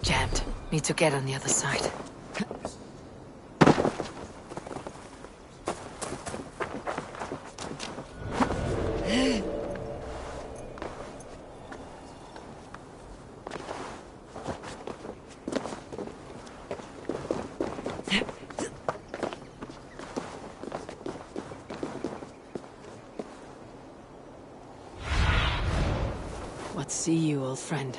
Jammed. Need to get on the other side. What see you, old friend?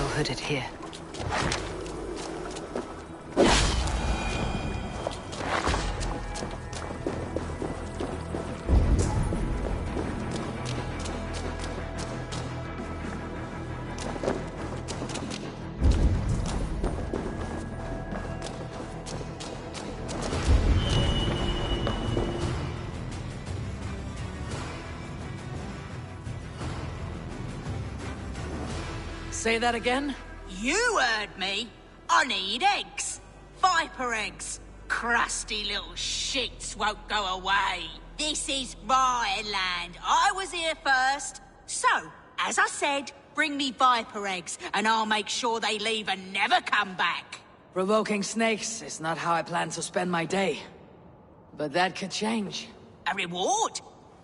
so hooded here. Say that again? You heard me. I need eggs. Viper eggs. Crusty little shits won't go away. This is my land. I was here first. So, as I said, bring me viper eggs, and I'll make sure they leave and never come back. Provoking snakes is not how I plan to spend my day. But that could change. A reward?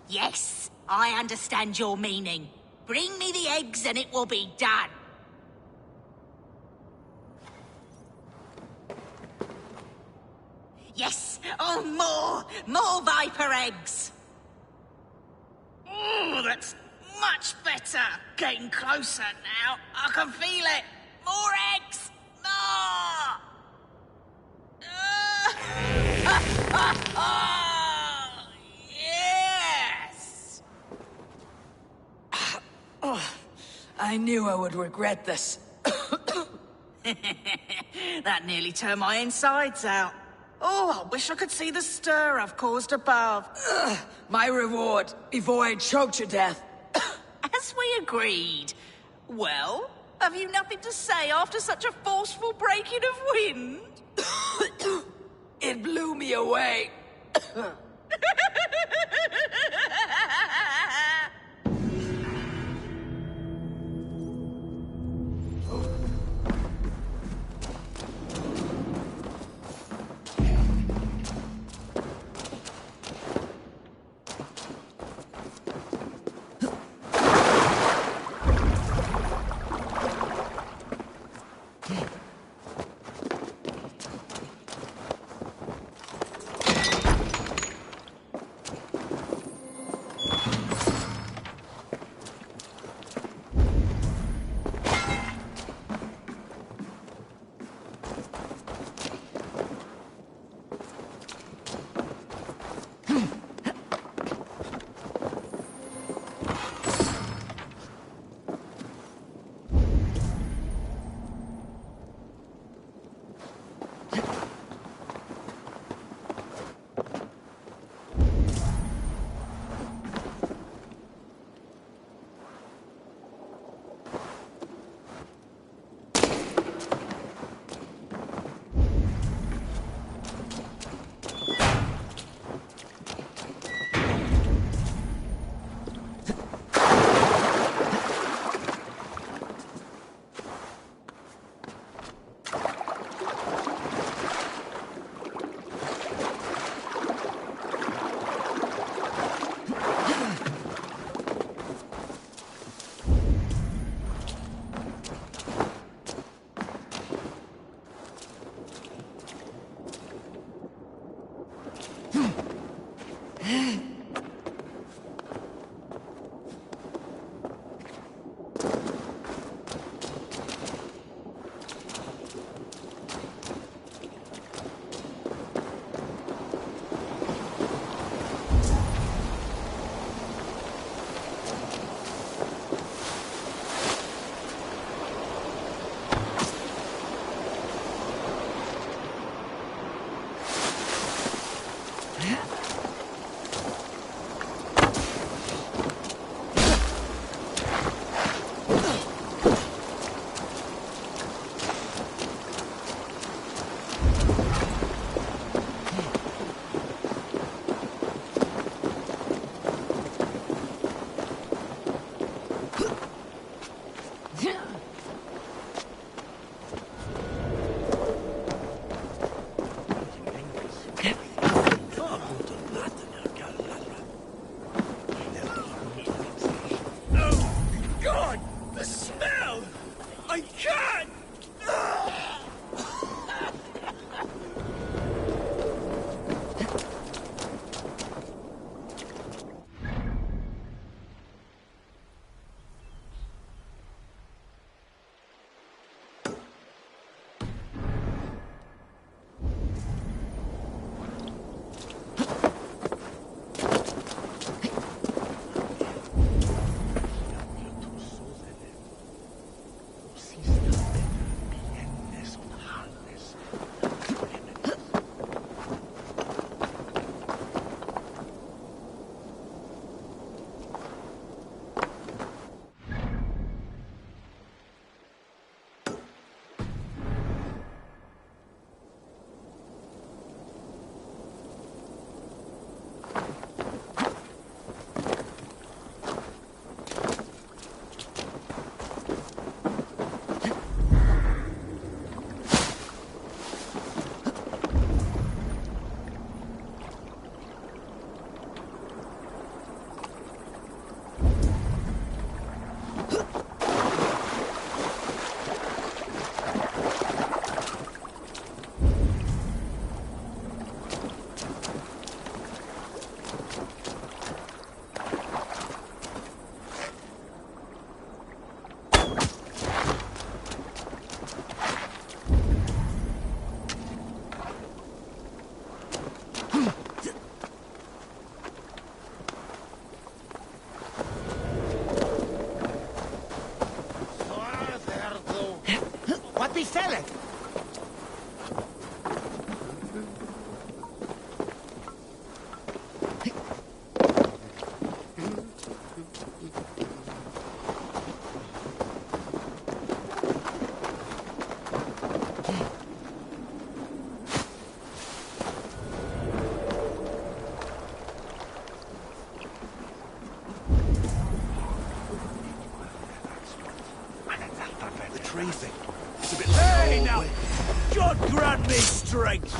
Yes, I understand your meaning. Bring me the eggs and it will be done. Yes! Oh, more viper eggs! Oh, that's much better! Getting closer now. I can feel it! More eggs! More! Yes! Oh, I knew I would regret this. That nearly turned my insides out. Oh, I wish I could see the stir I've caused above. My reward, before I choke to death. As we agreed. Well, have you nothing to say after such a forceful breaking of wind? It blew me away. befelleth? Hey, now! God grant me strength!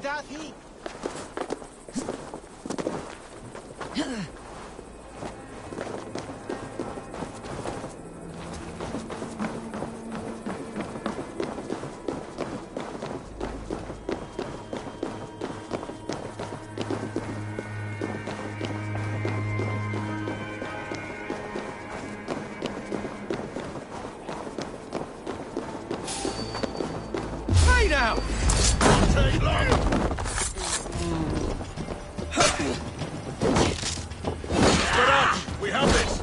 doth he? Hey now! Take long! Spread out! We have this!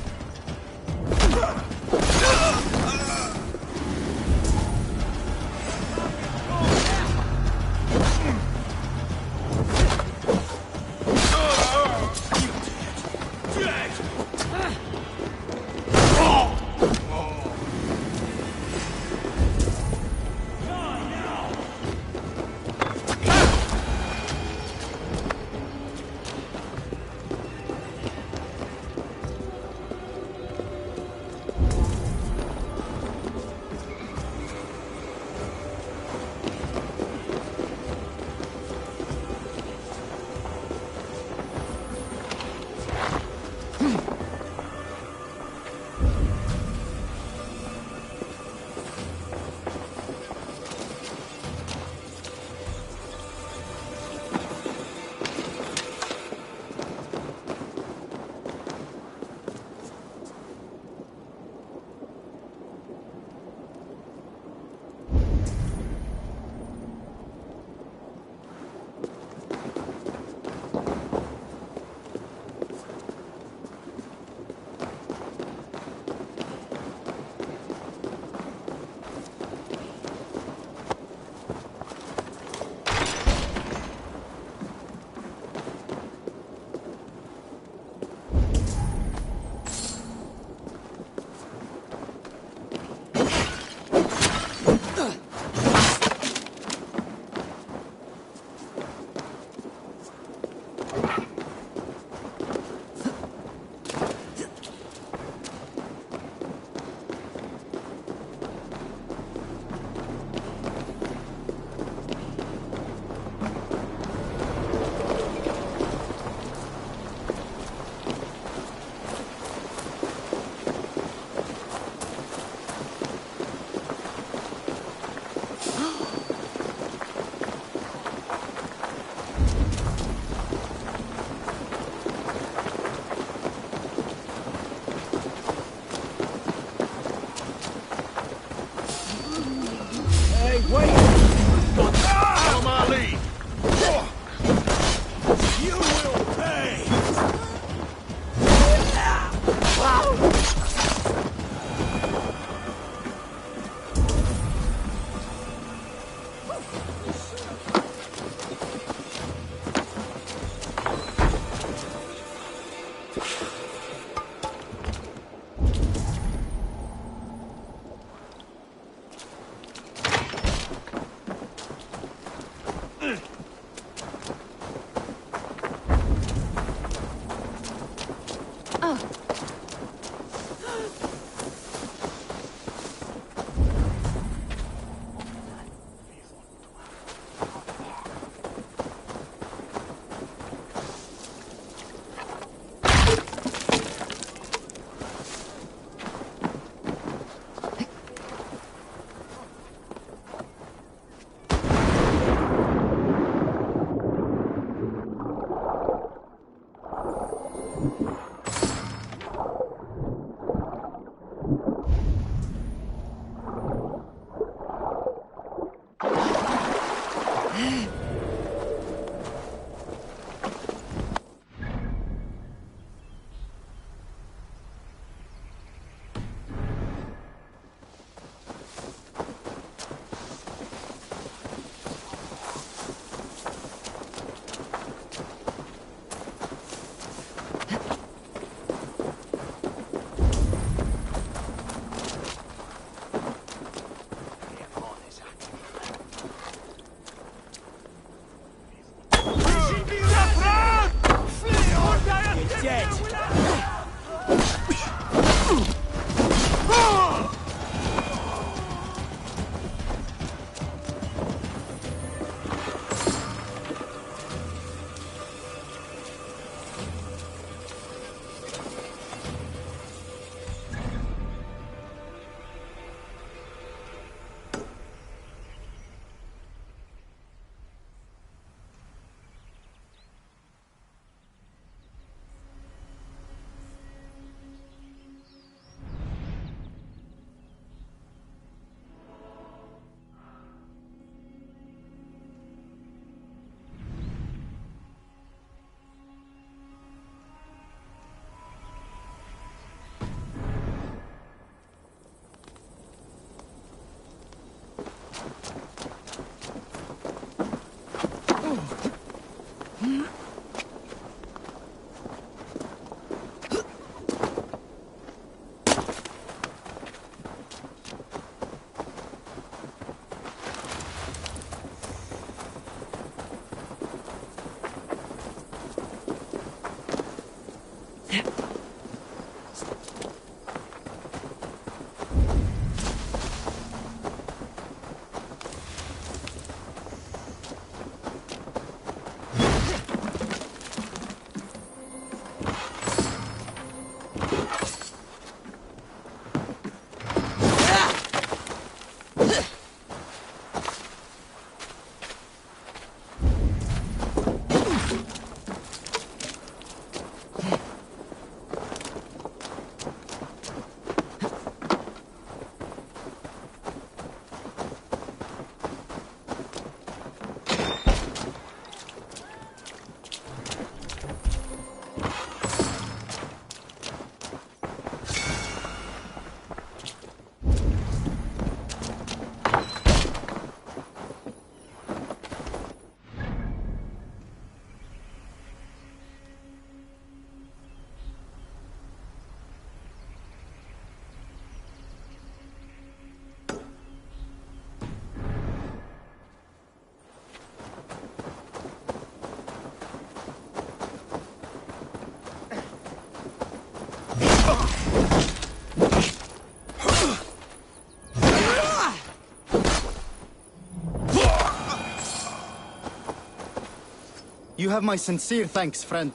You have my sincere thanks, friend.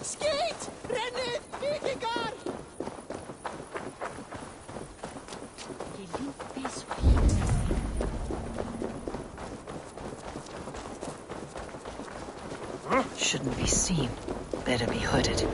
Skate! Rennið! Vikingar! Shouldn't be seen. Better be hooded.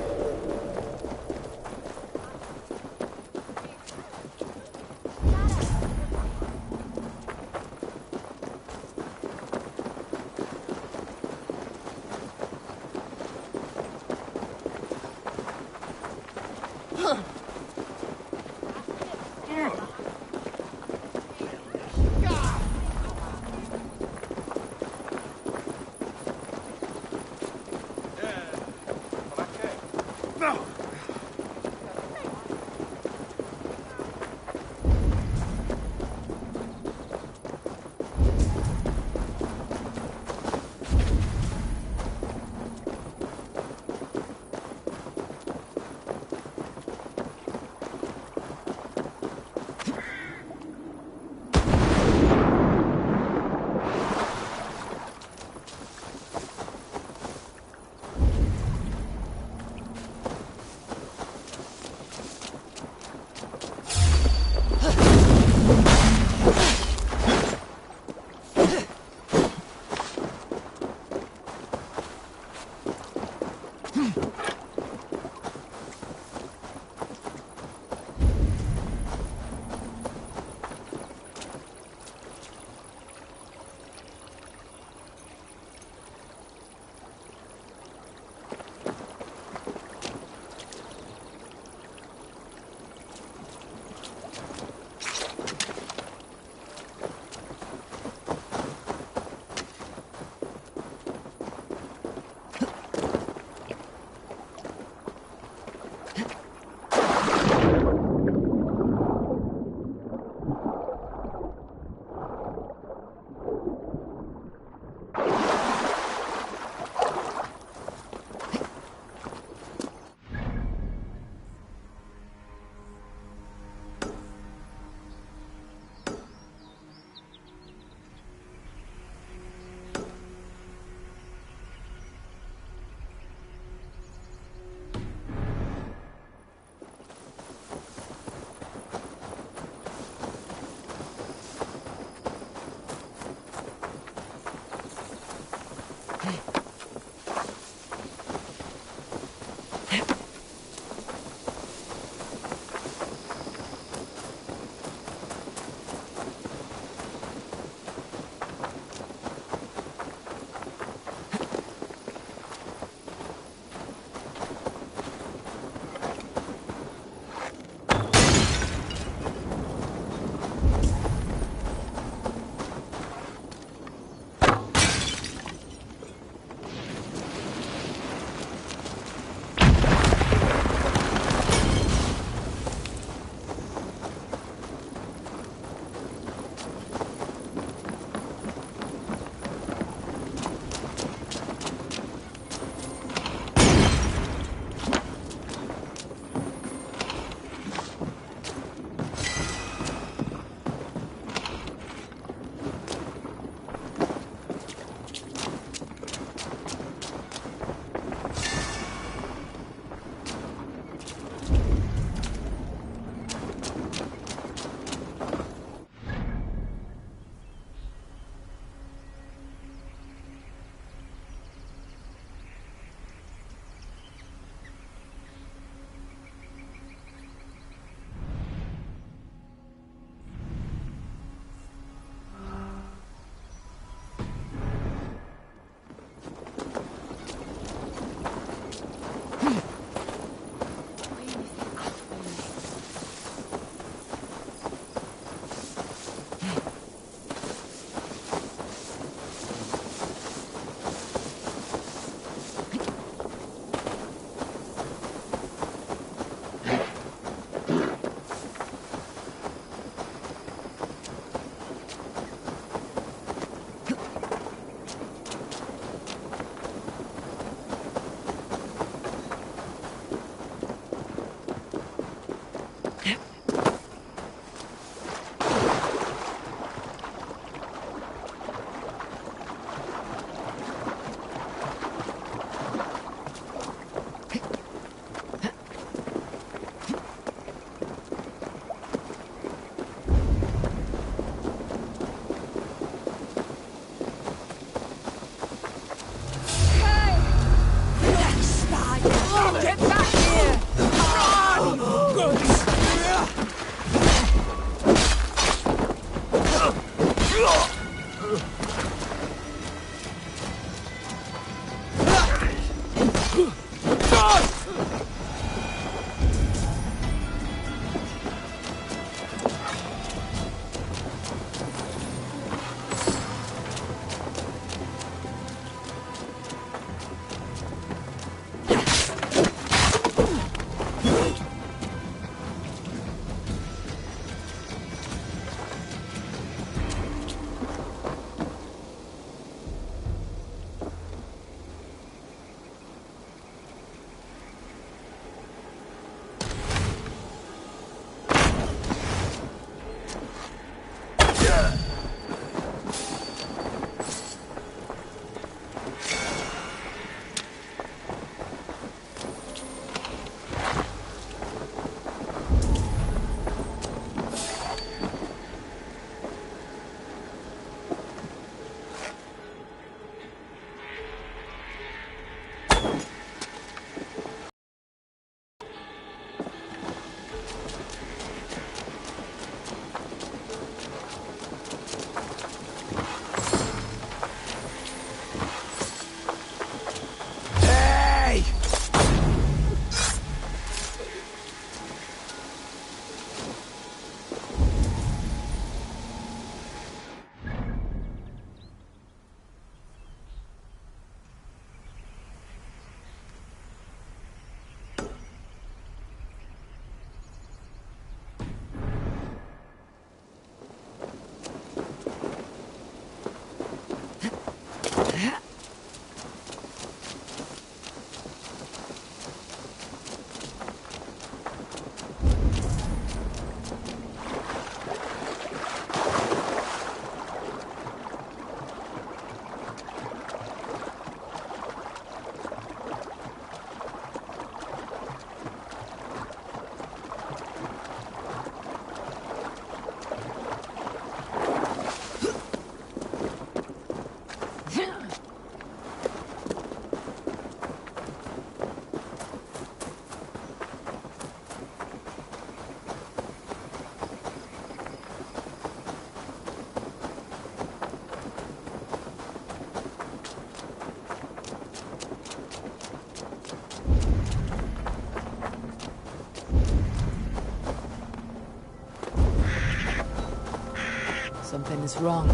Something is wrong.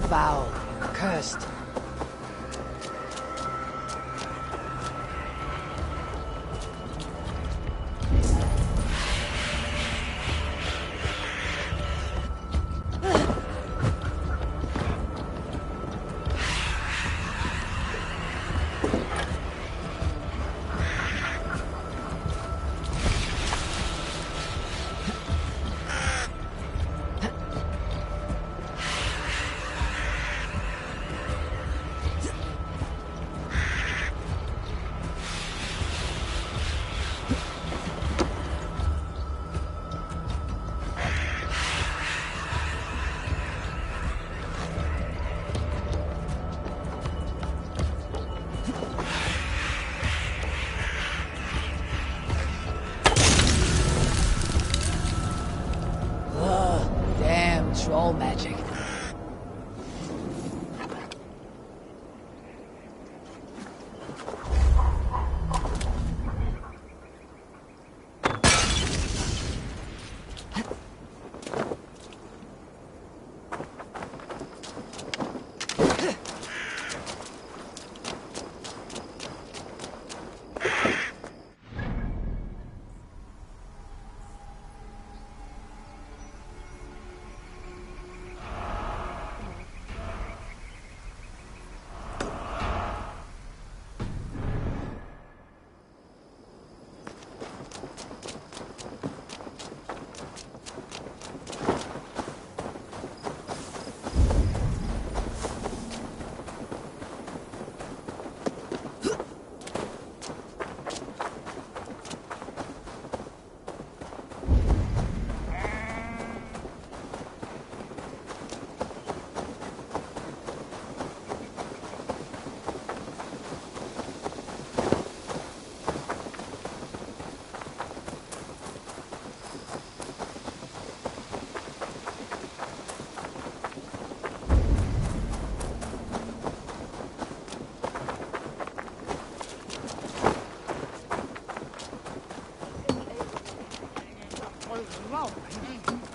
Foul. Cursed. Damn troll magic.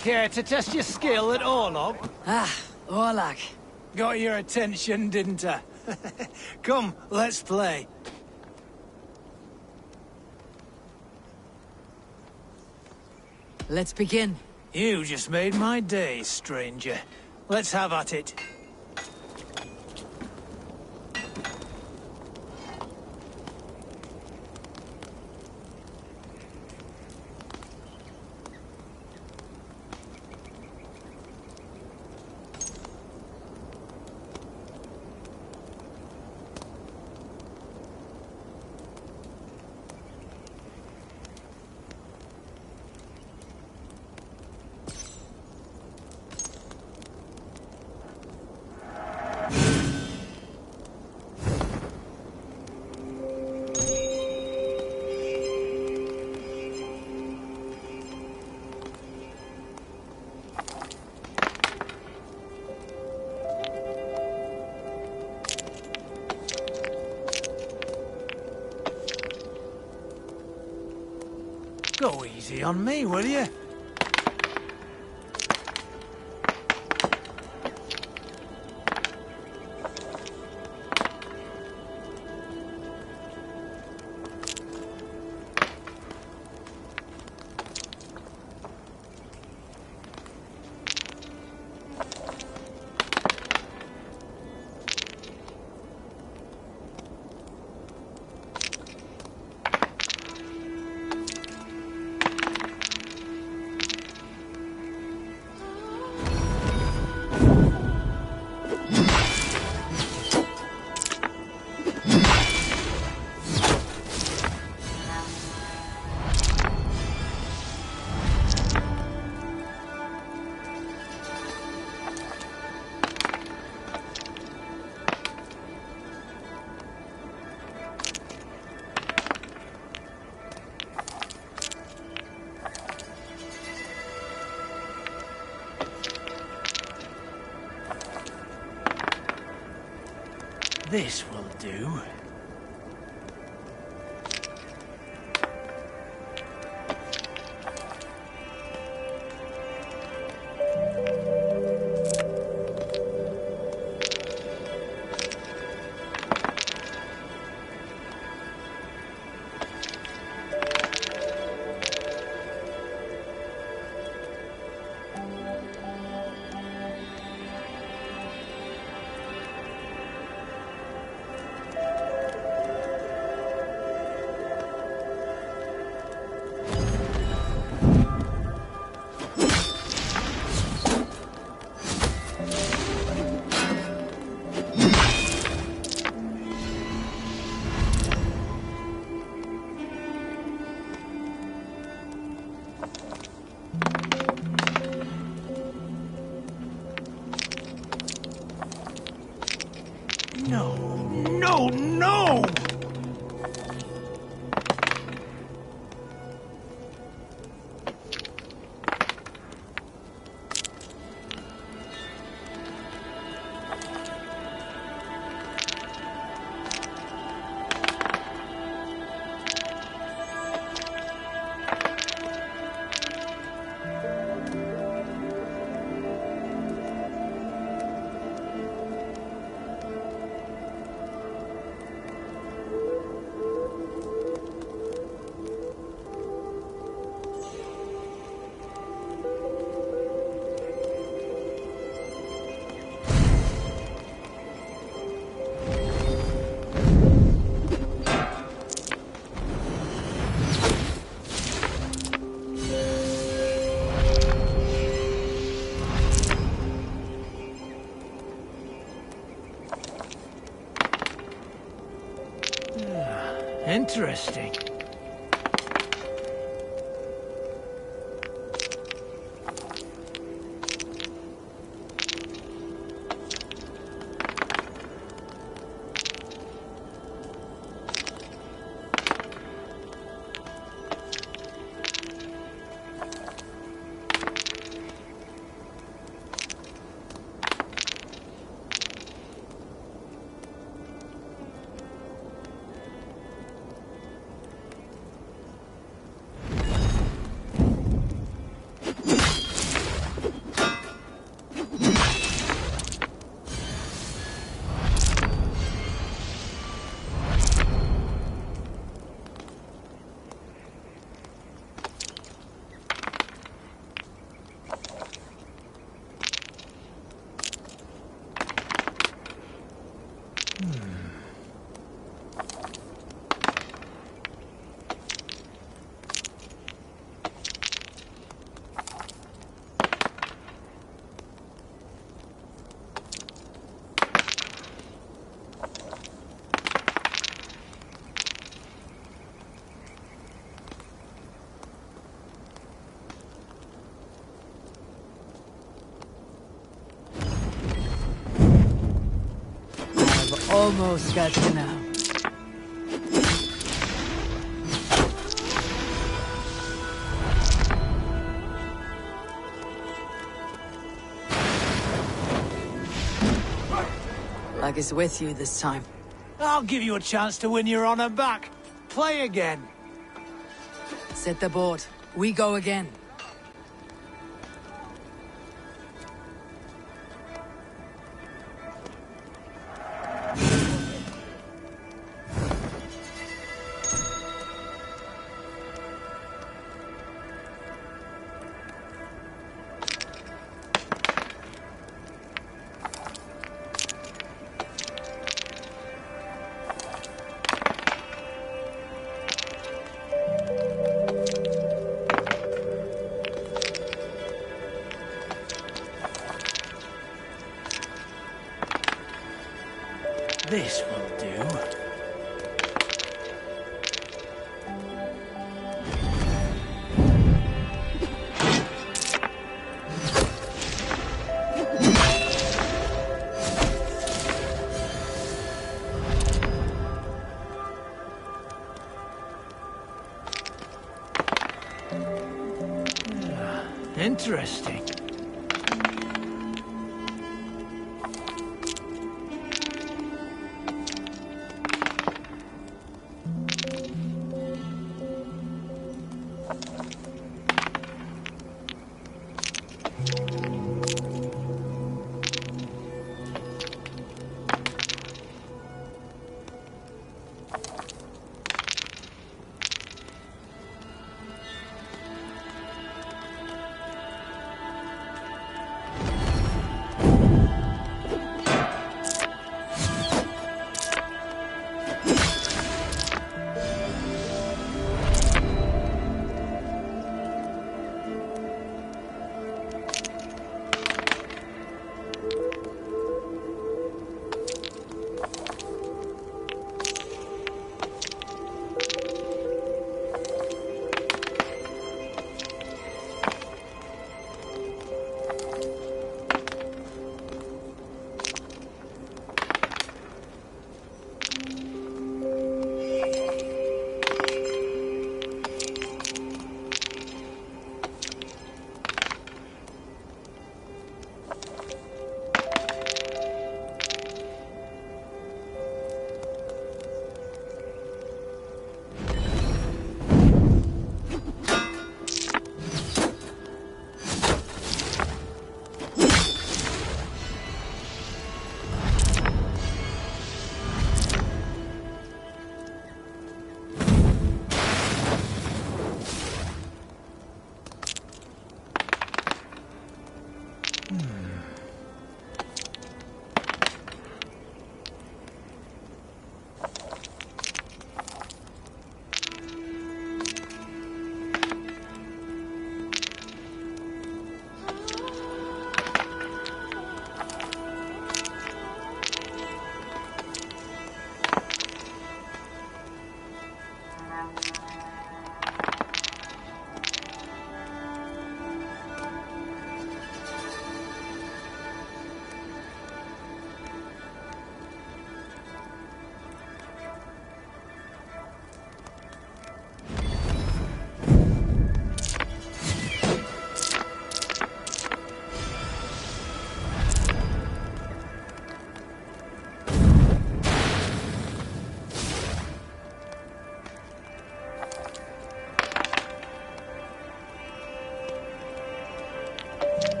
Care to test your skill at Orlog? Ah, Orlok. Got your attention, didn't I? Come, let's play. Let's begin. You just made my day, stranger. Let's have at it. Go easy on me, will you? This will do. No, no, no! Interesting. Almost got you now. Luck is with you this time. I'll give you a chance to win your honor back. Play again. Set the board. We go again. This will do. Interesting.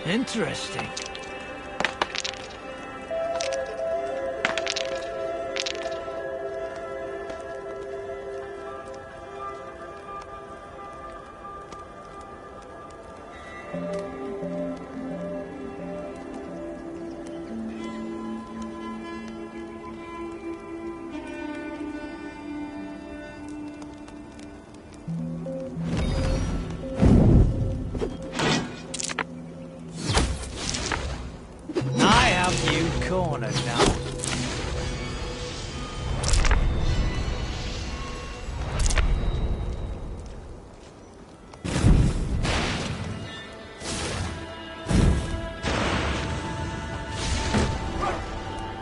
Interesting. I have you cornered now.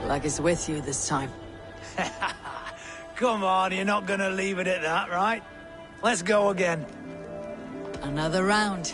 Luck is with you this time. Come on, you're not gonna leave it at that, right? Let's go again. Another round.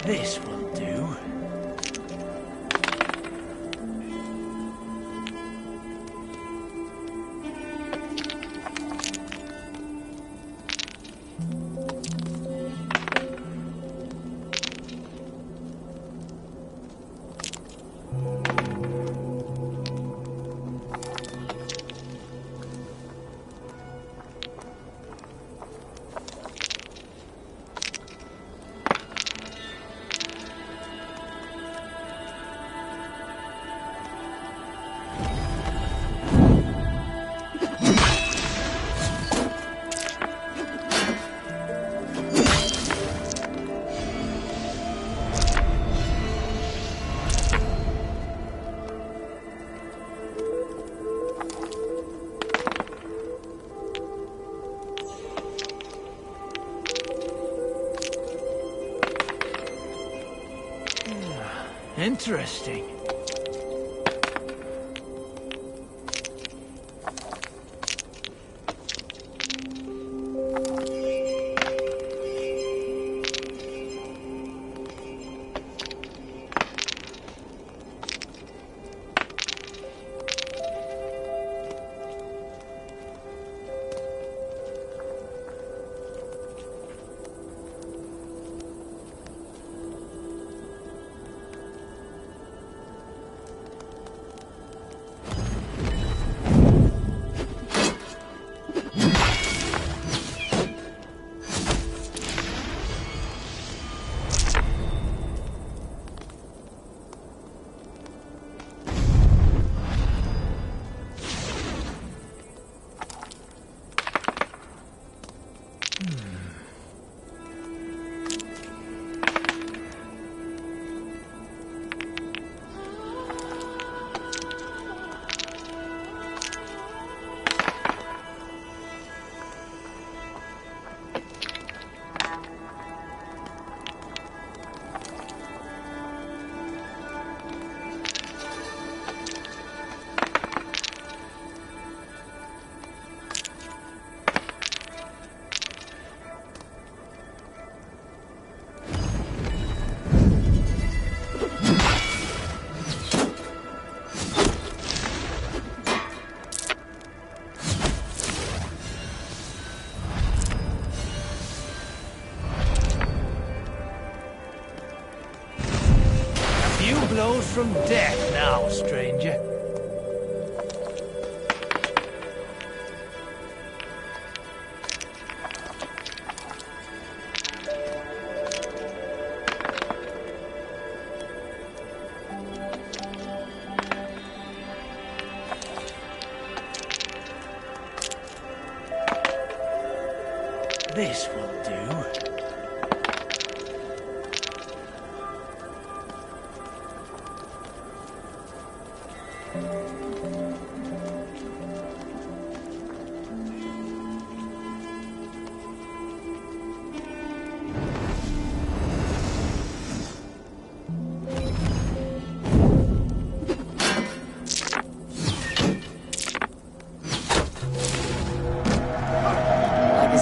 This will do. Interesting. Blows from death now, stranger. This will do.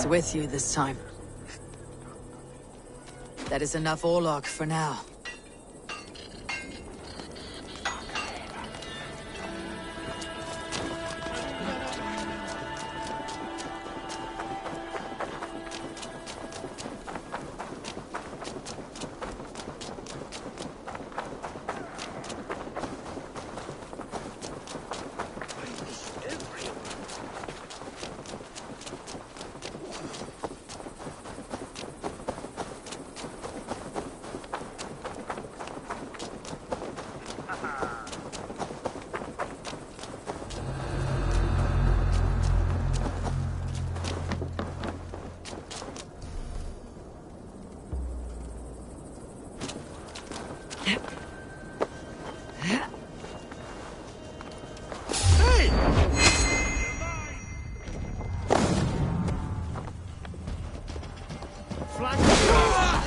With you this time. That is enough Orlog for now.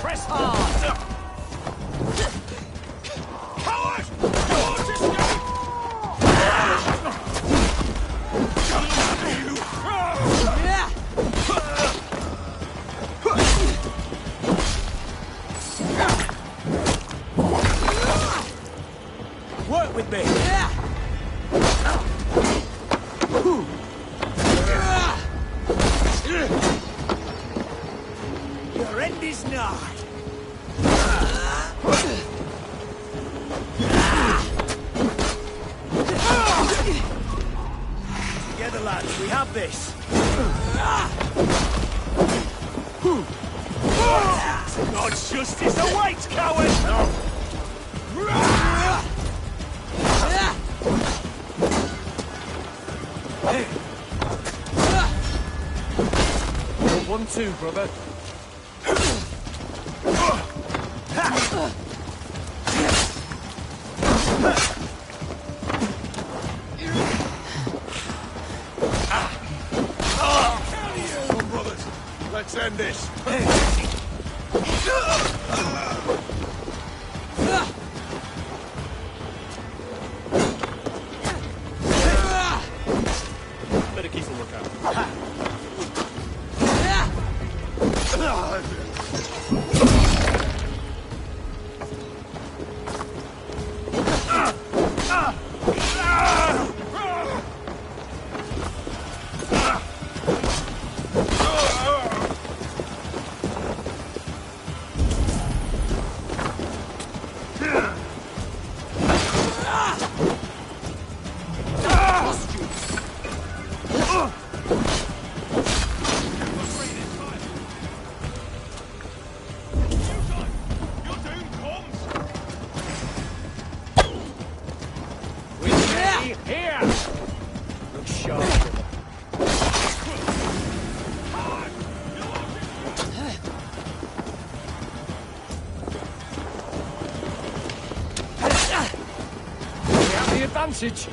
Press hard! Coward! Don't escape! Work with me! Your end is nigh. Together, lads, we have this. God's justice awaits, coward! You're 1-2, brother. Come, brothers. Let's end this. Advantage.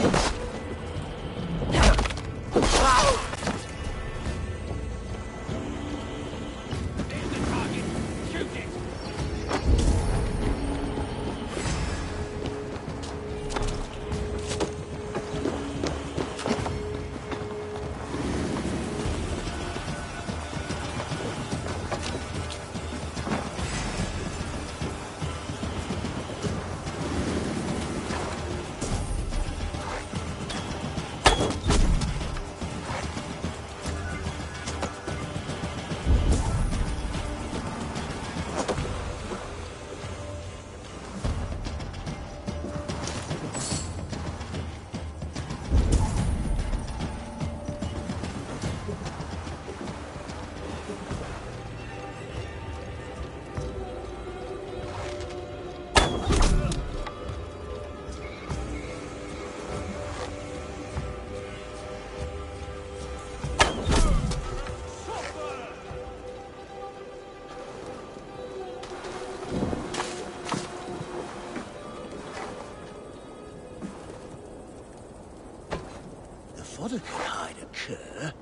Fodder could hide a cur.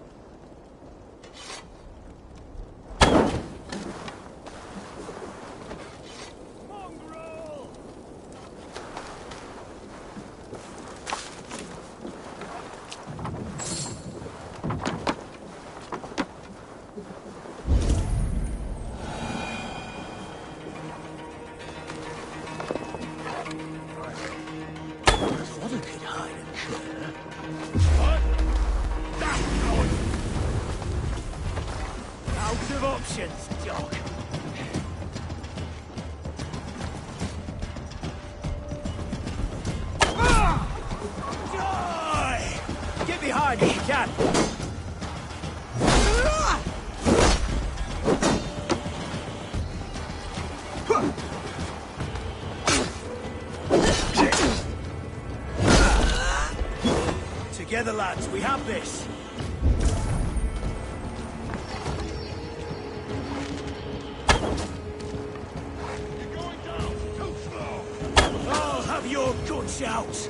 Fodder could hide a cur. Out of options, dog. Die! Get behind if you can. Together, lads, we have this. I'll have your guts out!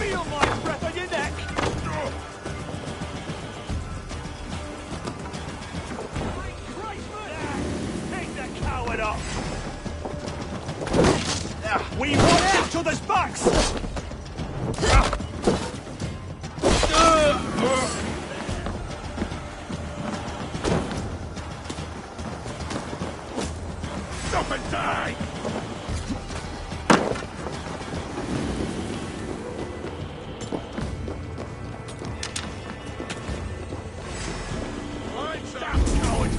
Feel my breath on your neck! Take the coward off! We want each other's backs! up and die! Lights out, coward!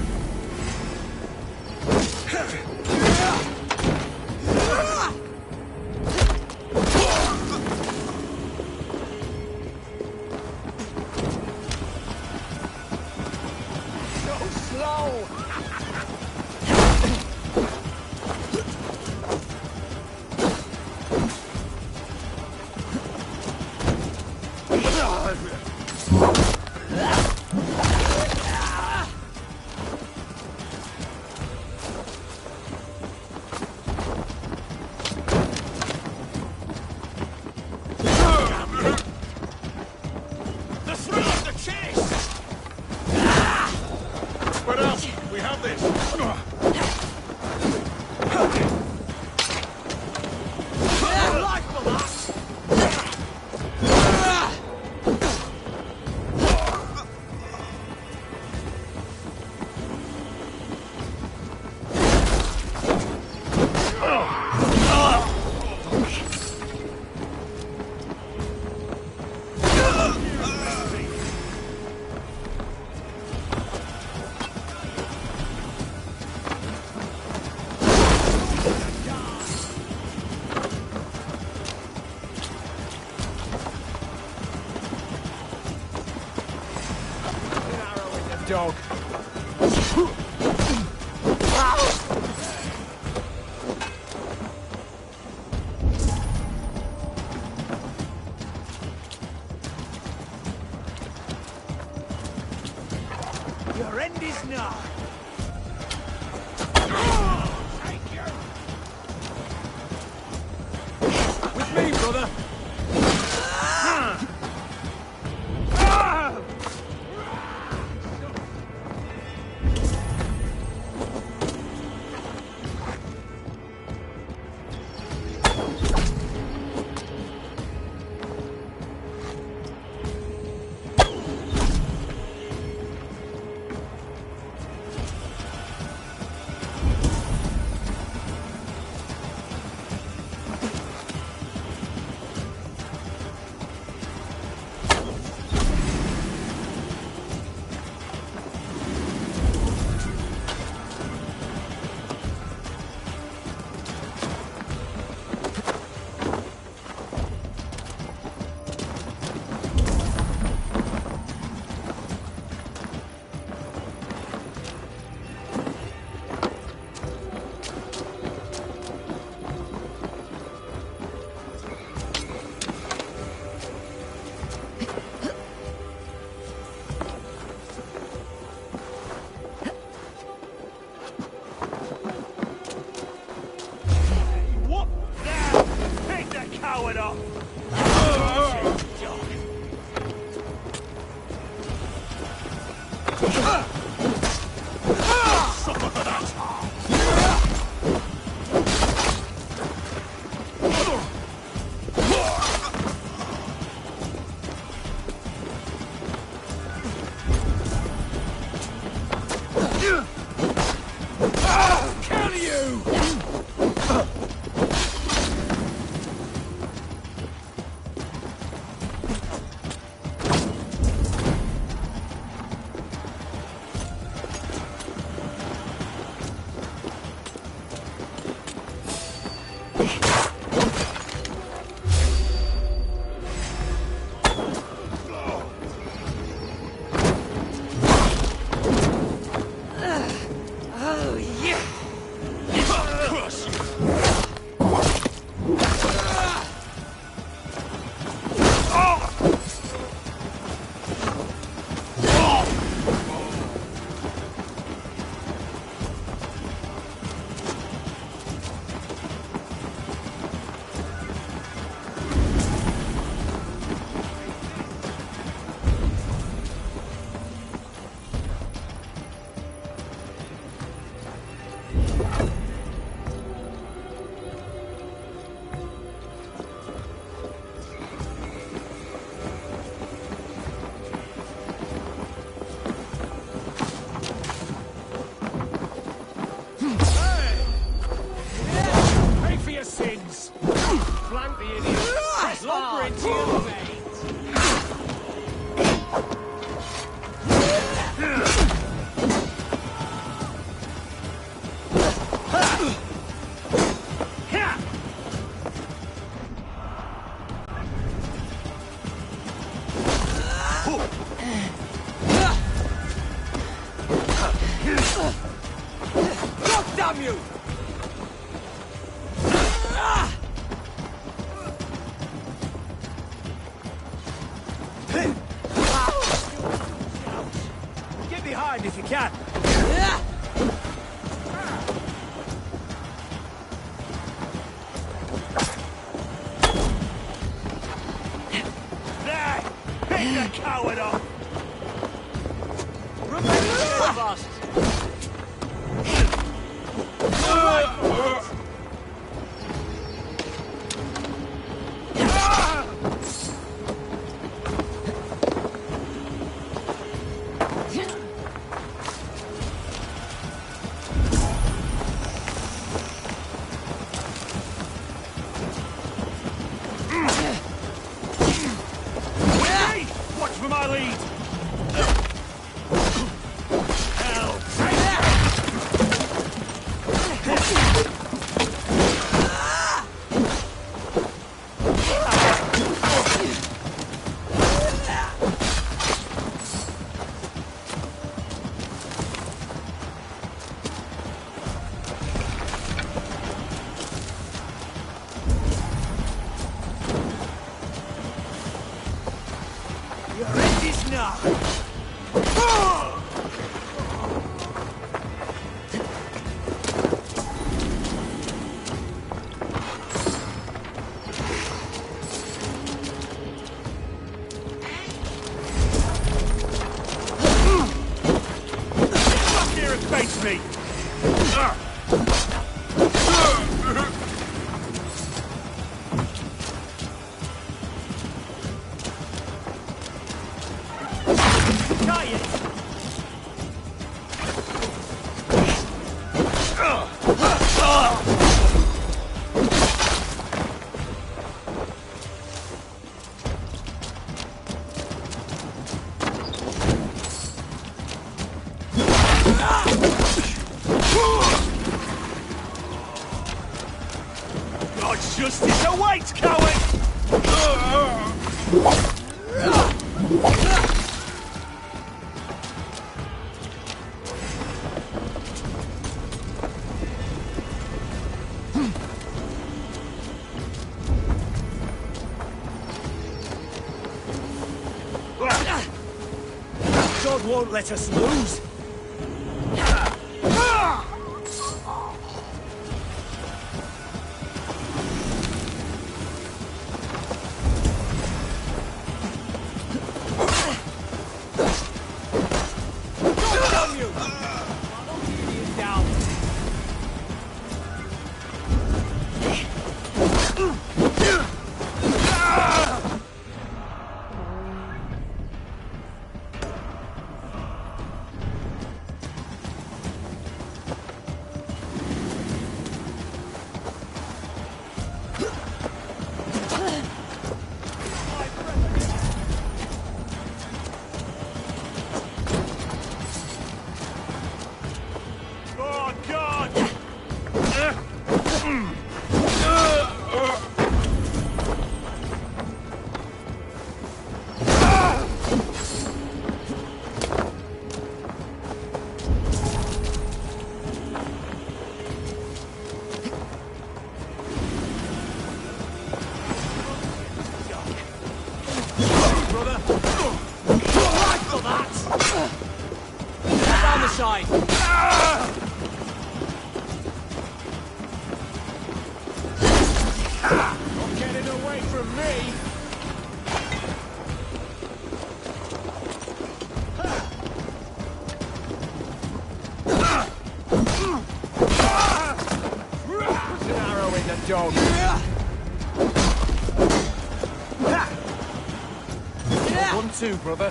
Dog. Your end is nigh. With me, brother. God damn you! Get behind if you can. There! Pick the coward off! Remember fast! Watch for my lead! Hell, take You're in this now! Come here and face me! Tie it! God's justice awaits, coward! God won't let us lose! Damn you! Down. Oh, God! Brother! Right for that! Down the side! Not getting away from me! Put an arrow in the dog! 1-2, brother.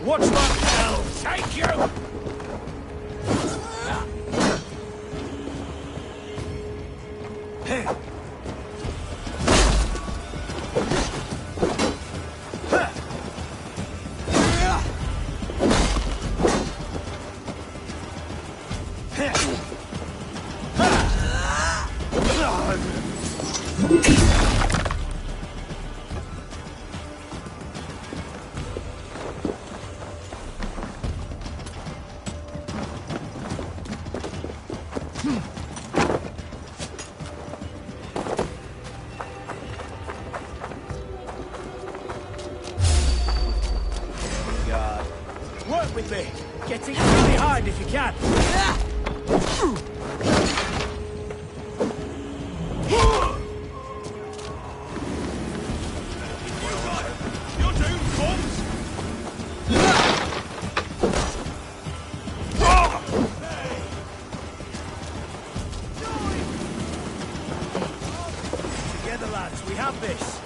Watch that hell take you! God. Work with me. Get it really hard if you can. You're doomed, bombs! Together, lads. We have this.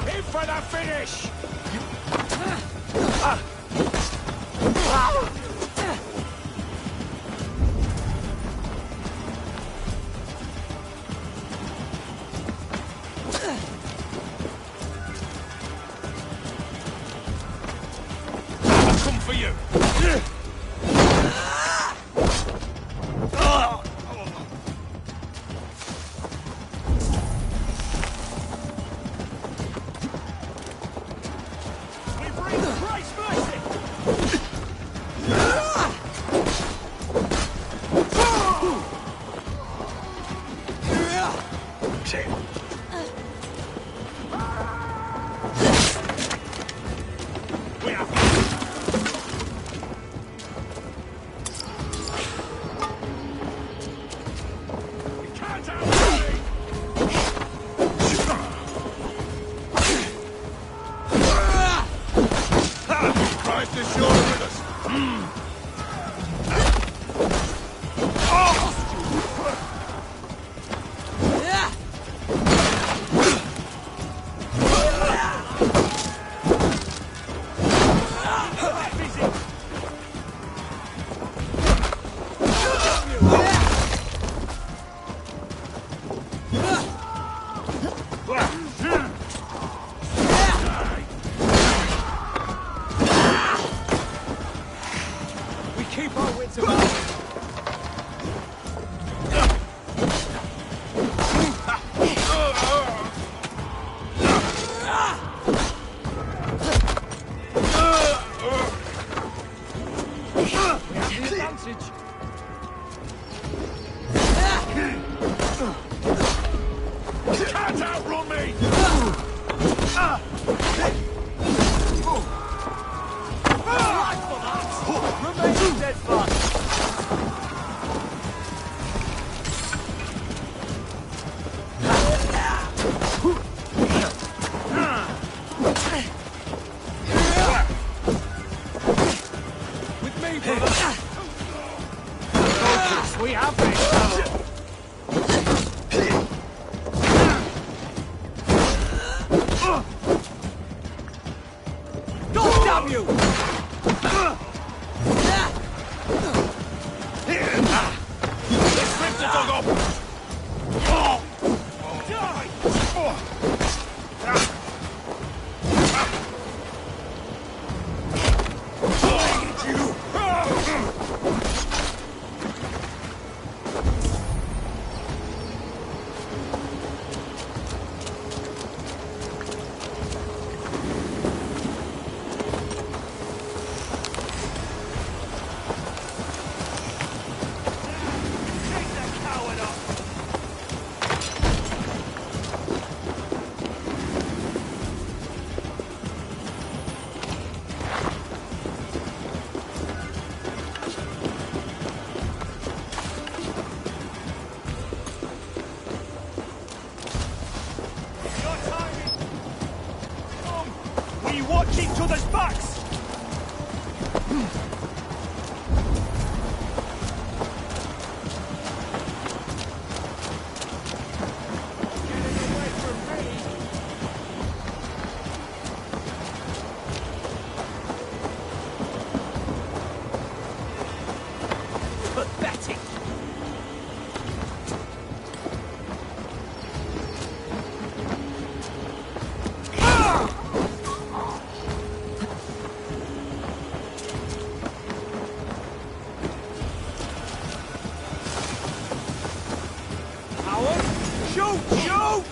In for the finish! I'll come for you! We bring Christ's mercy! We have you can't outrun me! Christ is sure with us. We keep our wits about us. We have the advantage. You can't outrun me! Remain steadfast. With me, brother. Focus, we have this. from you! Let's rip the dog off! Watch each other's backs! Pathetic! Shoot! Shoot!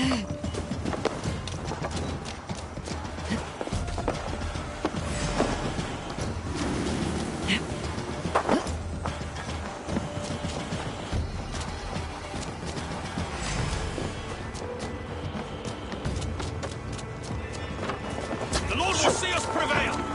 The Lord will see us prevail!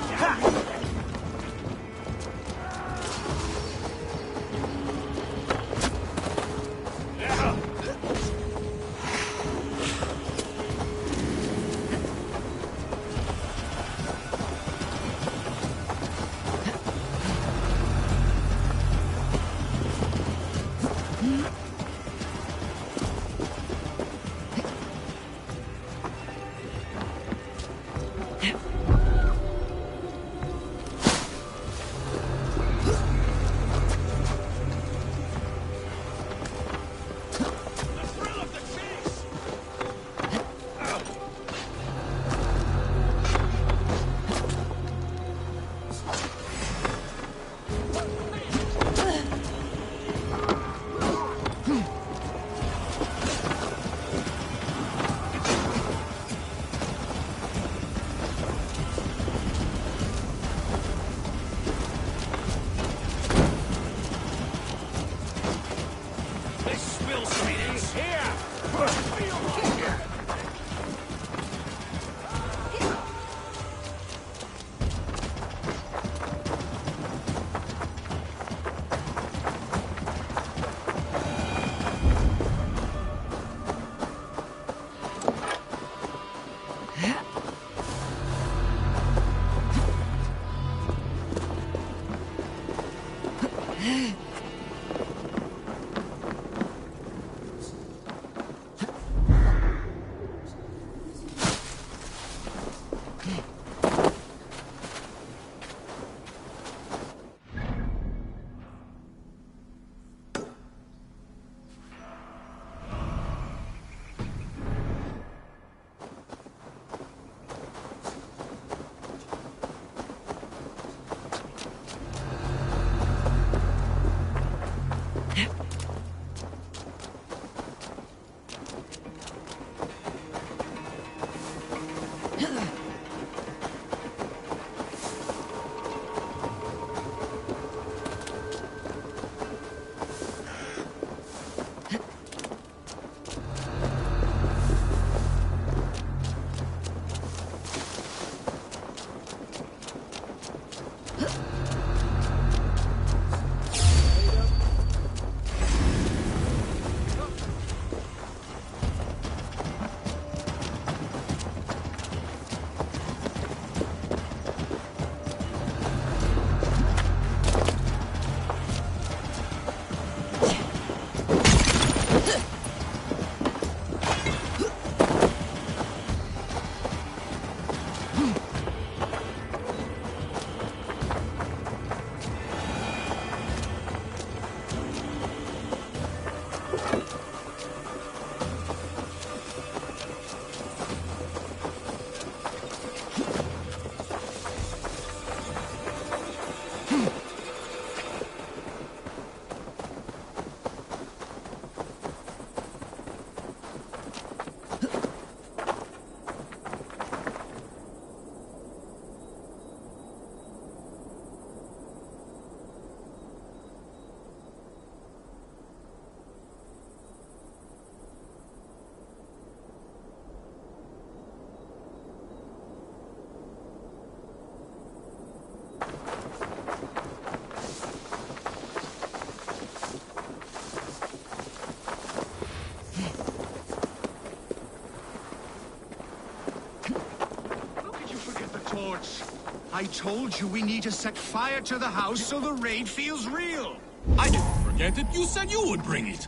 I told you we need to set fire to the house so the raid feels real. I didn't forget it. You said you would bring it.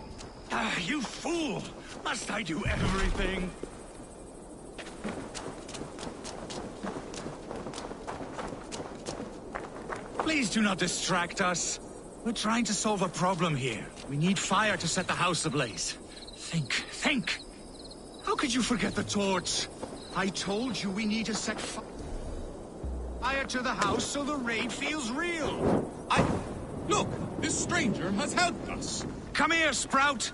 Ah, you fool! Must I do everything? Please do not distract us. We're trying to solve a problem here. We need fire to set the house ablaze. Think! How could you forget the torch? I told you we need to set fire to the house so the raid feels real. Look, this stranger has helped us. Come here, Sprout!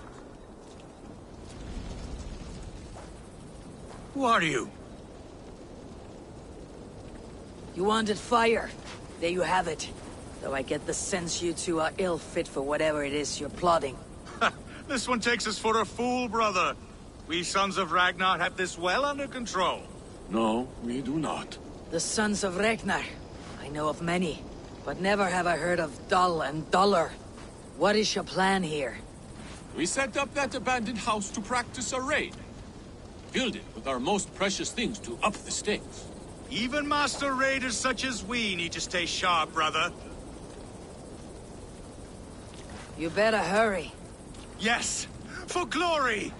Who are you? You wanted fire. There you have it. Though I get the sense you two are ill fit for whatever it is you're plotting. This one takes us for a fool, brother. We sons of Ragnar have this well under control. No, we do not. The Sons of Ragnar. I know of many, but never have I heard of Dull and Duller. What is your plan here? We set up that abandoned house to practice a raid. Filled it with our most precious things to up the stakes. Even master raiders such as we need to stay sharp, brother. You better hurry. Yes, for glory!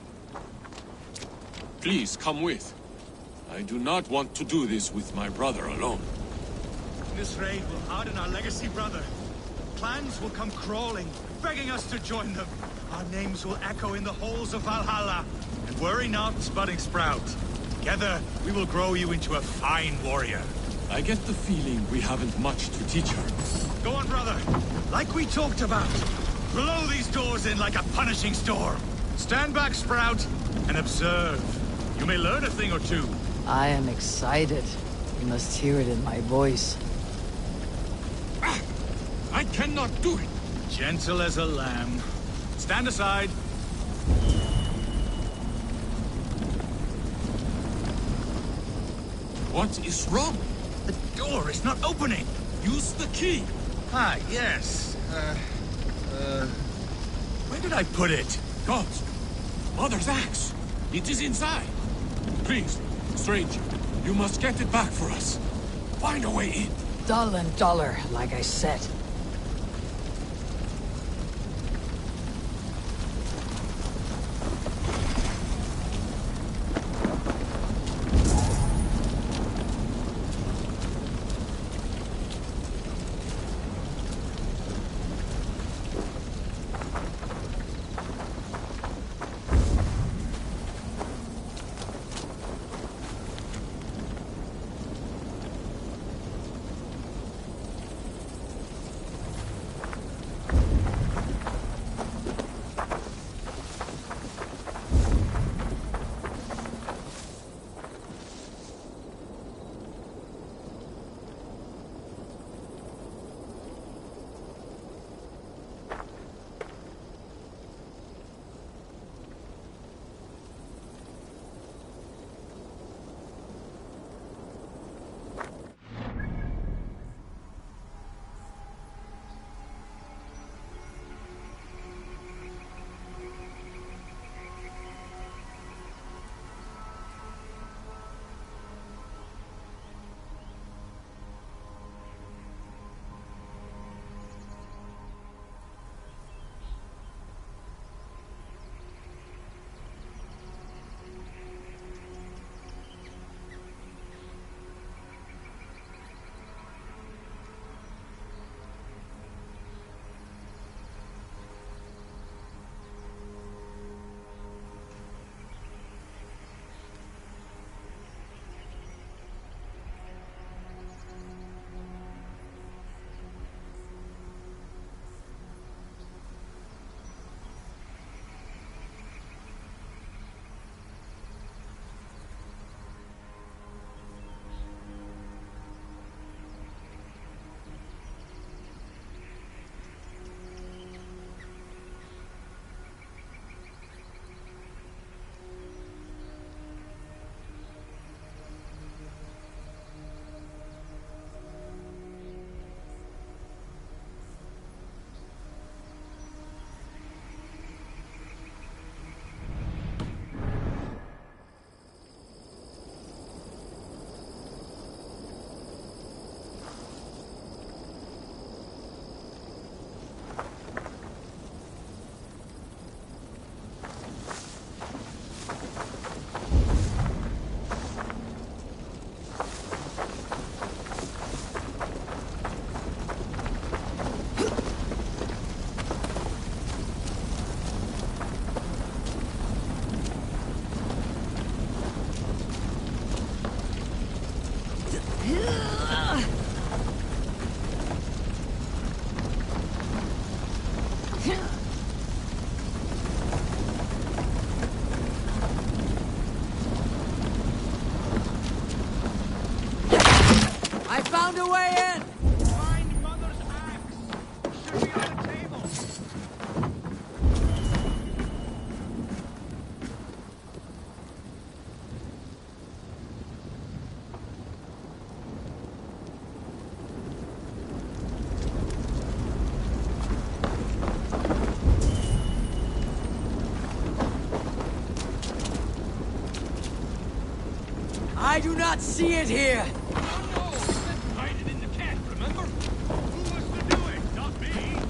Please come with. I do not want to do this with my brother alone. This raid will harden our legacy, brother. Clans will come crawling, begging us to join them. Our names will echo in the halls of Valhalla. And worry not, Budding Sprout. Together, we will grow you into a fine warrior. I get the feeling we haven't much to teach her. Go on, brother. Like we talked about. Blow these doors in like a punishing storm. Stand back, Sprout, and observe. You may learn a thing or two. I am excited. You must hear it in my voice. I cannot do it. Gentle as a lamb. Stand aside. What is wrong? The door is not opening. Use the key. Ah, yes. Where did I put it? Gods. Mother's axe. It is inside. Please, stranger, you must get it back for us. Find a way in. Dull and Duller, like I said. I do not see it here! Hide it in the cat, remember? Who was to do it? Not me!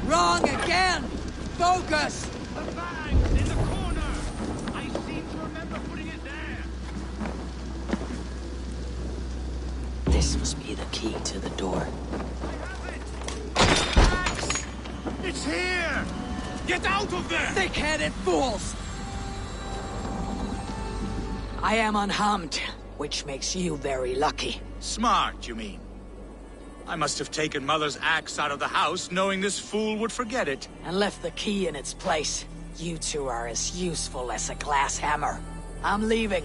Wrong again! Focus! The bag's in the corner! I seem to remember putting it there! This must be the key to the door. I have it! Axe! It's here! Get out of there! Thick-headed fools! I am unharmed, which makes you very lucky. Smart, you mean? I must have taken Mother's axe out of the house, knowing this fool would forget it. And left the key in its place. You two are as useful as a glass hammer. I'm leaving.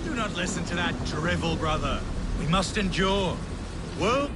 Do not listen to that drivel, brother. We must endure. World...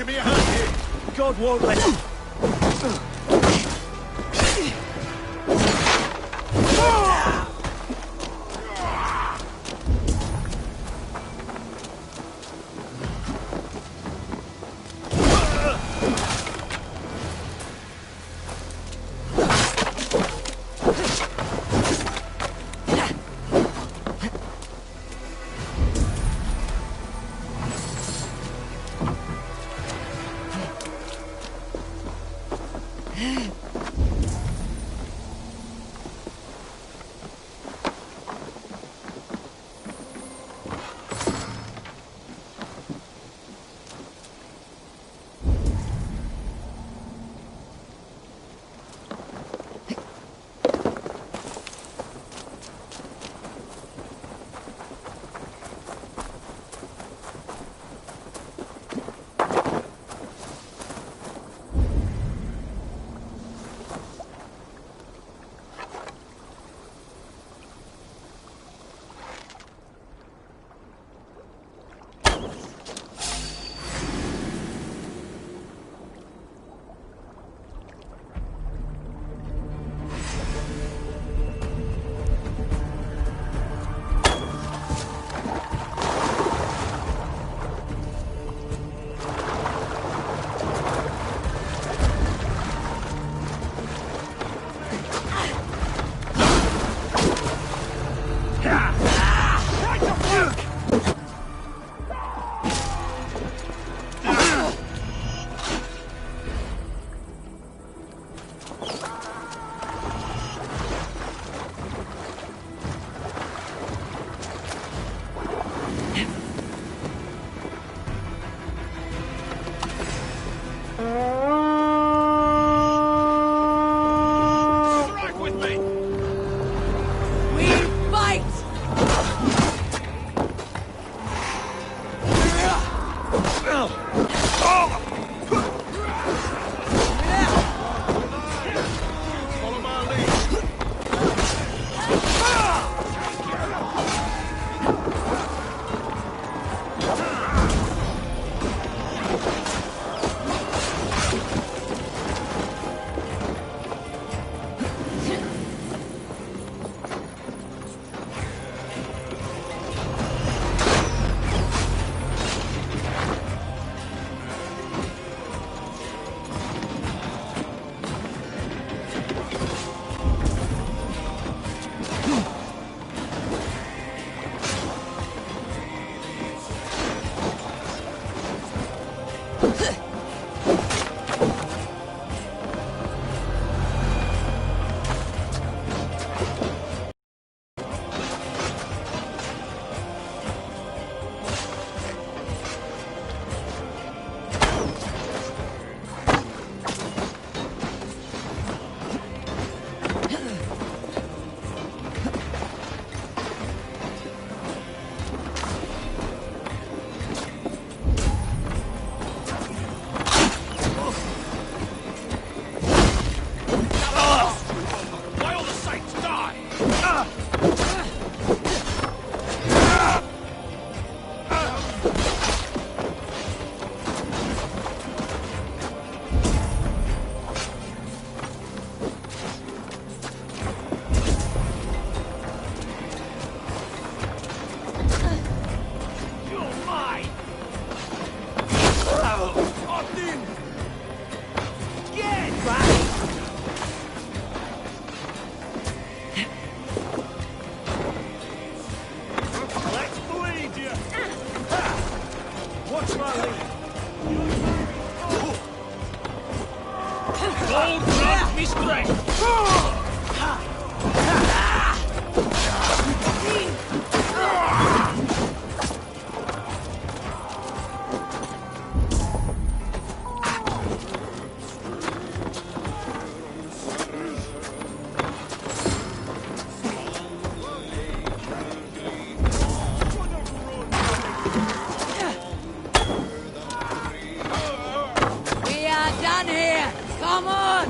Give me a hand here. God won't let you. Captain! Get back! Let's bleed you! Watch my lead! Gold grant me strength! We are done here! Come on!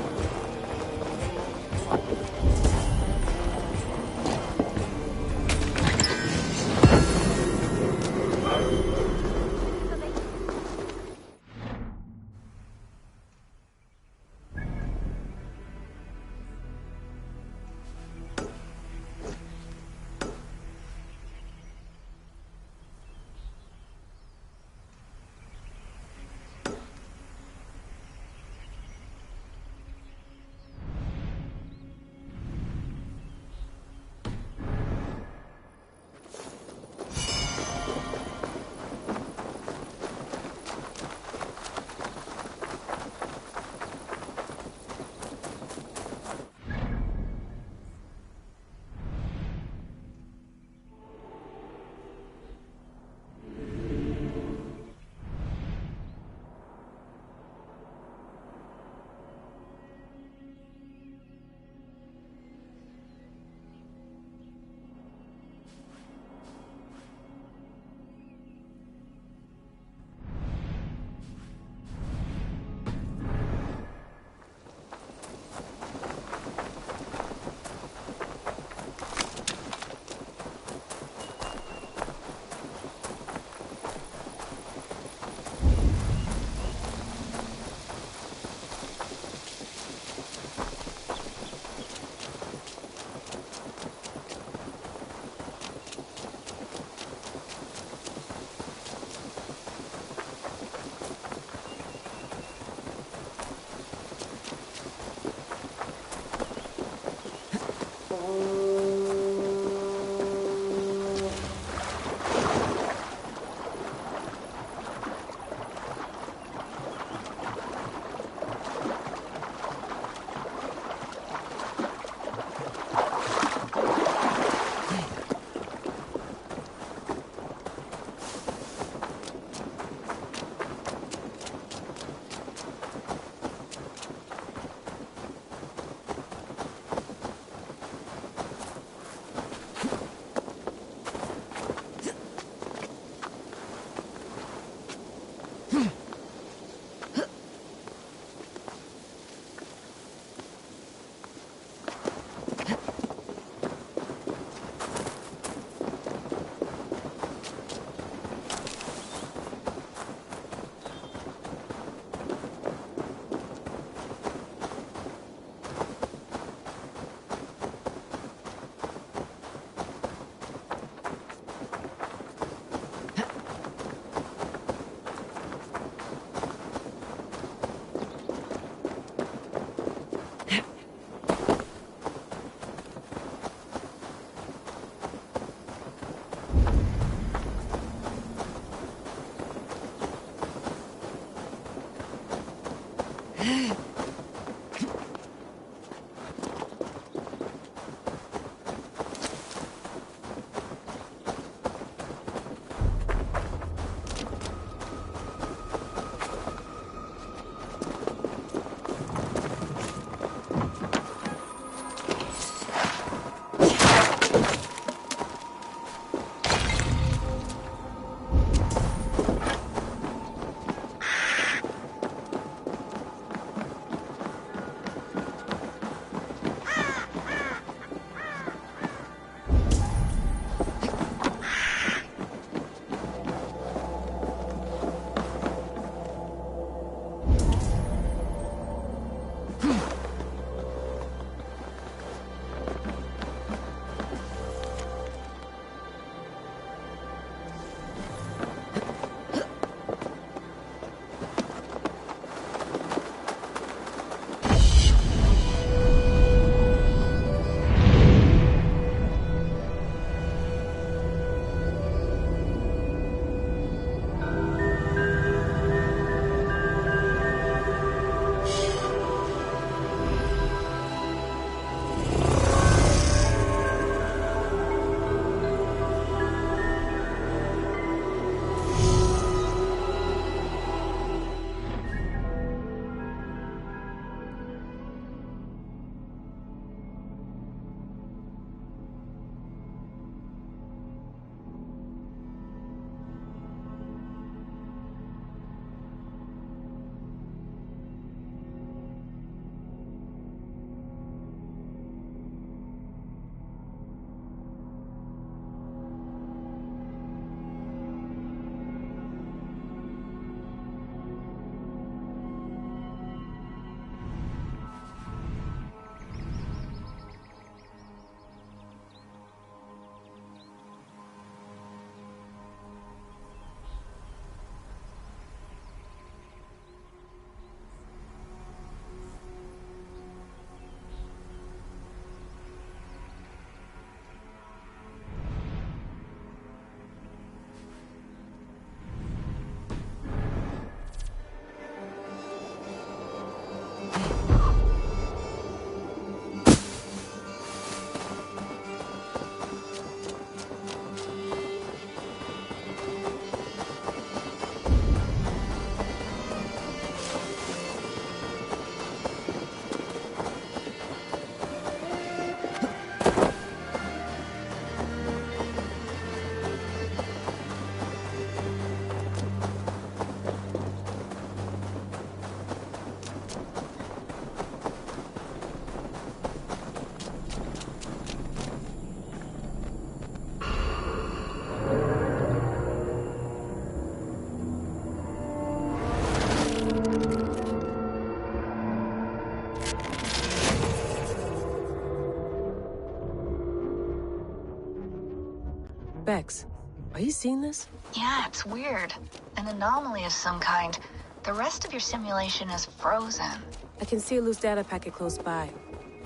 Bex. Are you seeing this? Yeah, it's weird. An anomaly of some kind. The rest of your simulation is frozen. I can see a loose data packet close by.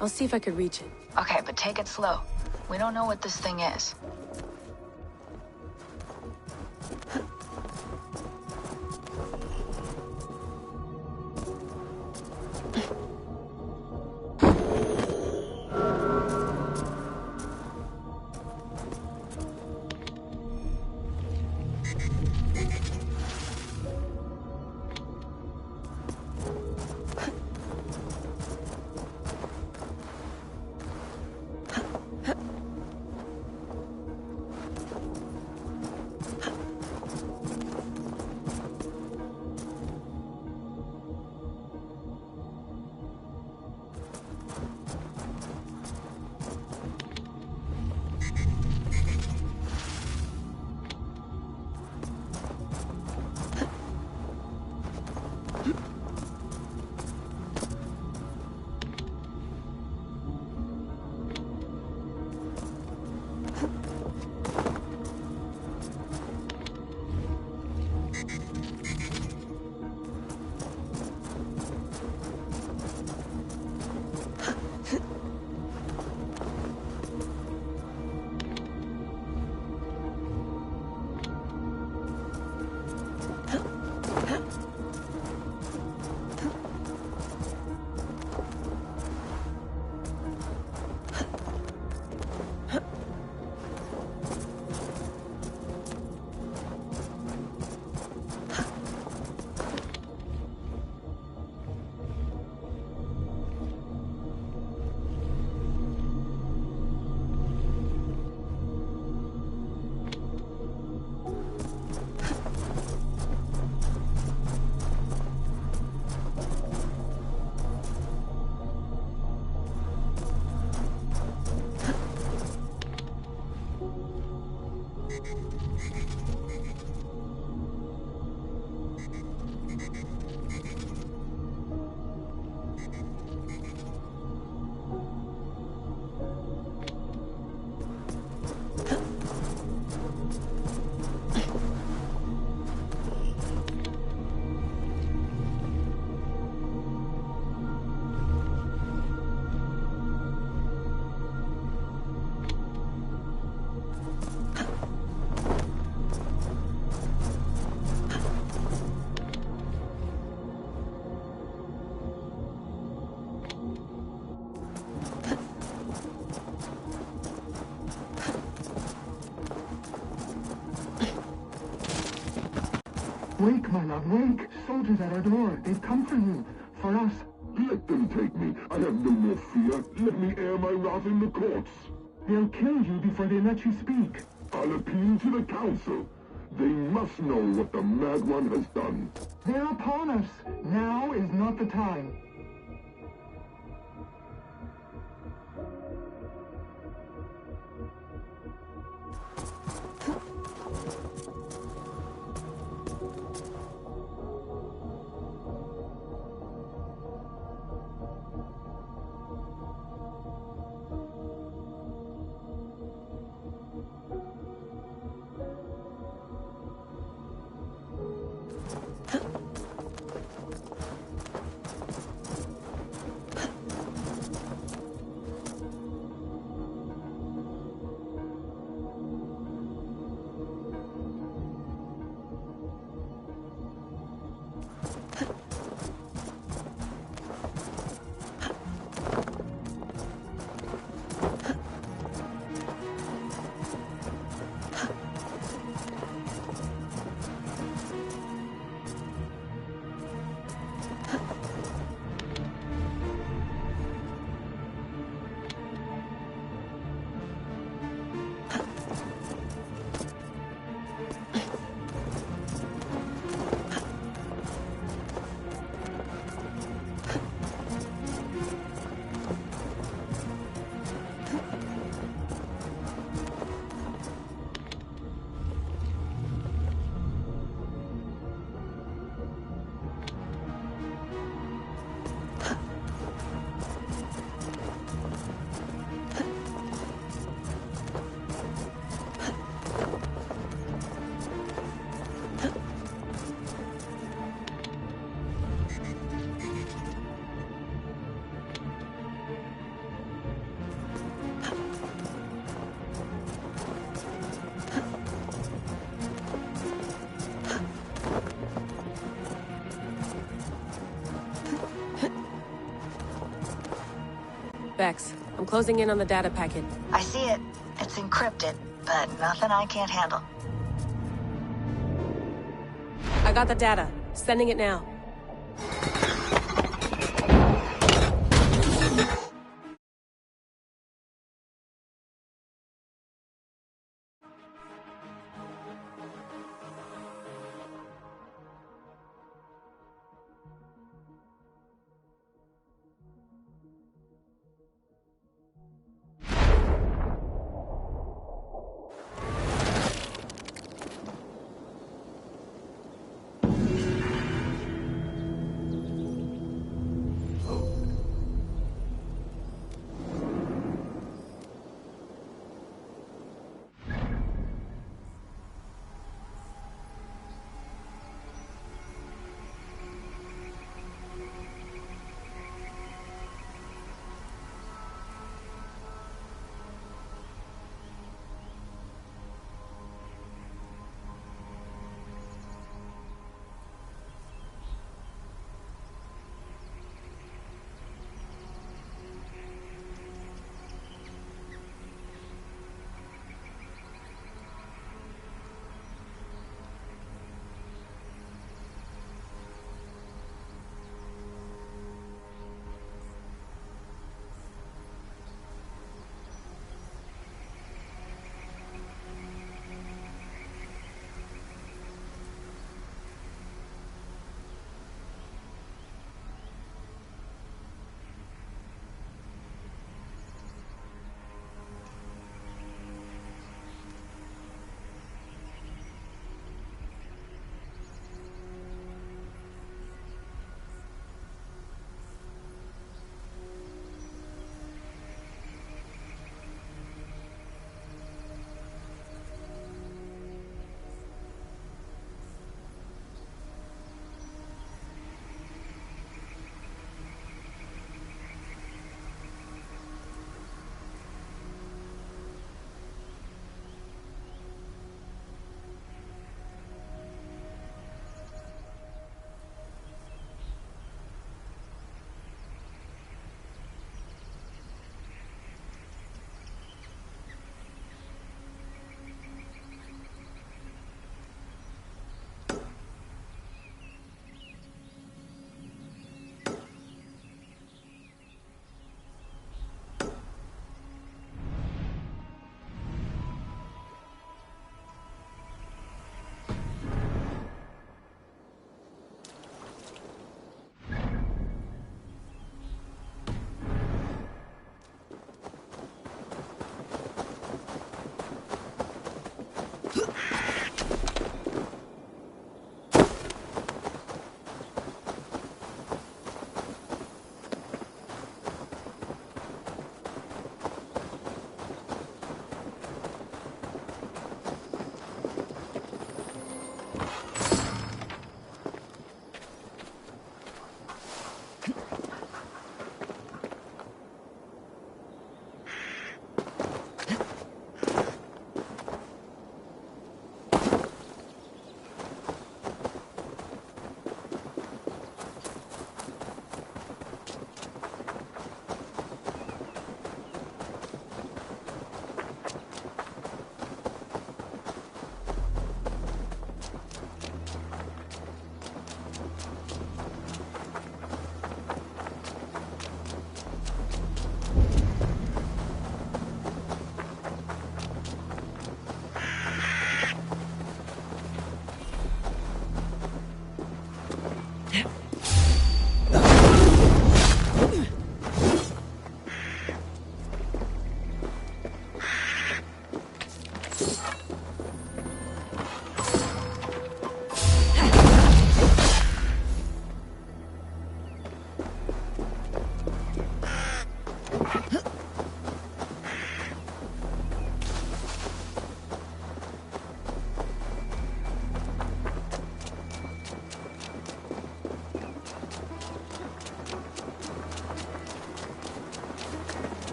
I'll see if I could reach it. Okay, but take it slow. We don't know what this thing is. Wake, my love, wake! Soldiers at our door. They've come for you. For us. Let them take me. I have no more fear. Let me air my wrath in the courts. They'll kill you before they let you speak. I'll appeal to the council. They must know what the Mad One has done. They're upon us. Now is not the time. Bex, I'm closing in on the data packet. I see it. It's encrypted, but nothing I can't handle. I got the data. Sending it now.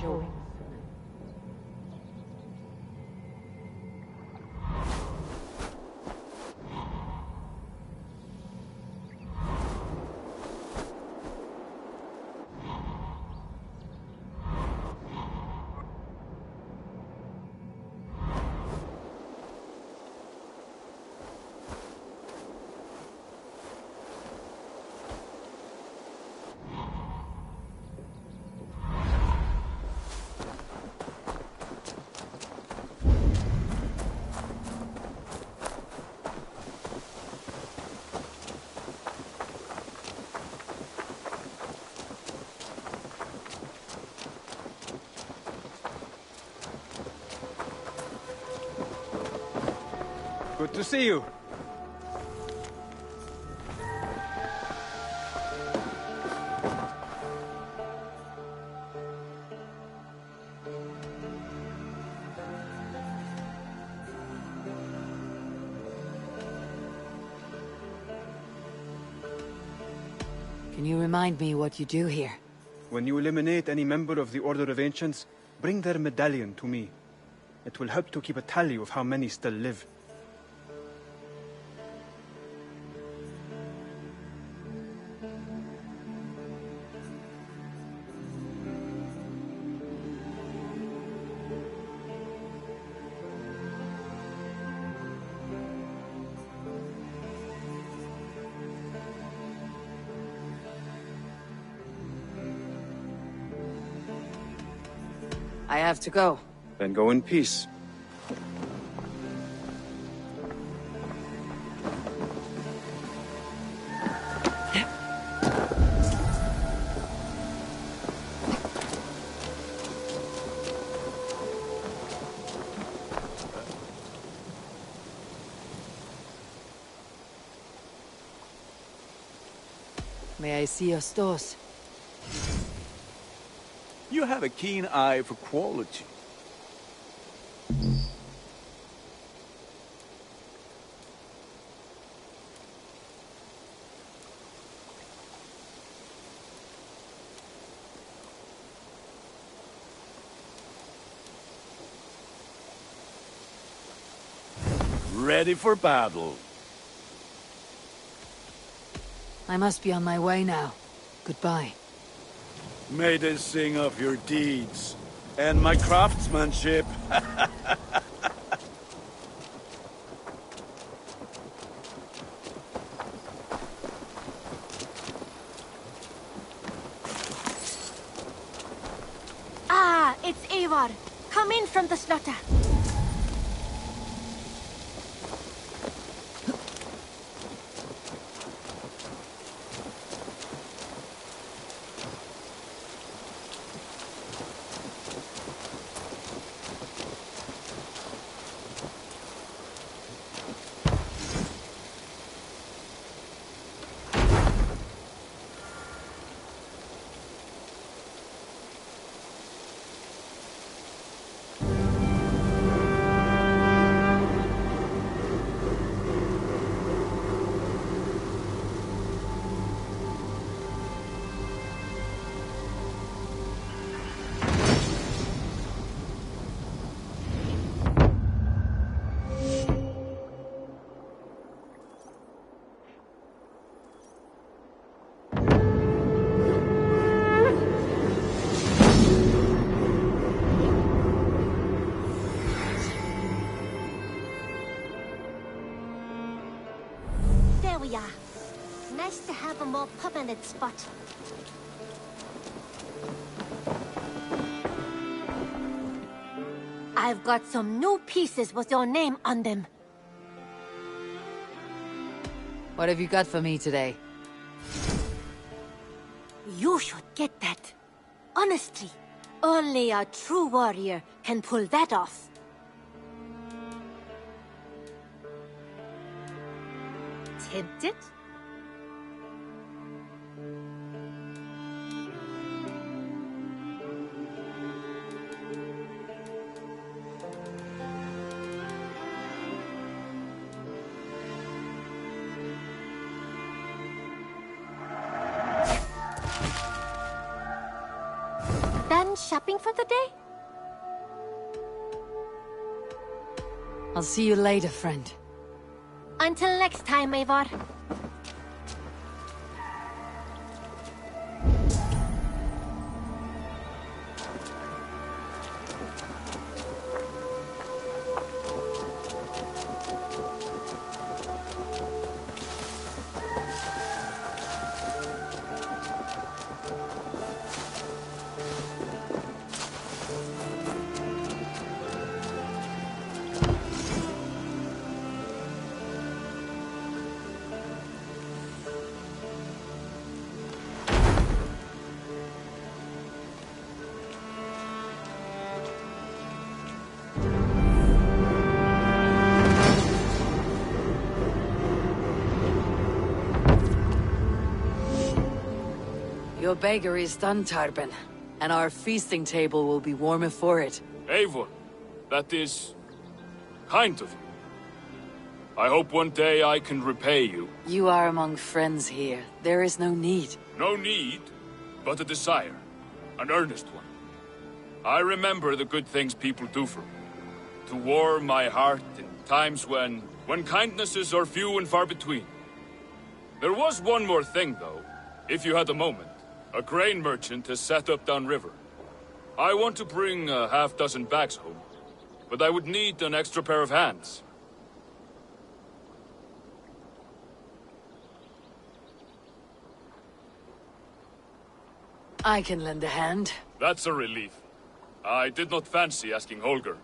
showing. Good to see you. Can you remind me what you do here? When you eliminate any member of the Order of Ancients, bring their medallion to me. It will help to keep a tally of how many still live. I have to go. Then go in peace. May I see your stores? You have a keen eye for quality. Ready for battle. I must be on my way now. Goodbye. May they sing of your deeds and my craftsmanship. Ah, it's Eivor. Come in from the slaughter. There we are. Nice to have a more permanent spot. I've got some new pieces with your name on them. What have you got for me today? You should get that. Honestly, only a true warrior can pull that off. Tempted? Then done shopping for the day? I'll see you later, friend. Until next time, Eivor. Your bakery is done, Tarben, and our feasting table will be warmer for it. Eivor, that is kind of you. I hope one day I can repay you. You are among friends here. There is no need. No need, but a desire. An earnest one. I remember the good things people do for me. To warm my heart in times when kindnesses are few and far between. There was one more thing, though, if you had a moment. A grain merchant has set up downriver. I want to bring a half-dozen bags home, but I would need an extra pair of hands. I can lend a hand. That's a relief. I did not fancy asking Holger.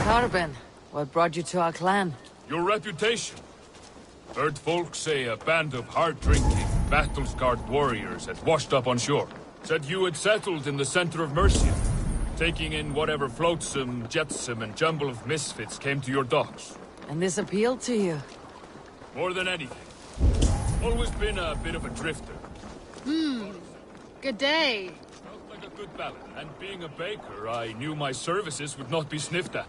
Tarben, what brought you to our clan? Your reputation. Heard folk say a band of hard-drinking, battle-scarred warriors had washed up on shore. Said you had settled in the center of Mercia, taking in whatever flotsam, jetsam, and jumble of misfits came to your docks. And this appealed to you? More than anything. Always been a bit of a drifter. Good day. Felt like a good balance, and being a baker, I knew my services would not be sniffed at.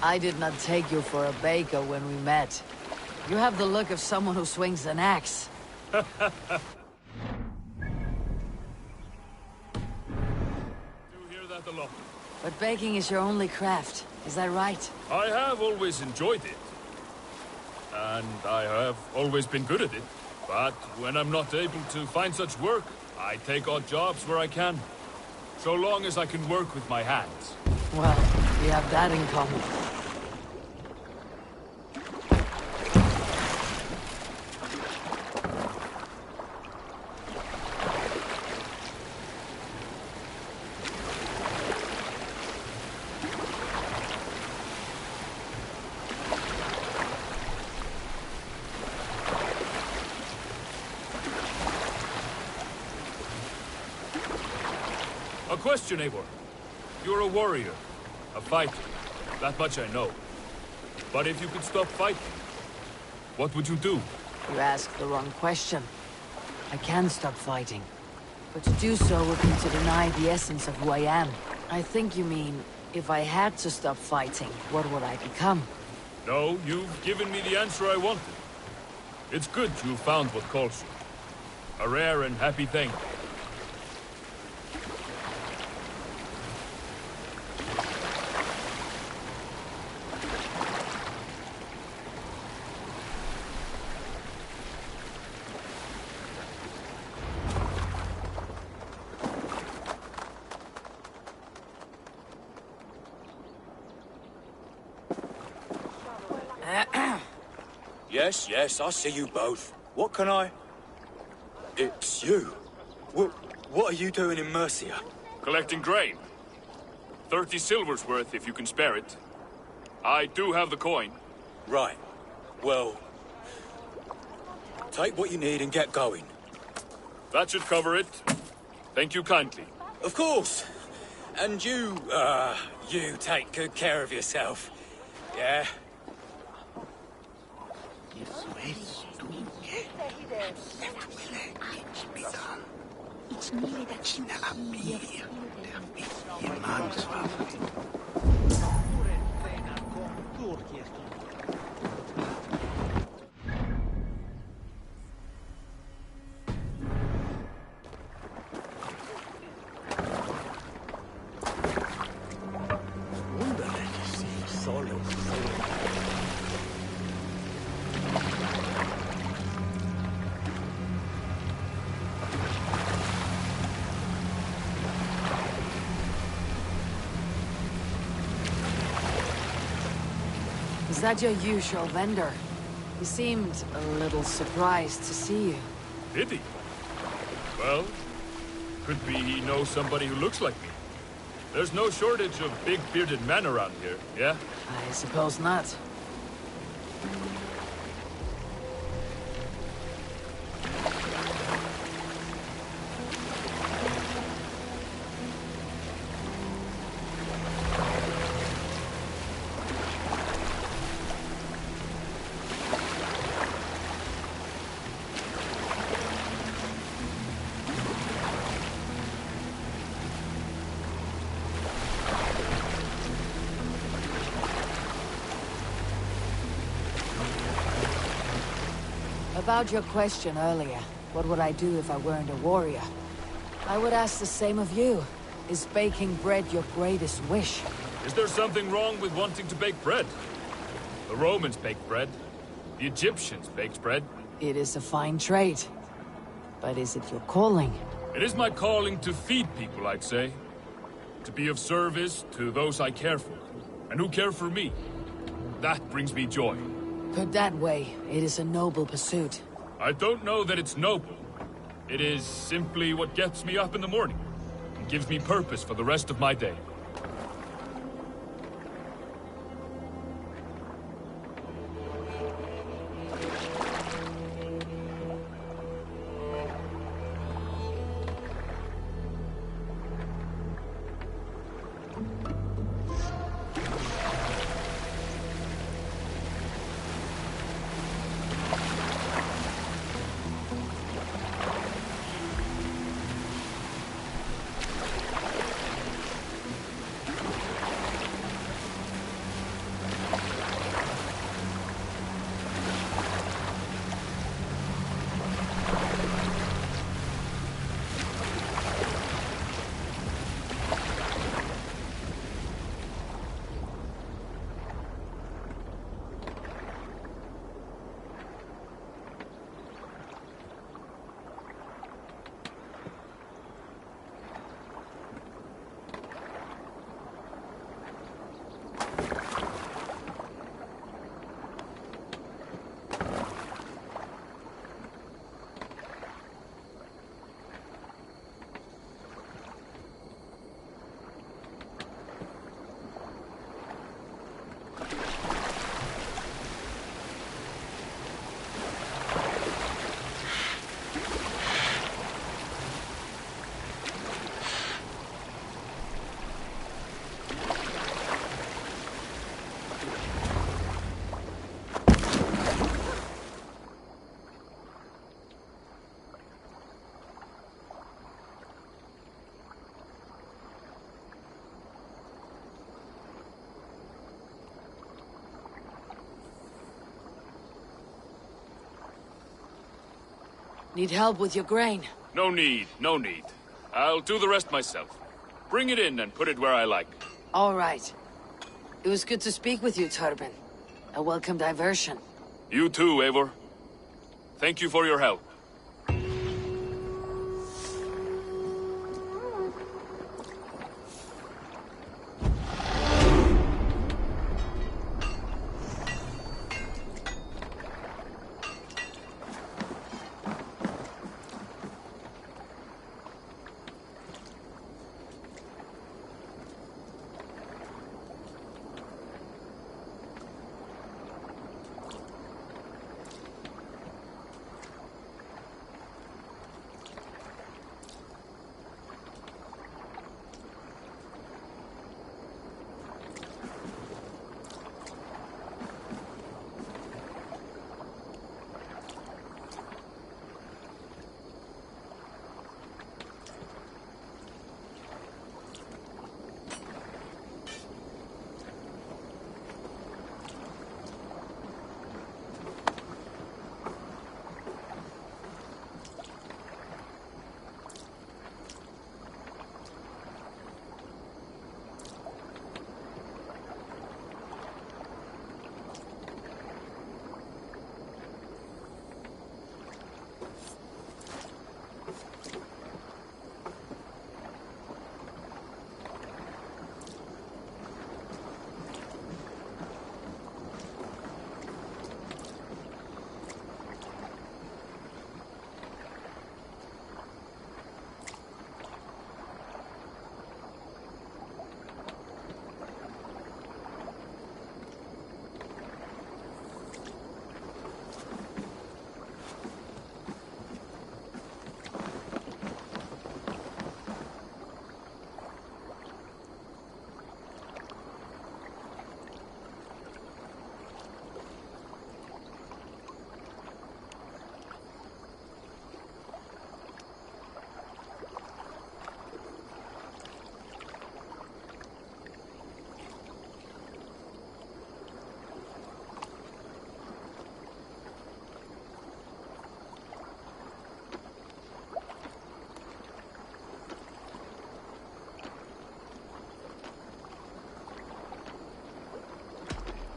I did not take you for a baker when we met. You have the look of someone who swings an axe. Do hear that a lot. But baking is your only craft, is that right? I have always enjoyed it. And I have always been good at it. But when I'm not able to find such work, I take odd jobs where I can. So long as I can work with my hands. Well, we have that in common. question, Eivor. You're a warrior, a fighter. That much I know. But if you could stop fighting, what would you do? You asked the wrong question. I can stop fighting. But to do so would be to deny the essence of who I am. I think you mean, if I had to stop fighting, what would I become? No, you've given me the answer I wanted. It's good you found what calls you. A rare and happy thing. Yes, I see you both. What can I... It's you. What are you doing in Mercia? Collecting grain. 30 silver's worth if you can spare it. I do have the coin. Right. Well... take what you need and get going. That should cover it. Thank you kindly. Of course. And you take good care of yourself. Yeah? Is that your usual vendor? He seemed a little surprised to see you. Did he? Well, could be he knows somebody who looks like me. There's no shortage of big bearded men around here, yeah? I suppose not. About your question earlier, what would I do if I weren't a warrior? I would ask the same of you. Is baking bread your greatest wish? Is there something wrong with wanting to bake bread? The Romans baked bread. The Egyptians baked bread. It is a fine trade. But is it your calling? It is my calling to feed people, I'd say. To be of service to those I care for, and who care for me. That brings me joy. Put that way, it is a noble pursuit. I don't know that it's noble. It is simply what gets me up in the morning, and gives me purpose for the rest of my day. Need help with your grain? No need, no need. I'll do the rest myself. Bring it in and put it where I like. All right. It was good to speak with you, Turbin. A welcome diversion. You too, Eivor. Thank you for your help.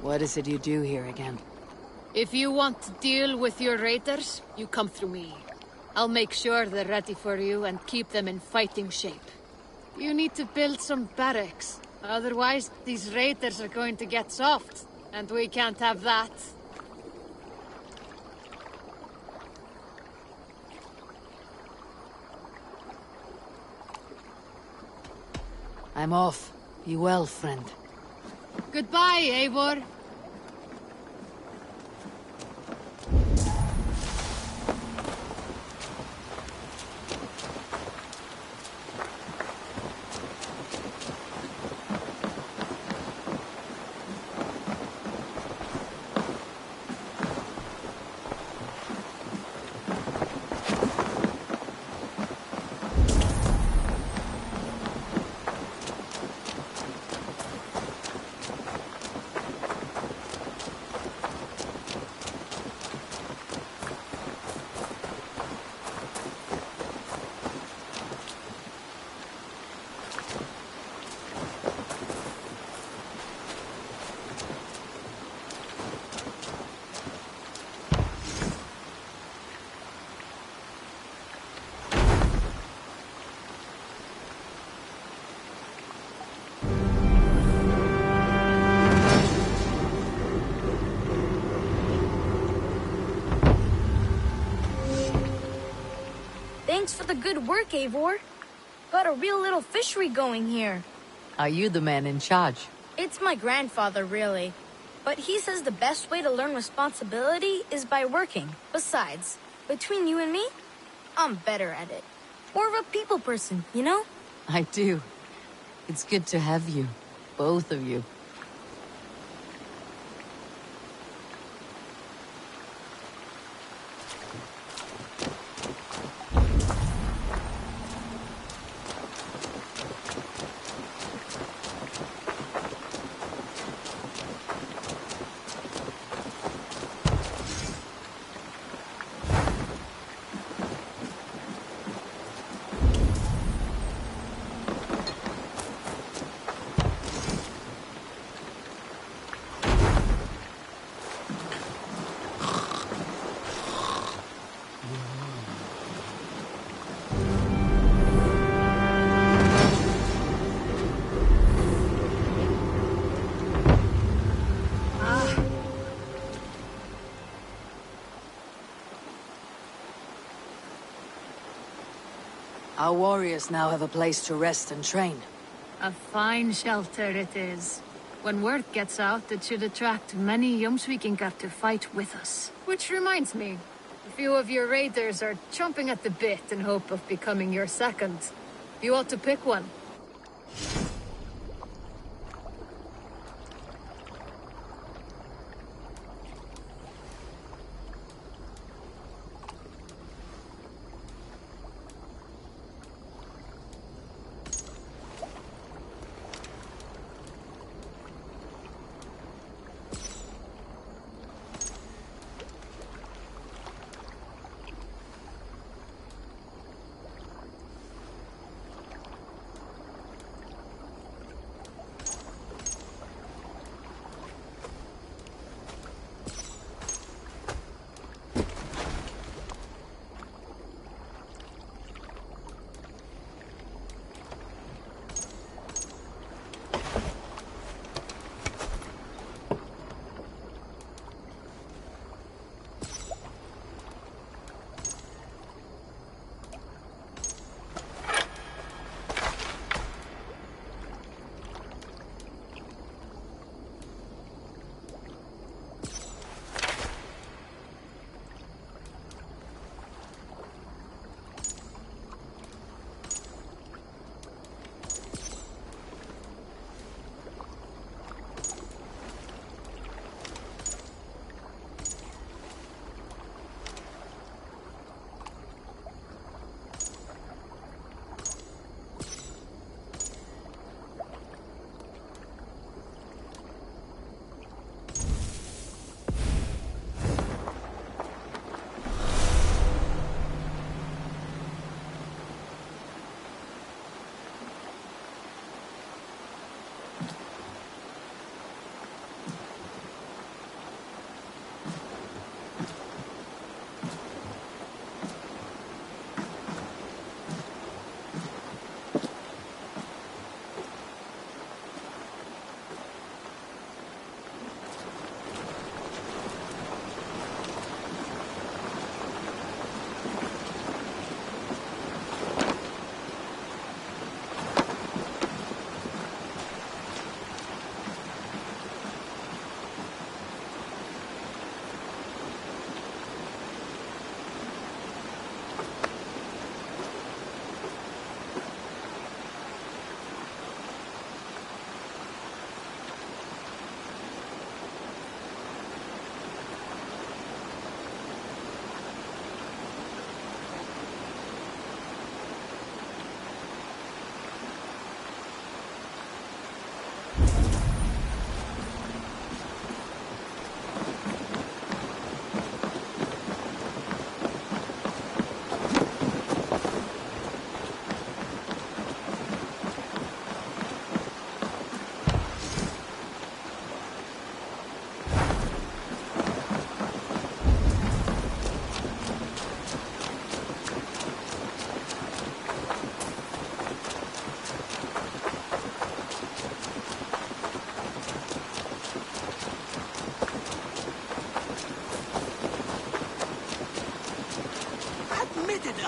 What is it you do here again? If you want to deal with your raiders, you come through me. I'll make sure they're ready for you and keep them in fighting shape. You need to build some barracks. Otherwise, these raiders are going to get soft. And we can't have that. I'm off. Be well, friend. Goodbye, Eivor. Thanks for the good work, Eivor. Got a real little fishery going here. Are you the man in charge? It's my grandfather, really. But he says the best way to learn responsibility is by working. Besides, between you and me, I'm better at it. More of a people person, you know? I do. It's good to have you. Both of you. Our warriors now have a place to rest and train. A fine shelter it is. When word gets out, it should attract many Jomsvikingar to fight with us. Which reminds me, a few of your raiders are chomping at the bit in hope of becoming your second. You ought to pick one.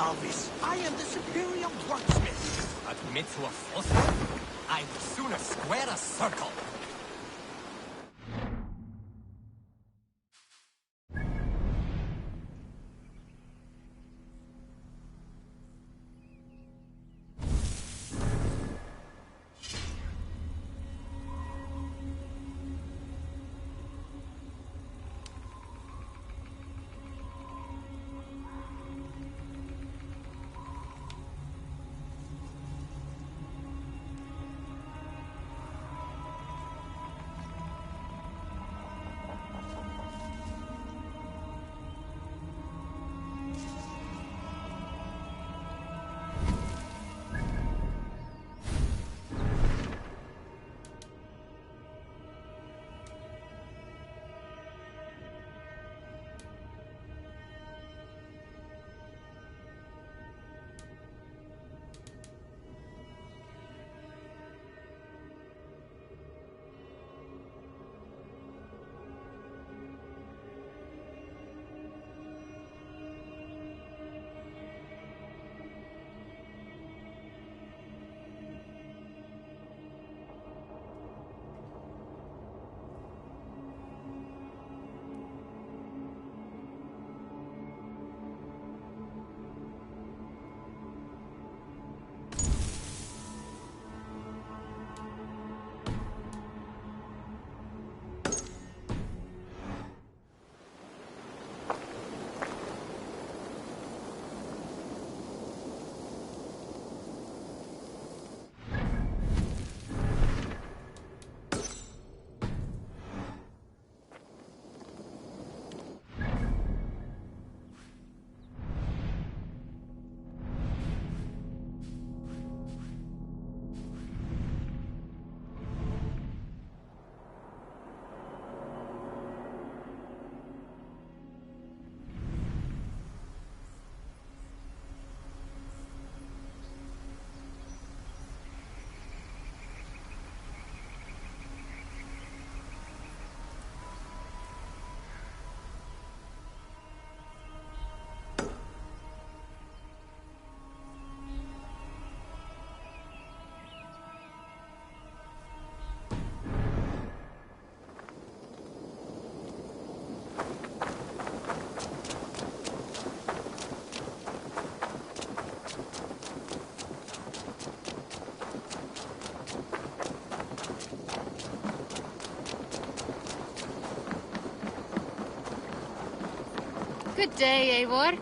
Alvis. I am the superior wordsmith. Admit to a falsehood? I would sooner square a circle. Good day, Eivor.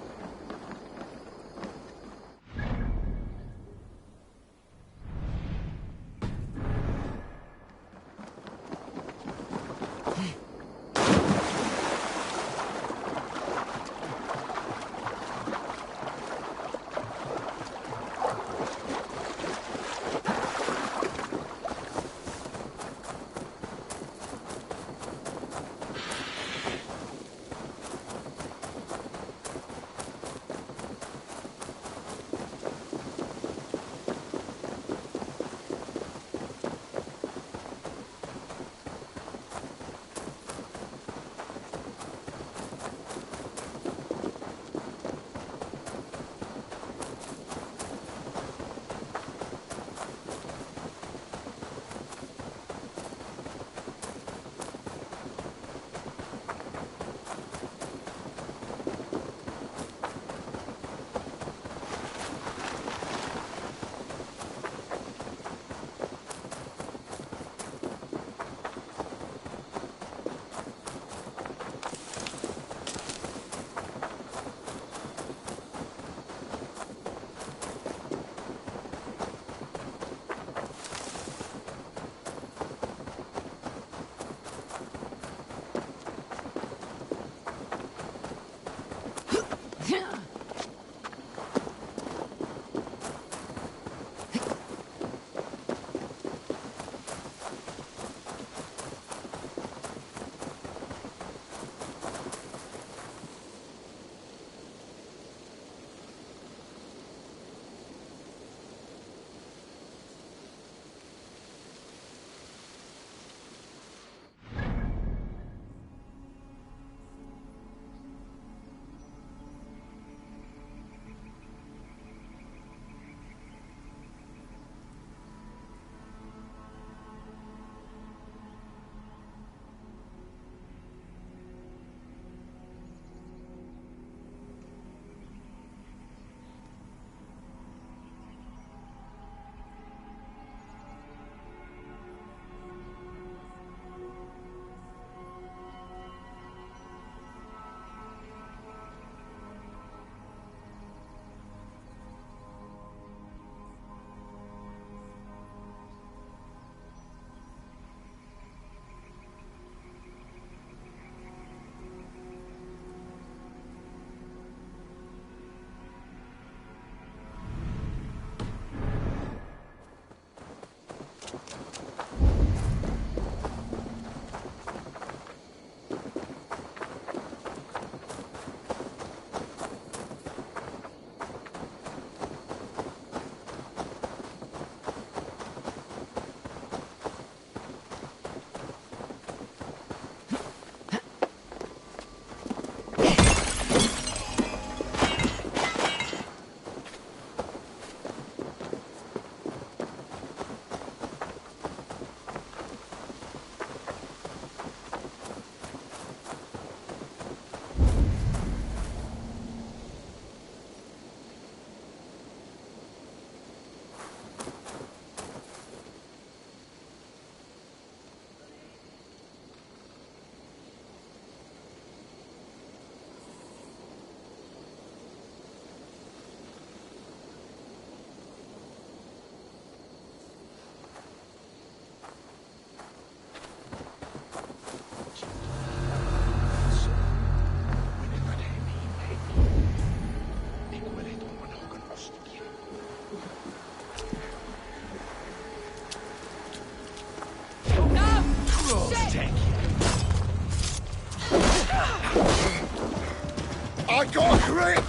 I got a grip!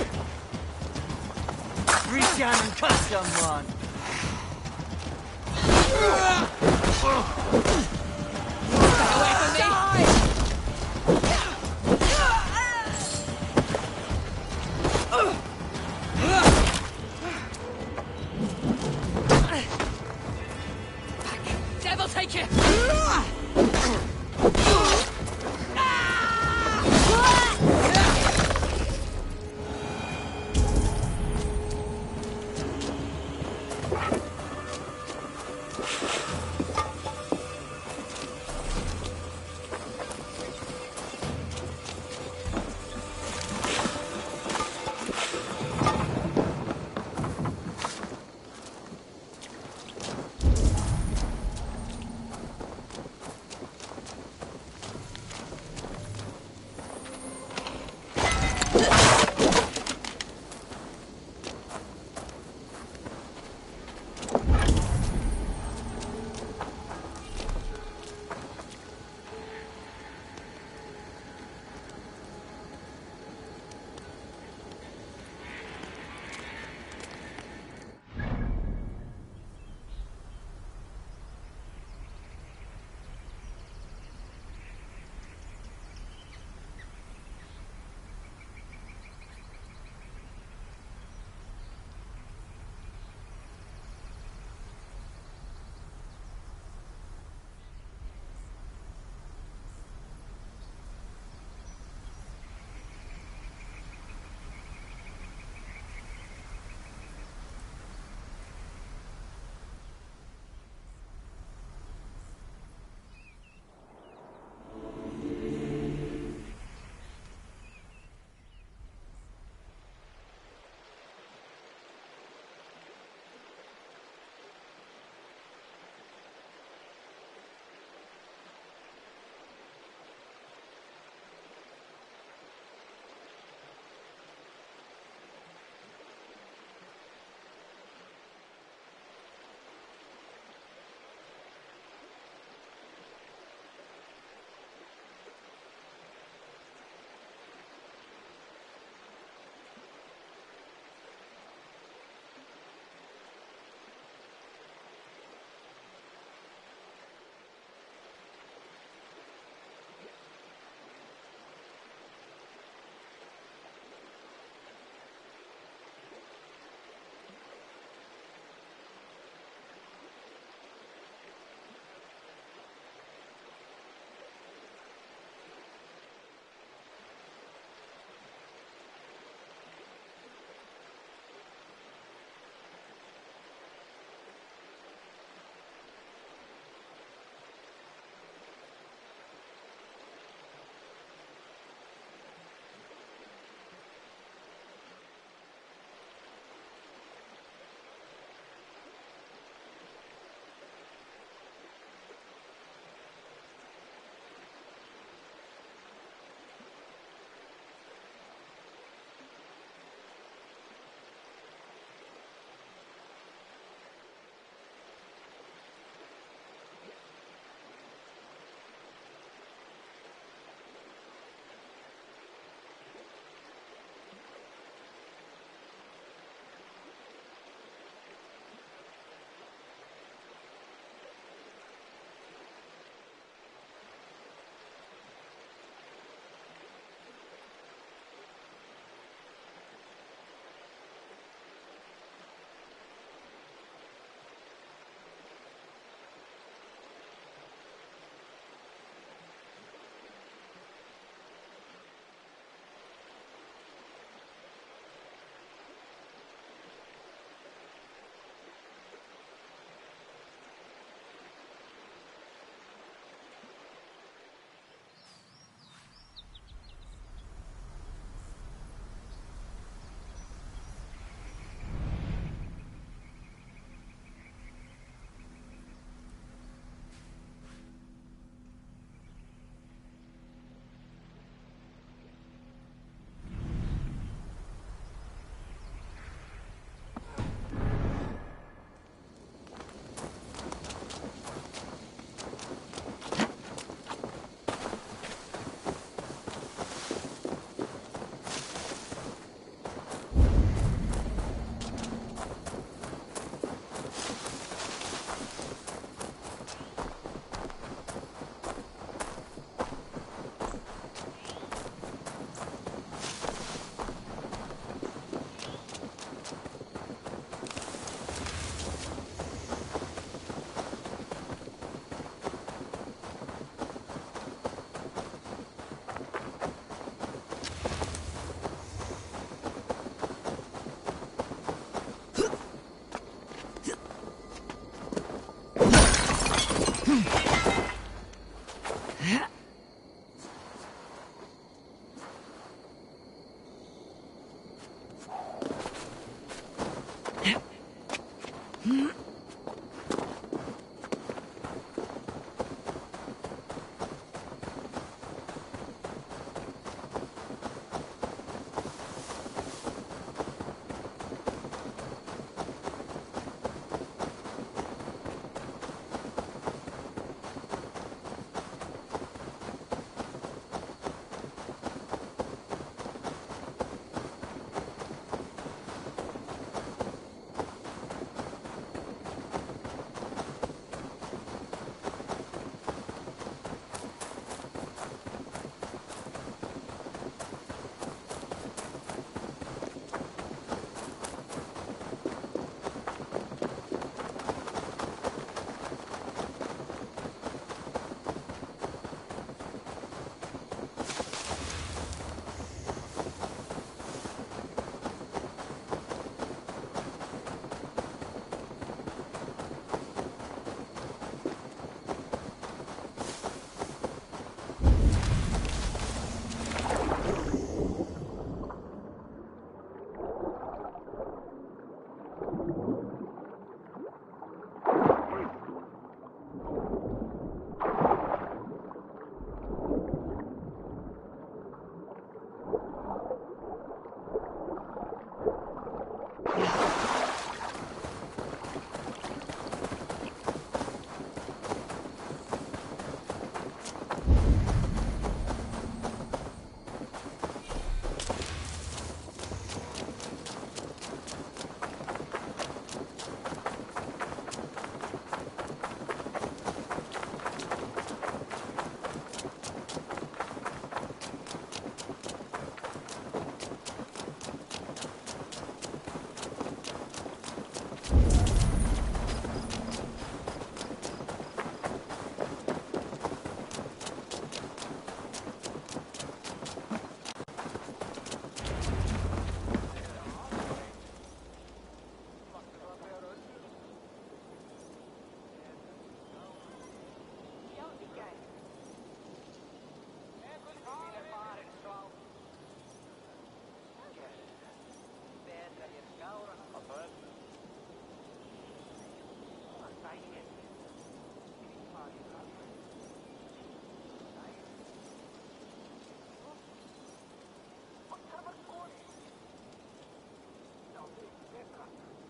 Reach down and cut someone. Away from me! Devil take you!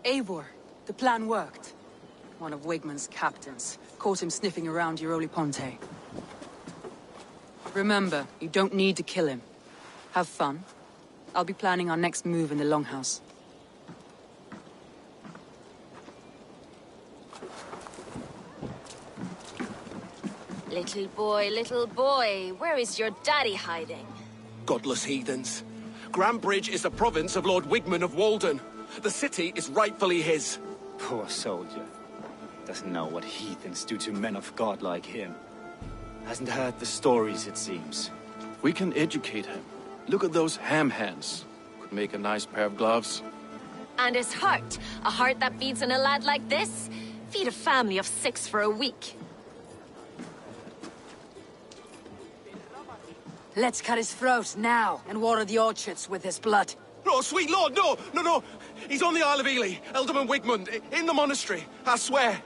Eivor, the plan worked. One of Wigmund's captains caught him sniffing around Euroli Ponte. Remember, you don't need to kill him. Have fun. I'll be planning our next move in the Longhouse. Little boy, where is your daddy hiding? Godless heathens. Grambridge is a province of Lord Wigmund of Walden. The city is rightfully his. Poor soldier. Doesn't know what heathens do to men of God like him. Hasn't heard the stories, it seems. We can educate him. Look at those ham hands. Could make a nice pair of gloves. And his heart. A heart that beats in a lad like this? Feed a family of 6 for a week. Let's cut his throat now and water the orchards with his blood. Oh, sweet lord, no! No, no! He's on the Isle of Ely, Ealdorman Wigmund, in the monastery, I swear.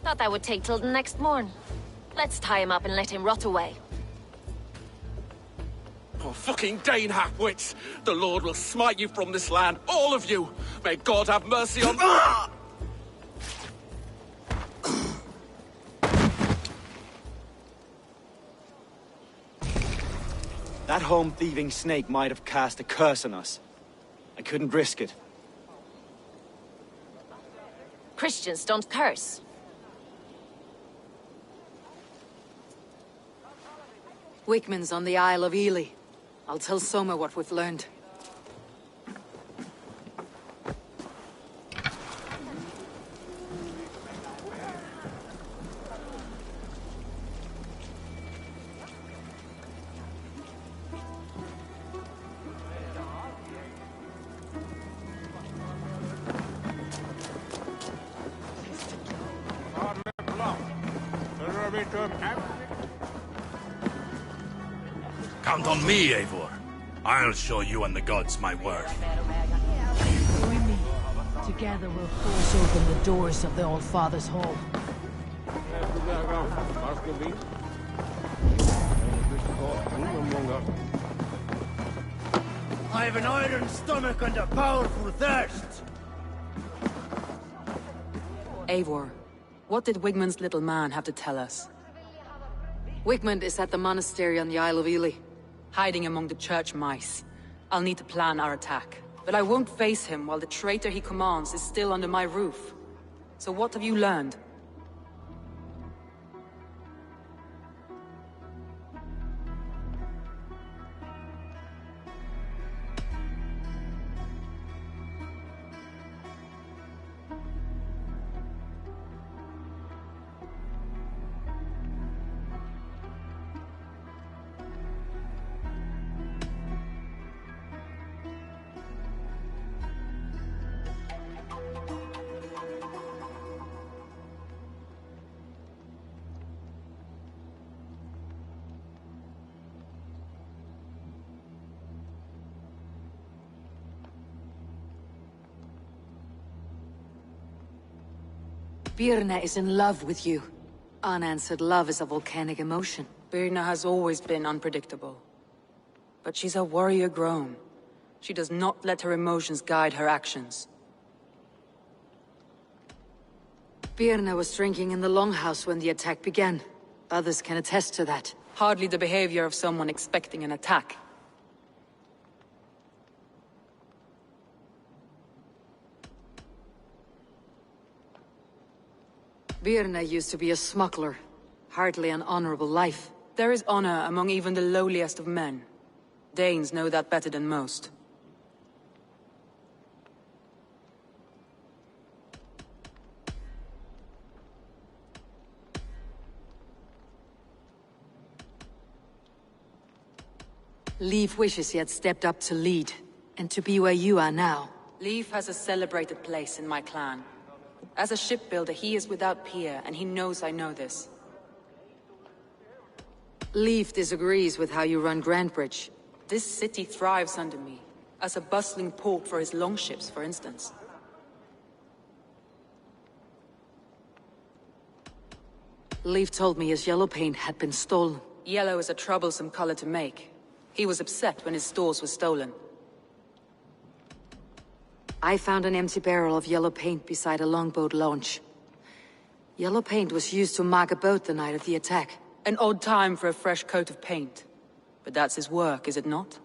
Thought that would take till the next morn. Let's tie him up and let him rot away. Oh, fucking Dane halfwits! The Lord will smite you from this land, all of you! May God have mercy on... That home-thieving snake might have cast a curse on us. I couldn't risk it. Christians don't curse. Wigmund's on the Isle of Ely. I'll tell Soma what we've learned. Count on me, Eivor. I'll show you and the gods my worth. Join me. Together we'll force open the doors of the Old Father's Hall. I have an iron stomach and a powerful thirst. Eivor, what did Wigmund's little man have to tell us? Wigmund is at the monastery on the Isle of Ely, hiding among the church mice. I'll need to plan our attack. But I won't face him while the traitor he commands is still under my roof. So what have you learned? Birna is in love with you. Unanswered love is a volcanic emotion. Birna has always been unpredictable. But she's a warrior grown. She does not let her emotions guide her actions. Birna was drinking in the Longhouse when the attack began. Others can attest to that. Hardly the behavior of someone expecting an attack. Birna used to be a smuggler. Hardly an honorable life. There is honor among even the lowliest of men. Danes know that better than most. Leif wishes he had stepped up to lead, and to be where you are now. Leif has a celebrated place in my clan. As a shipbuilder, he is without peer, and he knows I know this. Leif disagrees with how you run Grandbridge. This city thrives under me, as a bustling port for his longships, for instance. Leif told me his yellow paint had been stolen. Yellow is a troublesome color to make. He was upset when his stores were stolen. I found an empty barrel of yellow paint beside a longboat launch. Yellow paint was used to mark a boat the night of the attack. An odd time for a fresh coat of paint. But that's his work, is it not?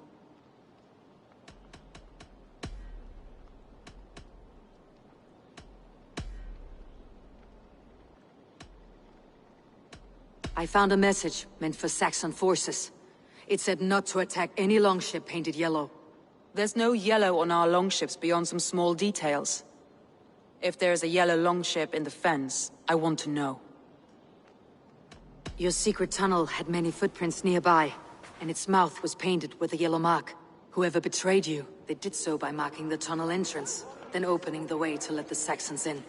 I found a message meant for Saxon forces. It said not to attack any longship painted yellow. There's no yellow on our longships beyond some small details. If there's a yellow longship in the fens, I want to know. Your secret tunnel had many footprints nearby, and its mouth was painted with a yellow mark. Whoever betrayed you, they did so by marking the tunnel entrance, then opening the way to let the Saxons in.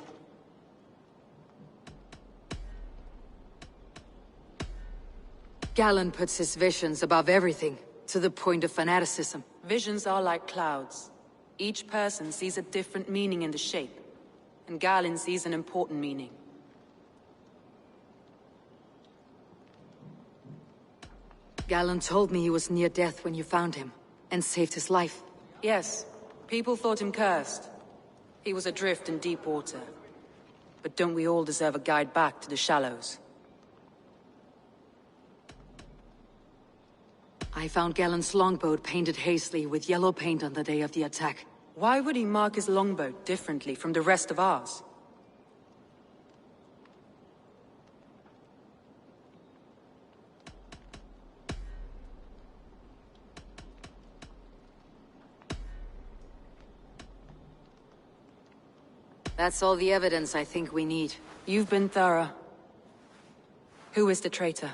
Galen puts his visions above everything, to the point of fanaticism. Visions are like clouds. Each person sees a different meaning in the shape, and Galen sees an important meaning. Galen told me he was near death when you found him, and saved his life. Yes, people thought him cursed. He was adrift in deep water. But don't we all deserve a guide back to the shallows? I found Galen's longboat painted hazily with yellow paint on the day of the attack. Why would he mark his longboat differently from the rest of ours? That's all the evidence I think we need. You've been thorough. Who is the traitor?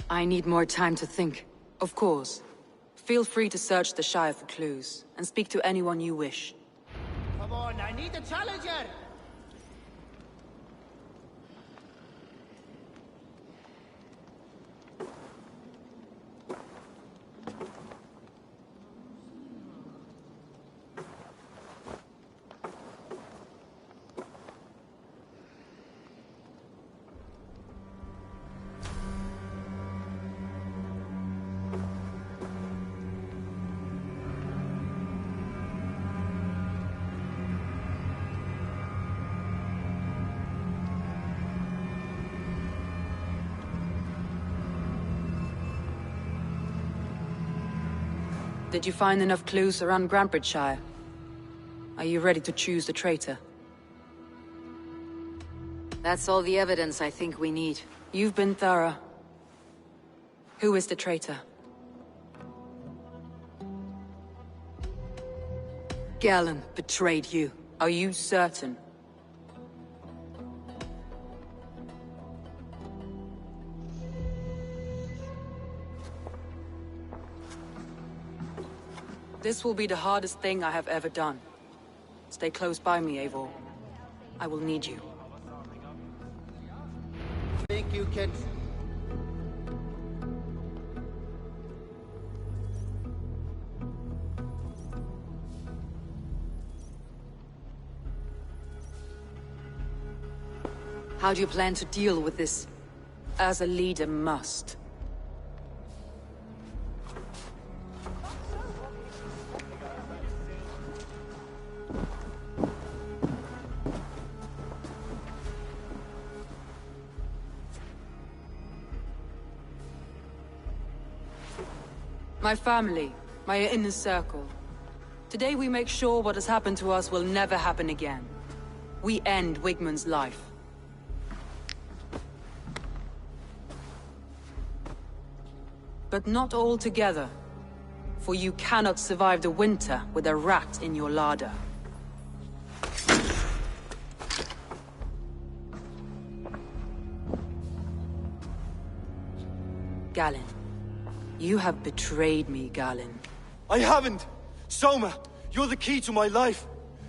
I need more time to think. Of course. Feel free to search the Shire for clues, and speak to anyone you wish. Come on, I need a challenger! Did you find enough clues around Grantbridgeshire? Are you ready to choose the traitor? That's all the evidence I think we need. You've been thorough. Who is the traitor? Galen betrayed you. Are you certain? This will be the hardest thing I have ever done. Stay close by me, Eivor. I will need you. Think you can... How do you plan to deal with this? As a leader must. My family, my inner circle. Today we make sure what has happened to us will never happen again. We end Wigmund's life. But not all together. For you cannot survive the winter with a rat in your larder. Galen. You have betrayed me, Galen. I haven't! Soma, you're the key to my life.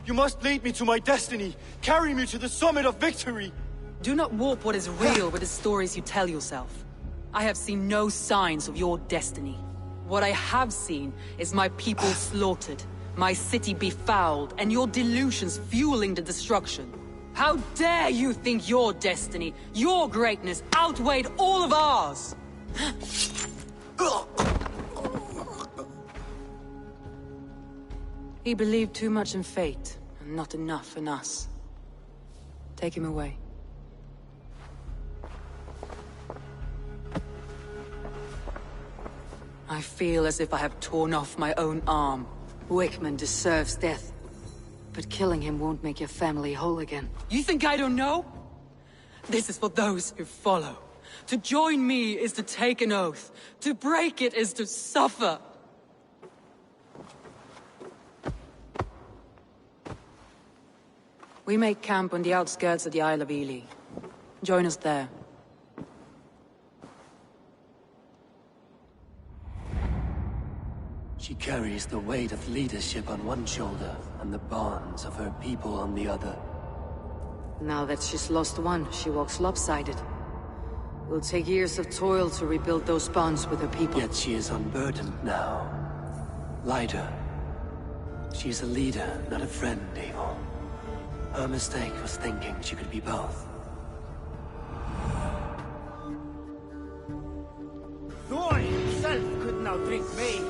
You must lead me to my destiny. Carry me to the summit of victory. Do not warp what is real with the stories you tell yourself. I have seen no signs of your destiny. What I have seen is my people slaughtered, my city befouled, and your delusions fueling the destruction. How dare you think your destiny, your greatness, outweighed all of ours? He believed too much in fate, and not enough in us. Take him away. I feel as if I have torn off my own arm. Wickman deserves death. But killing him won't make your family whole again. You think I don't know? This is for those who follow. To join me is to take an oath. To break it is to suffer. We make camp on the outskirts of the Isle of Ely. Join us there. She carries the weight of leadership on one shoulder and the bonds of her people on the other. Now that she's lost one, she walks lopsided. It will take years of toil to rebuild those bonds with her people. Yet she is unburdened now. Lighter. She's a leader, not a friend, Eivor. Her mistake was thinking she could be both. Thor himself could not drink me.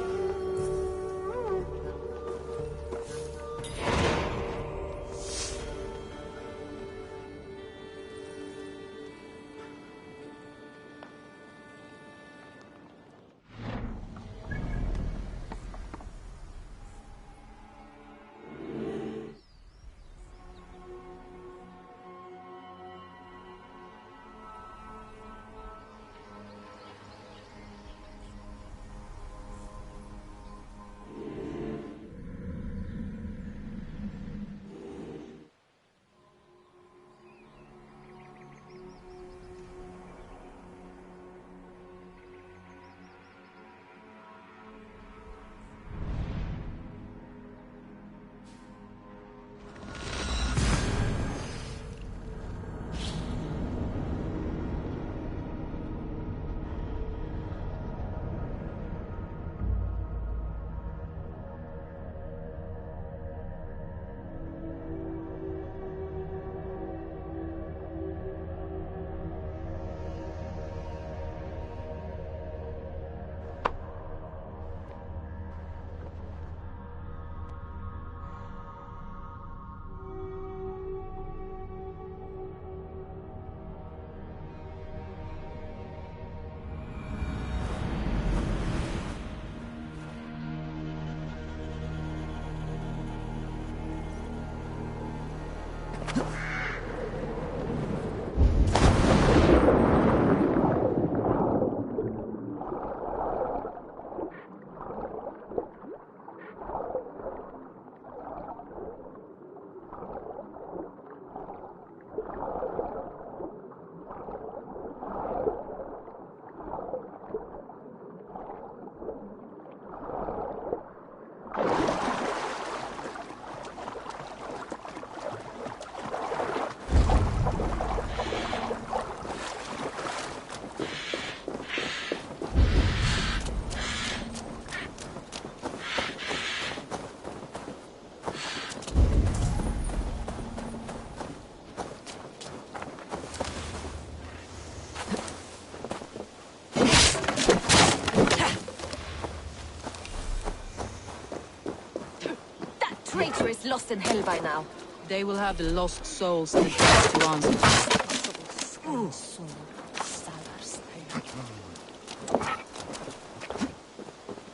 Traitor is lost in hell by now. They will have the lost souls and the dead to answer.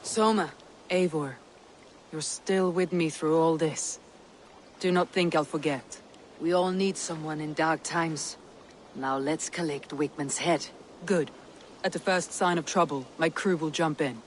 Soma, Eivor, you're still with me through all this. Do not think I'll forget. We all need someone in dark times. Now let's collect Wickman's head. Good. At the first sign of trouble, my crew will jump in.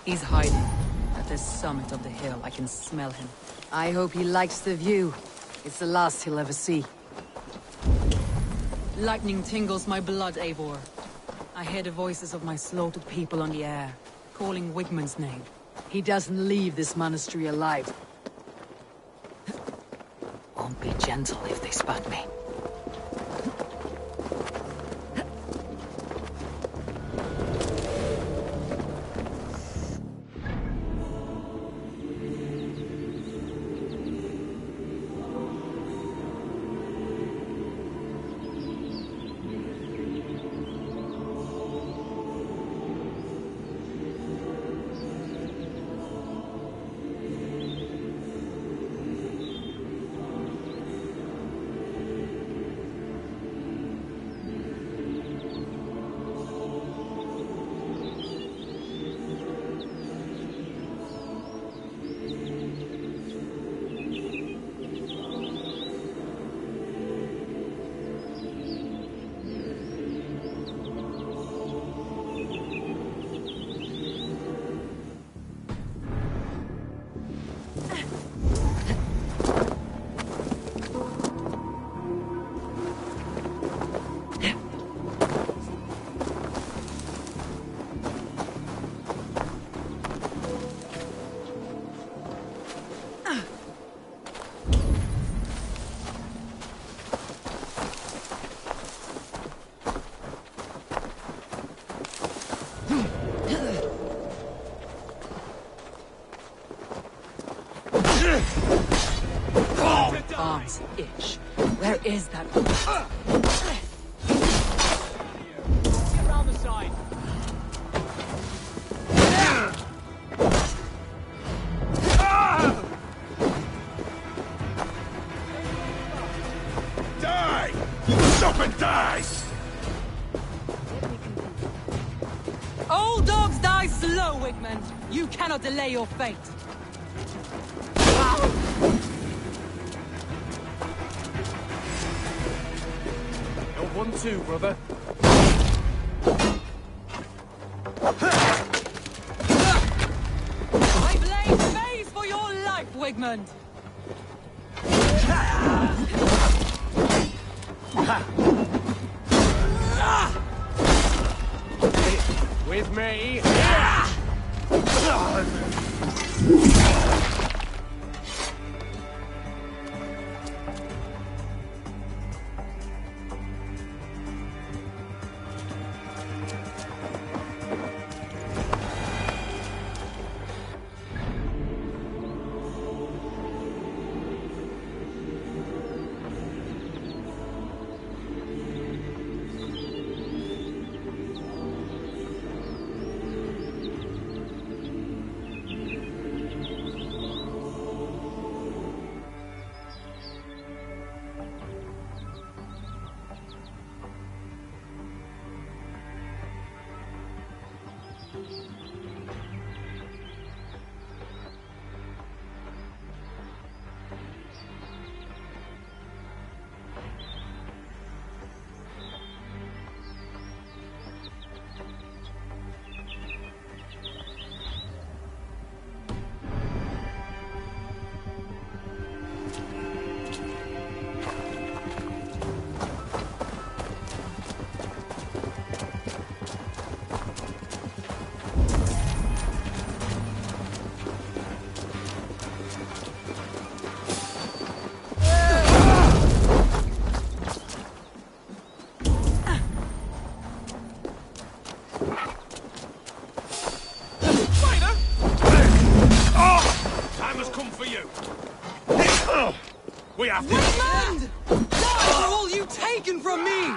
He's hiding. At the summit of the hill, I can smell him. I hope he likes the view. It's the last he'll ever see. Lightning tingles my blood, Eivor. I hear the voices of my slaughtered people on the air, calling Wigmund's name. He doesn't leave this monastery alive. Won't be gentle if they spot me. Arms itch. Where is that? Get round the side. Die! Stop and die! Old dogs die slow, Wigmund. You cannot delay your fate. 1-2, brother. I blade phase for your life, Wigmund. With me. We have to... Wigmund! Die for all you've taken from me!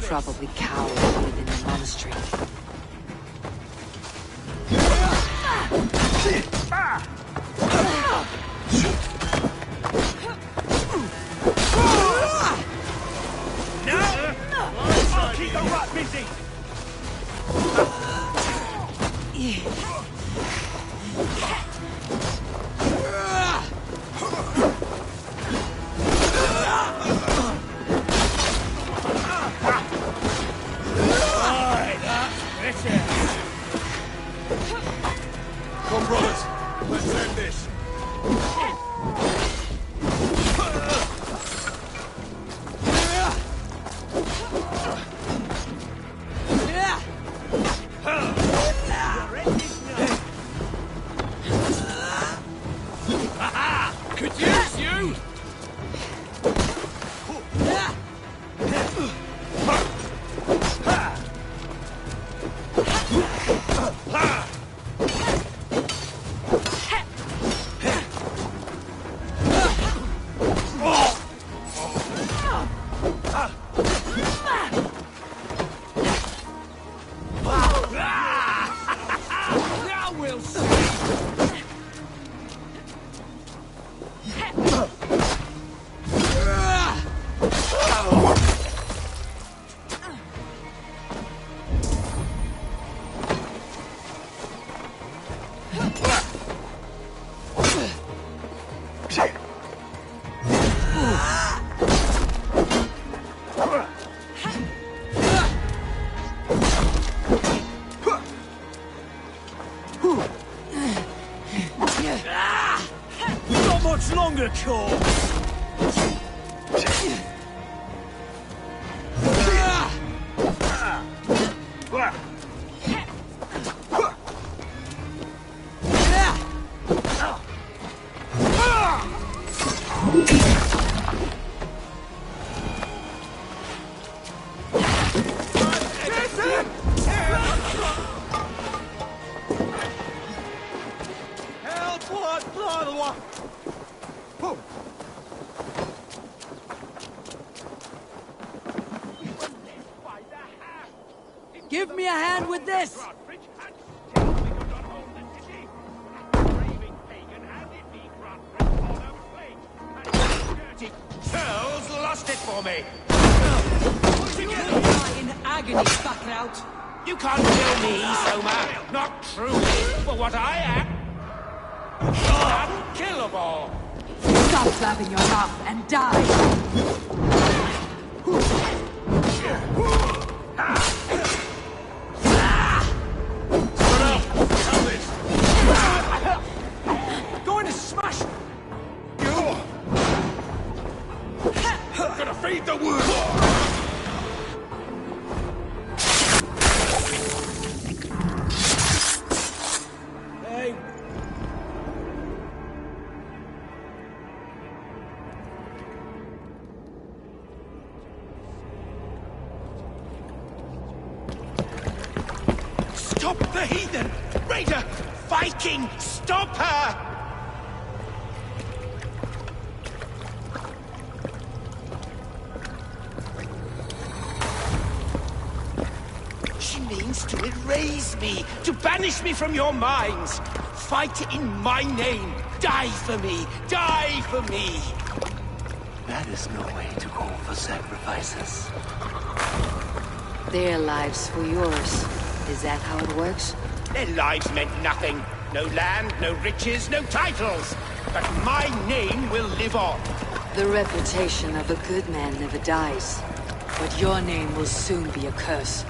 Probably cowered within the monastery. me! Right, that's better. Come, brothers. Let's end this. Could use you! Now we'll see! Not much longer, corpse! Give me a hand with this! Charles lost it for me. In agony, Buckout. You can't kill me, Soma. Not truly, for what I am. Unkillable. Stop flapping your mouth and die! Going to smash you. Gonna feed the wood. Hey. Stop the heathen! Raider! Viking! Stop her! She means to erase me, to banish me from your minds. Fight in my name. Die for me. Die for me. That is no way to call for sacrifices. Their lives for yours. Is that how it works? Their lives meant nothing. No land, no riches, no titles. But my name will live on. The reputation of a good man never dies. But your name will soon be a curse.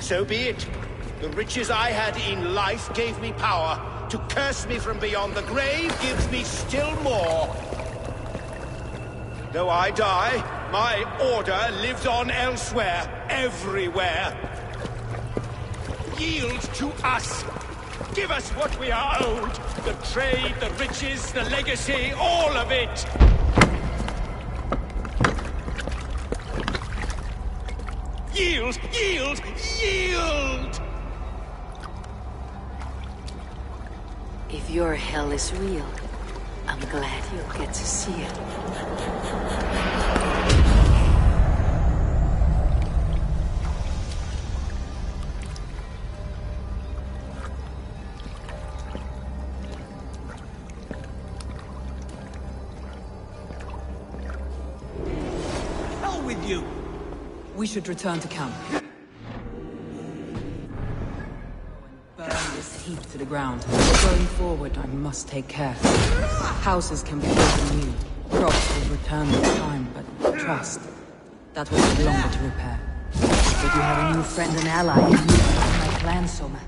So be it. The riches I had in life gave me power. To curse me from beyond the grave gives me still more. Though I die, my order lives on elsewhere, everywhere. Yield to us. Give us what we are owed. The trade, the riches, the legacy, all of it. Yield! Yield! Yield! If your hell is real, I'm glad you'll get to see it. with you. We should return to camp. Burn this heap to the ground. Going forward, I must take care. Houses can be built anew. Crops will return with time, but trust, that will take longer to repair. But you have a new friend and ally in me and my clan, Soma.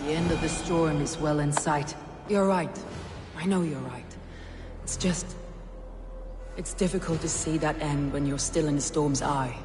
The end of the storm is well in sight. You're right. I know you're right. It's just... it's difficult to see that end when you're still in the storm's eye.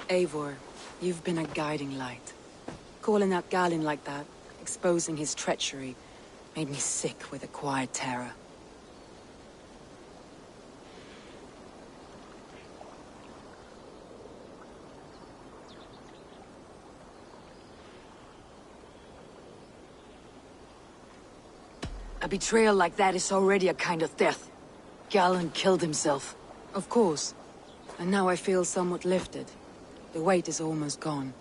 Eivor, you've been a guiding light. Calling out Galinn like that, exposing his treachery, made me sick with a quiet terror. A betrayal like that is already a kind of death. Galinn killed himself. Of course. And now I feel somewhat lifted. The weight is almost gone,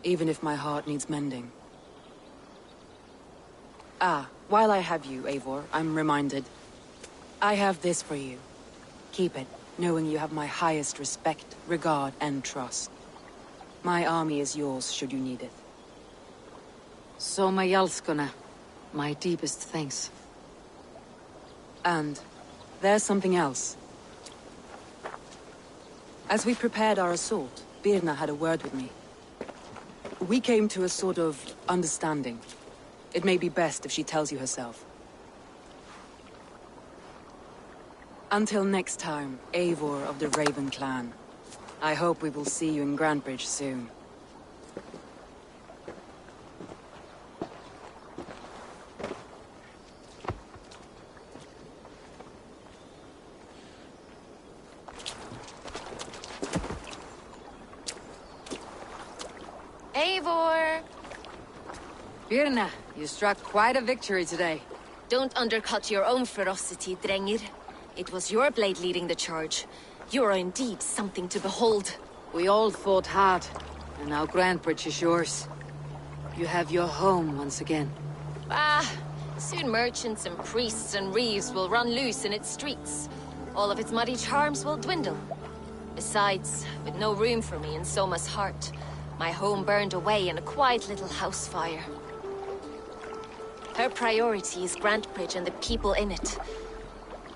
even if my heart needs mending. Ah, while I have you, Eivor, I'm reminded. I have this for you. Keep it, knowing you have my highest respect, regard, and trust. My army is yours, should you need it. Soma Jalskona, my deepest thanks. And there's something else. As we prepared our assault, Birna had a word with me. We came to a sort of understanding. It may be best if she tells you herself. Until next time, Eivor of the Raven Clan. I hope we will see you in Grantebridge soon. Eivor! Birna, you struck quite a victory today. Don't undercut your own ferocity, Drengir. It was your blade leading the charge. You are indeed something to behold. We all fought hard, and now Grantebridge is yours. You have your home once again. Ah, soon merchants and priests and reeves will run loose in its streets. All of its muddy charms will dwindle. Besides, with no room for me in Soma's heart, my home burned away in a quiet little house fire. Her priority is Grantebridge and the people in it.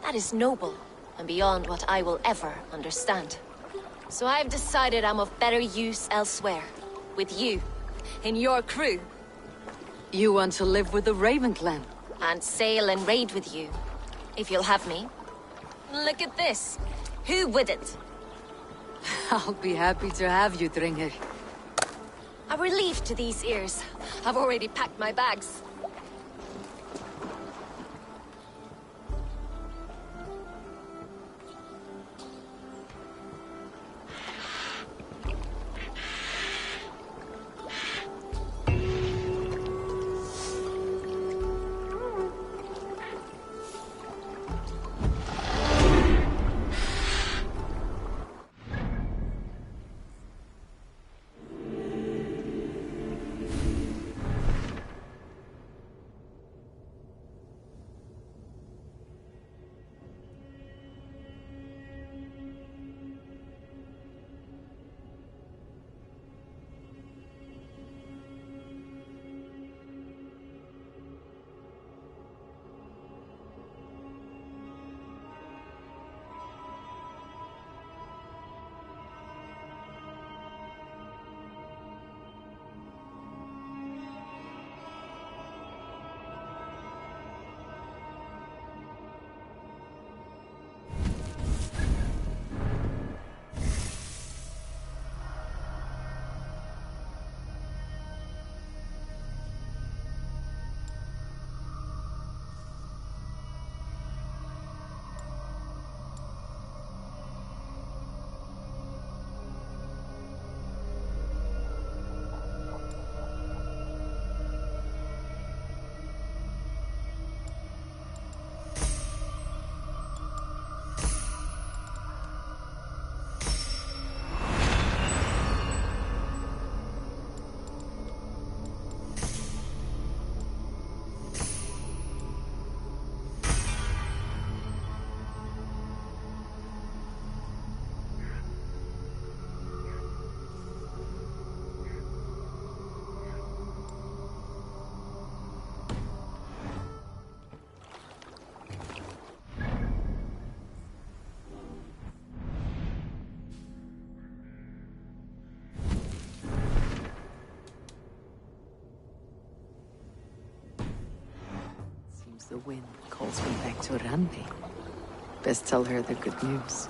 That is noble, and beyond what I will ever understand. So I've decided I'm of better use elsewhere. With you, in your crew. You want to live with the Raven Clan? And sail and raid with you, if you'll have me. Look at this. Who wouldn't? I'll be happy to have you, Drengir. A relief to these ears. I've already packed my bags. The wind calls me back to Randi. Best tell her the good news.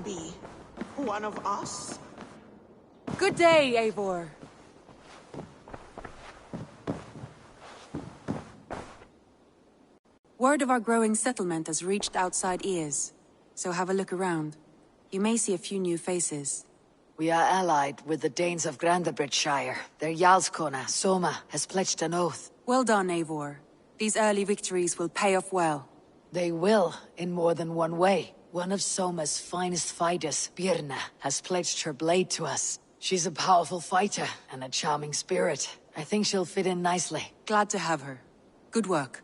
Be one of us? Good day, Eivor. Word of our growing settlement has reached outside ears, so have a look around. You may see a few new faces. We are allied with the Danes of Grandabridgeshire. Their Jarlskona, Soma, has pledged an oath. Well done, Eivor. These early victories will pay off well. They will, in more than one way. One of Soma's finest fighters, Birna, has pledged her blade to us. She's a powerful fighter and a charming spirit. I think she'll fit in nicely. Glad to have her. Good work.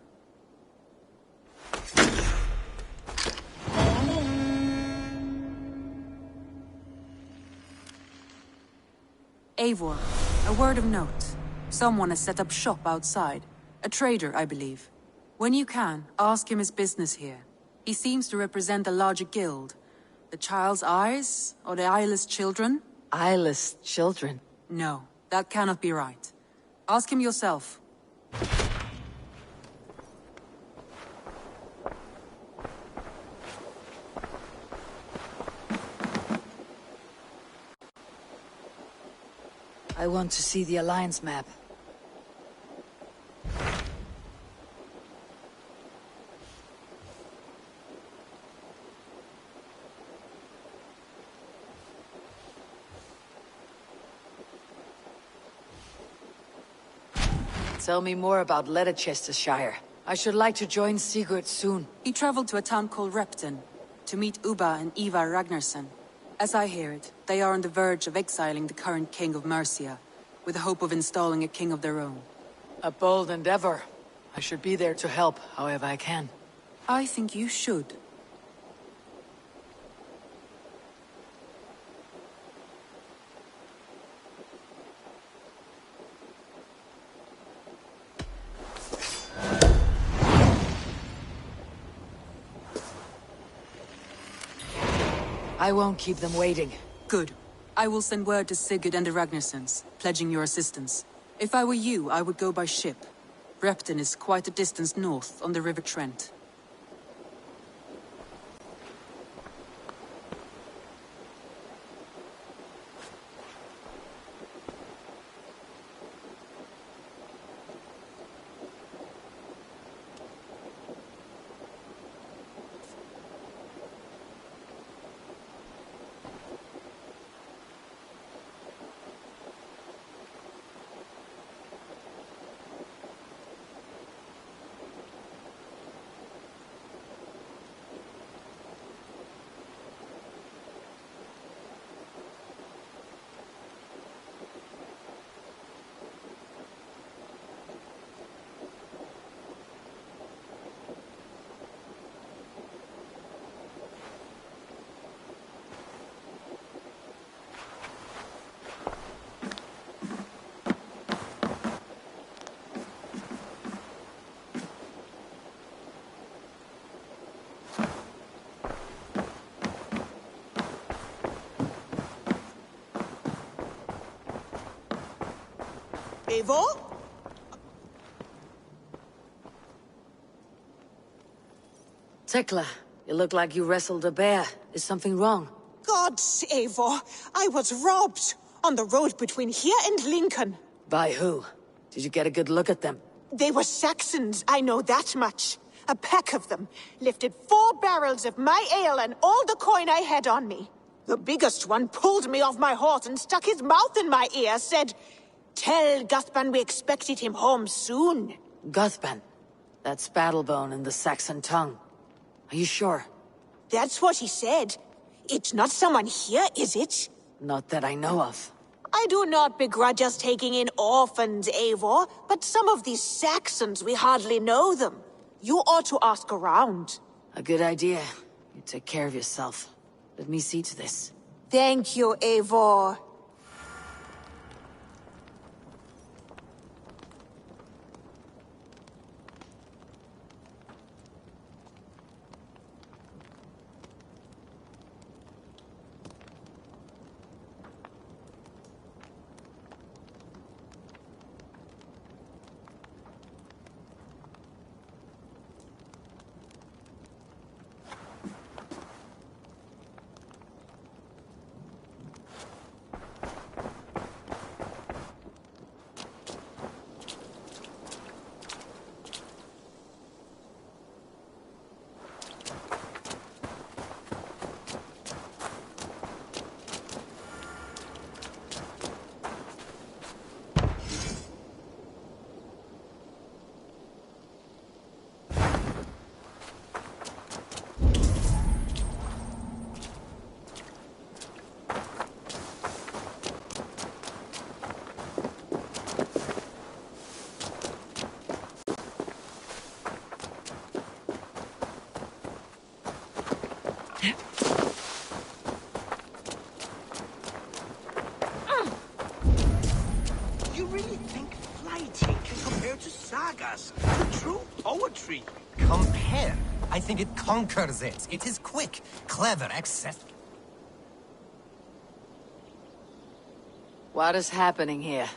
Eivor, a word of note. Someone has set up shop outside. A trader, I believe. When you can, ask him his business here. He seems to represent a larger guild. The Child's Eyes? Or the Eyeless Children? Eyeless Children? No, that cannot be right. Ask him yourself. I want to see the Alliance map. Tell me more about Leicestershire. I should like to join Sigurd soon. He traveled to a town called Repton to meet Ubba and Ivar Ragnarsson. As I hear it, they are on the verge of exiling the current king of Mercia, with the hope of installing a king of their own. A bold endeavor. I should be there to help, however I can. I think you should. I won't keep them waiting. Good. I will send word to Sigurd and the Ragnarsons, pledging your assistance. If I were you, I would go by ship. Repton is quite a distance north, on the River Trent. Eivor? Tekla, you look like you wrestled a bear. Is something wrong? Gods, Eivor, I was robbed on the road between here and Lincoln. By who? Did you get a good look at them? They were Saxons, I know that much. A pack of them lifted 4 barrels of my ale and all the coin I had on me. The biggest one pulled me off my horse and stuck his mouth in my ear, said, "Tell Guthban we expected him home soon." Guthban? That's Battlebone in the Saxon tongue. Are you sure? That's what he said. It's not someone here, is it? Not that I know of. I do not begrudge us taking in orphans, Eivor, but some of these Saxons, we hardly know them. You ought to ask around. A good idea. You take care of yourself. Let me see to this. Thank you, Eivor. You really think flighting can compare to sagas, to true poetry? Compare? I think it conquers it. It is quick, clever, accessible. What is happening here?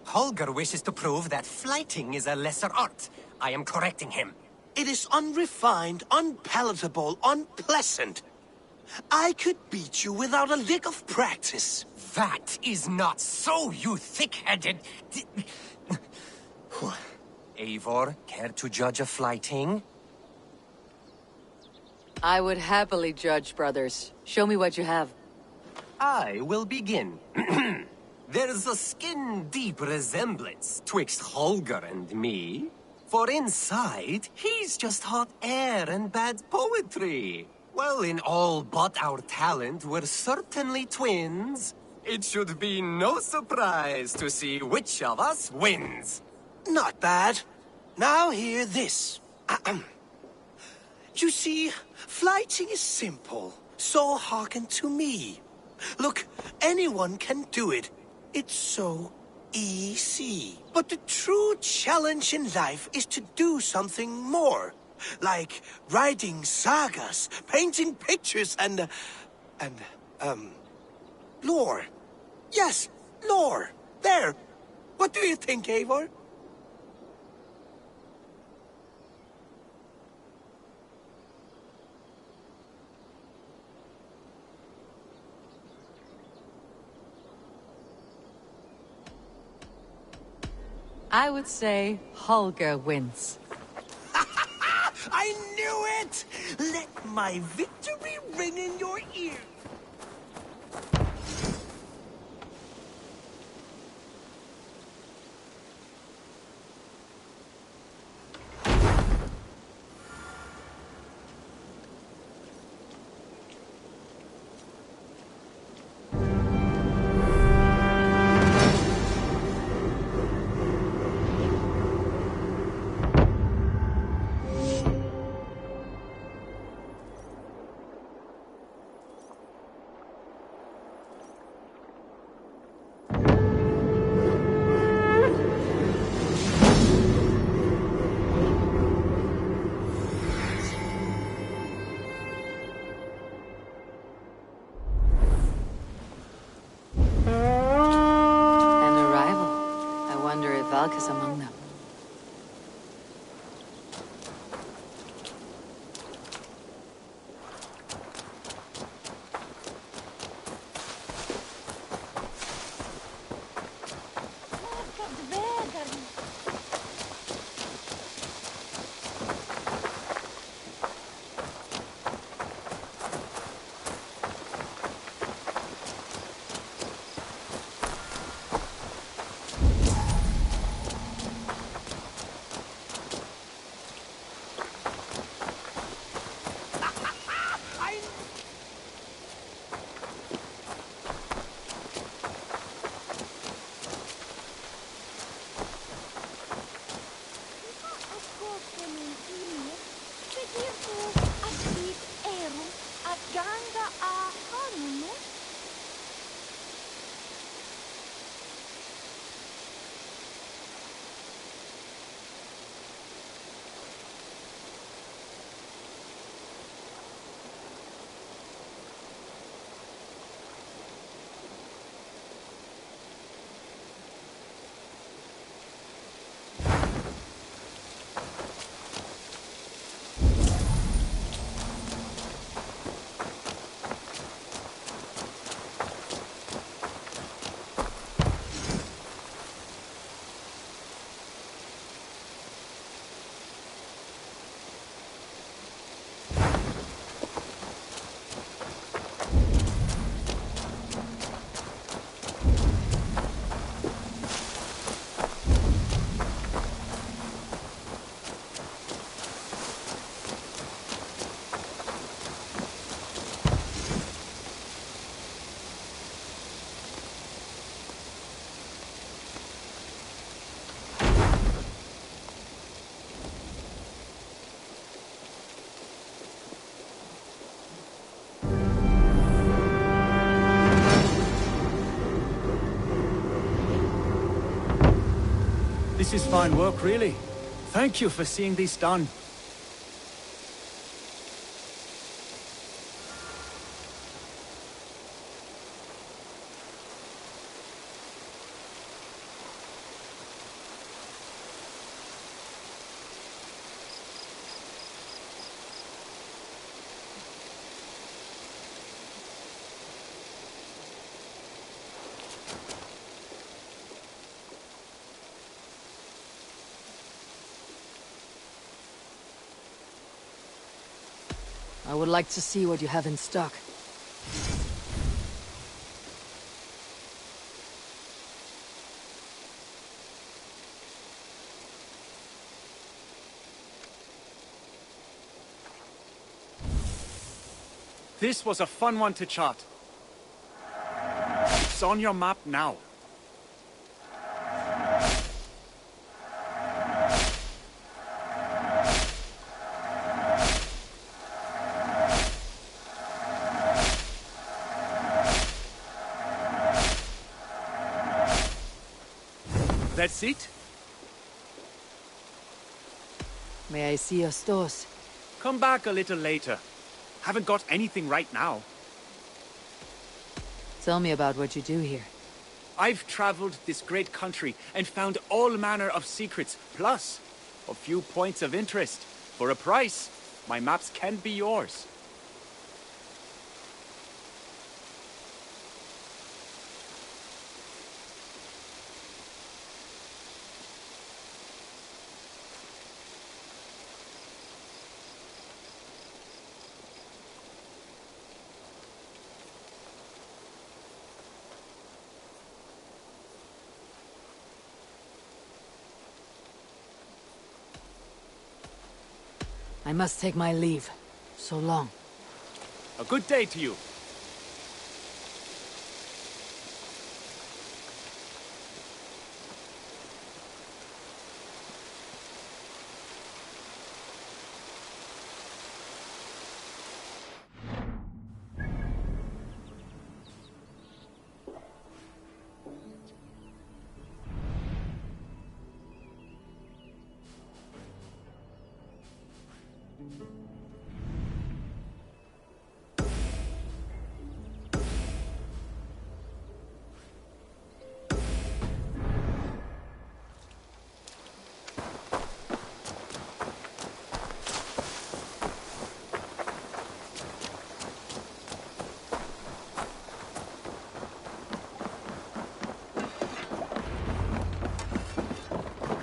Holger wishes to prove that flighting is a lesser art. I am correcting him. It is unrefined, unpalatable, unpleasant. I could beat you without a lick of practice. That is not so, you thick-headed... Eivor, care to judge a flighting? I would happily judge, brothers. Show me what you have. I will begin. There's a skin-deep resemblance twixt Holger and me. For inside, he's just hot air and bad poetry. Well, in all but our talent, we're certainly twins. It should be no surprise to see which of us wins. Not bad. Now hear this. You see, flighting is simple, so hearken to me. Look, anyone can do it. It's so easy. But the true challenge in life is to do something more. Like writing sagas, painting pictures, and And, lore. Yes, lore. There. What do you think, Eivor? I would say Holger wins. I knew it! Let my victory ring in your ears. Valka's among them. This is fine work, really. Thank you for seeing this done. I would like to see what you have in stock. This was a fun one to chart. It's on your map now. That's it? May I see your stores? Come back a little later. Haven't got anything right now. Tell me about what you do here. I've traveled this great country and found all manner of secrets, plus a few points of interest. For a price, my maps can be yours. I must take my leave. So long. A good day to you.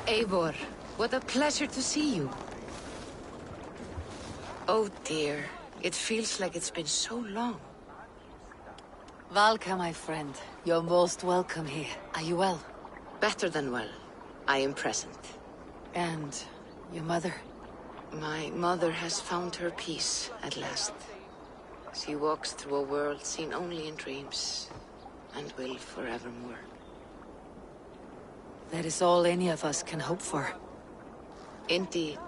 Eivor, what a pleasure to see you. Oh dear, it feels like it's been so long. Valka, my friend, you're most welcome here. Are you well? Better than well. I am present. And your mother? My mother has found her peace at last. She walks through a world seen only in dreams, and will forevermore. That is all any of us can hope for. Indeed.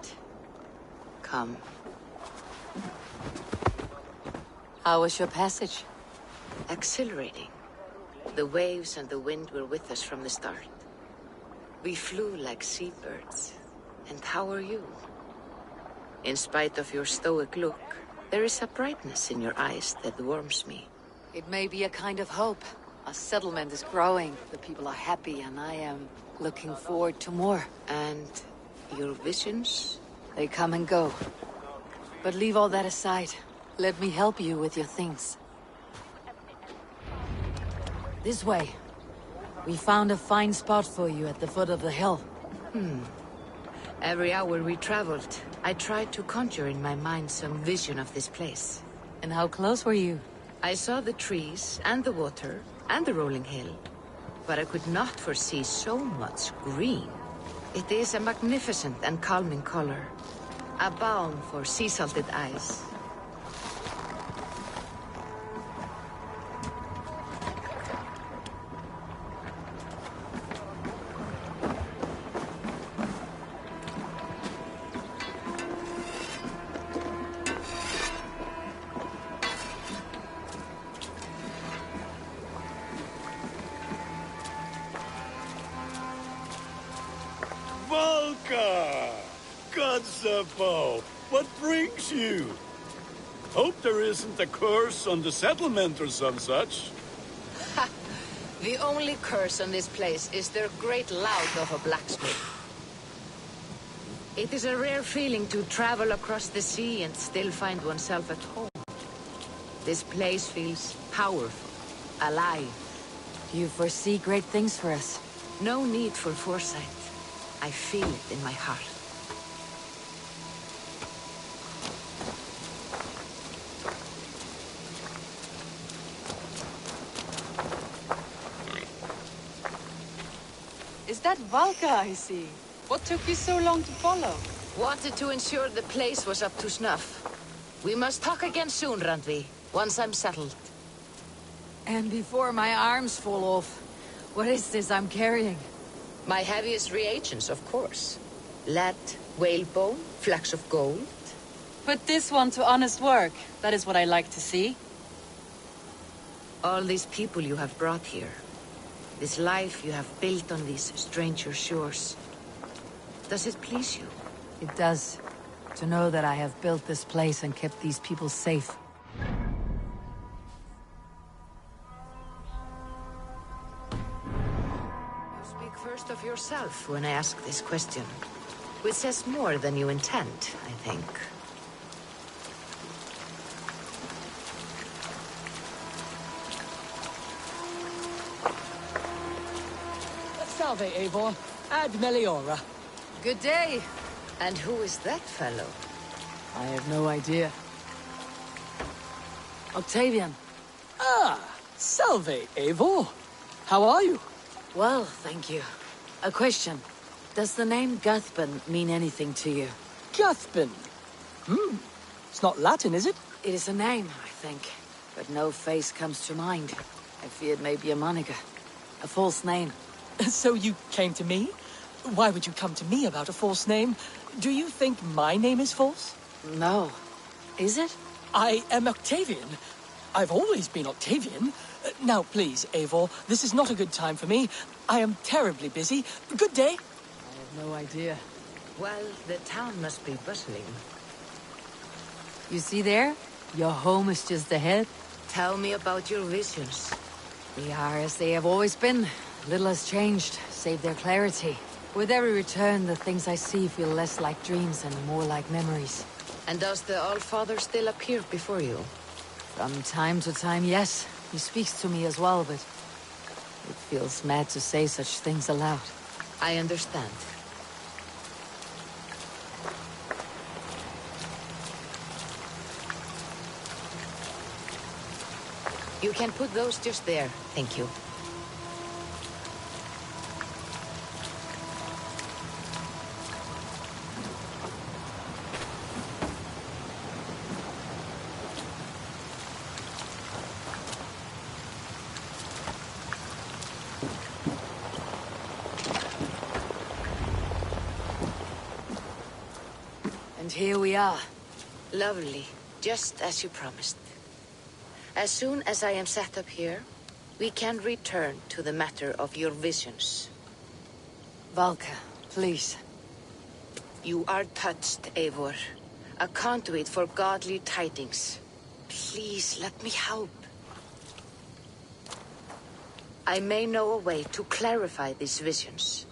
Come. How was your passage? Exhilarating. The waves and the wind were with us from the start. We flew like seabirds. And how are you? In spite of your stoic look, there is a brightness in your eyes that warms me. It may be a kind of hope. Our settlement is growing, the people are happy, and I am looking forward to more. And your visions? They come and go. But leave all that aside. Let me help you with your things. This way. We found a fine spot for you at the foot of the hill. Every hour we traveled, I tried to conjure in my mind some vision of this place. And how close were you? I saw the trees, and the water, and the rolling hill. But I could not foresee so much green. It is a magnificent and calming color. A balm for sea-salted eyes. Valka! Gods above, what brings you? Hope there isn't a curse on the settlement or some such. The only curse on this place is their great lout of a blacksmith. It is a rare feeling to travel across the sea and still find oneself at home. This place feels powerful, alive. You foresee great things for us. No need for foresight. I feel it in my heart. Is that Valka I see? What took you so long to follow? Wanted to ensure the place was up to snuff. We must talk again soon, Randvi, once I'm settled. And before my arms fall off, what is this I'm carrying? My heaviest reagents, of course. Lead, whalebone, flecks of gold. Put this one to honest work. That is what I like to see. All these people you have brought here. This life you have built on these stranger shores. Does it please you? It does. To know that I have built this place and kept these people safe. first of yourself when I ask this question, which says more than you intend, I think. Salve, Eivor. Ad Meliora. Good day. And who is that fellow? I have no idea. Octavian. Ah, salve, Eivor. How are you? Well, thank you. A question. Does the name Guthban mean anything to you? Guthban? It's not Latin, is it? It is a name, I think. But no face comes to mind. I fear it may be a moniker. A false name. So you came to me? Why would you come to me about a false name? Do you think my name is false? No. Is it? I am Octavian. I've always been Octavian. Now, please, Eivor, this is not a good time for me. I am terribly busy. Good day. I have no idea. Well, the town must be bustling. You see there? Your home is just ahead. Tell me about your visions. They are as they have always been. Little has changed, save their clarity. With every return, the things I see feel less like dreams and more like memories. And does the Allfather still appear before you? From time to time, yes. He speaks to me as well, but it feels mad to say such things aloud. I understand. You can put those just there, thank you. And here we are. Lovely, just as you promised. As soon as I am set up here, we can return to the matter of your visions. Valka, please. You are touched, Eivor. A conduit for godly tidings. Please, let me help. I may know a way to clarify these visions.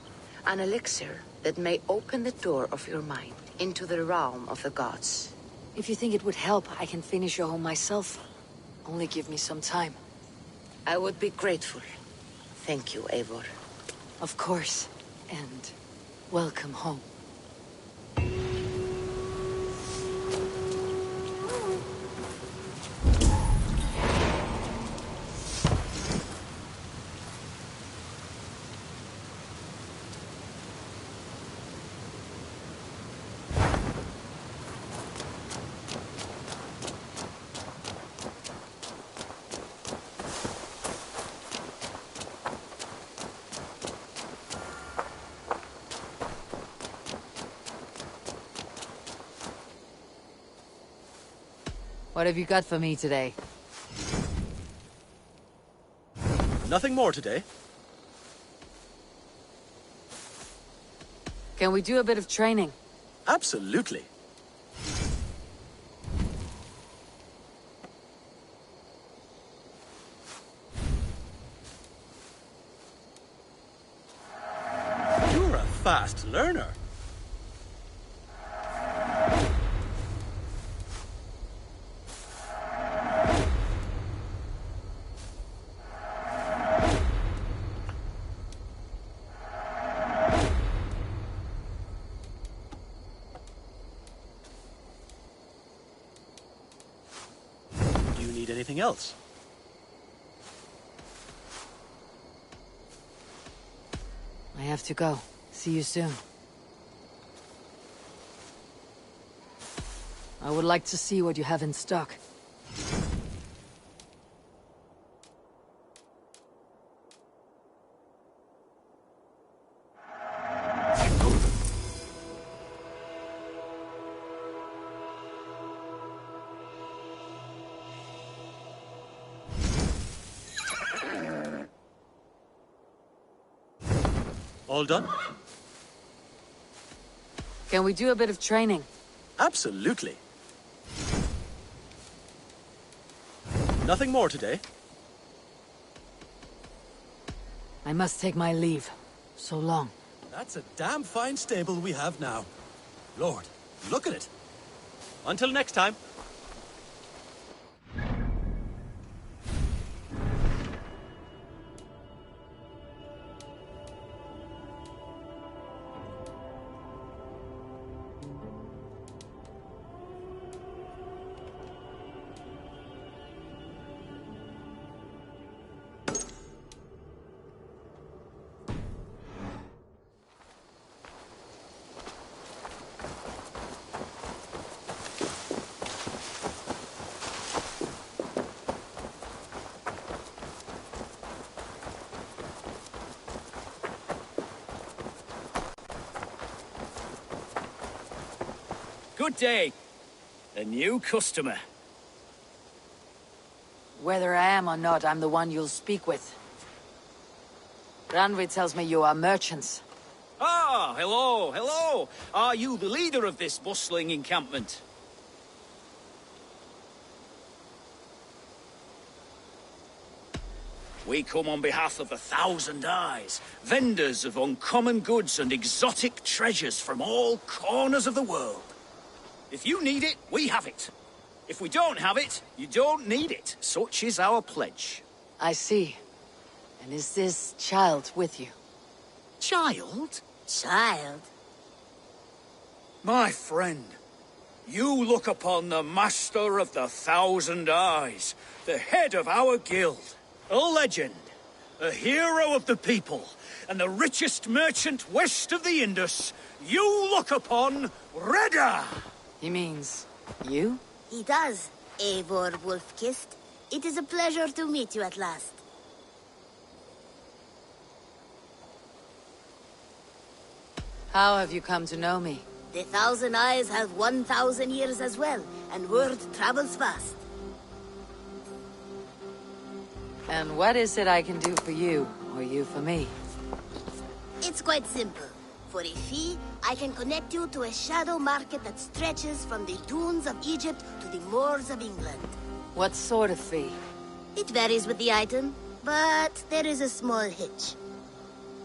An elixir that may open the door of your mind into the realm of the gods. If you think it would help, I can finish your home myself. Only give me some time. I would be grateful. Thank you, Eivor. Of course. And welcome home. What have you got for me today? Nothing more today. Can we do a bit of training? Absolutely. You're a fast learner. Anything else? I have to go. See you soon. I would like to see what you have in stock. All done? Can we do a bit of training? Absolutely. Nothing more today. I must take my leave. So long. That's a damn fine stable we have now. Lord, look at it. Until next time. Good day. A new customer. Whether I am or not, I'm the one you'll speak with. Randvi tells me you are merchants. Ah, hello, hello. Are you the leader of this bustling encampment? We come on behalf of 1,000 Eyes, vendors of uncommon goods and exotic treasures from all corners of the world. If you need it, we have it. If we don't have it, you don't need it. Such is our pledge. I see. And is this child with you? Child? Child? My friend, you look upon the master of the 1,000 Eyes, the head of our guild, a legend, a hero of the people, and the richest merchant west of the Indus. You look upon Reda! He means you? He does, Eivor Wolf-Kissed. It is a pleasure to meet you at last. How have you come to know me? The 1,000 Eyes have 1,000 years as well, and word travels fast. And what is it I can do for you, or you for me? It's quite simple. For a fee, I can connect you to a shadow market that stretches from the dunes of Egypt to the moors of England. What sort of fee? It varies with the item, but there is a small hitch.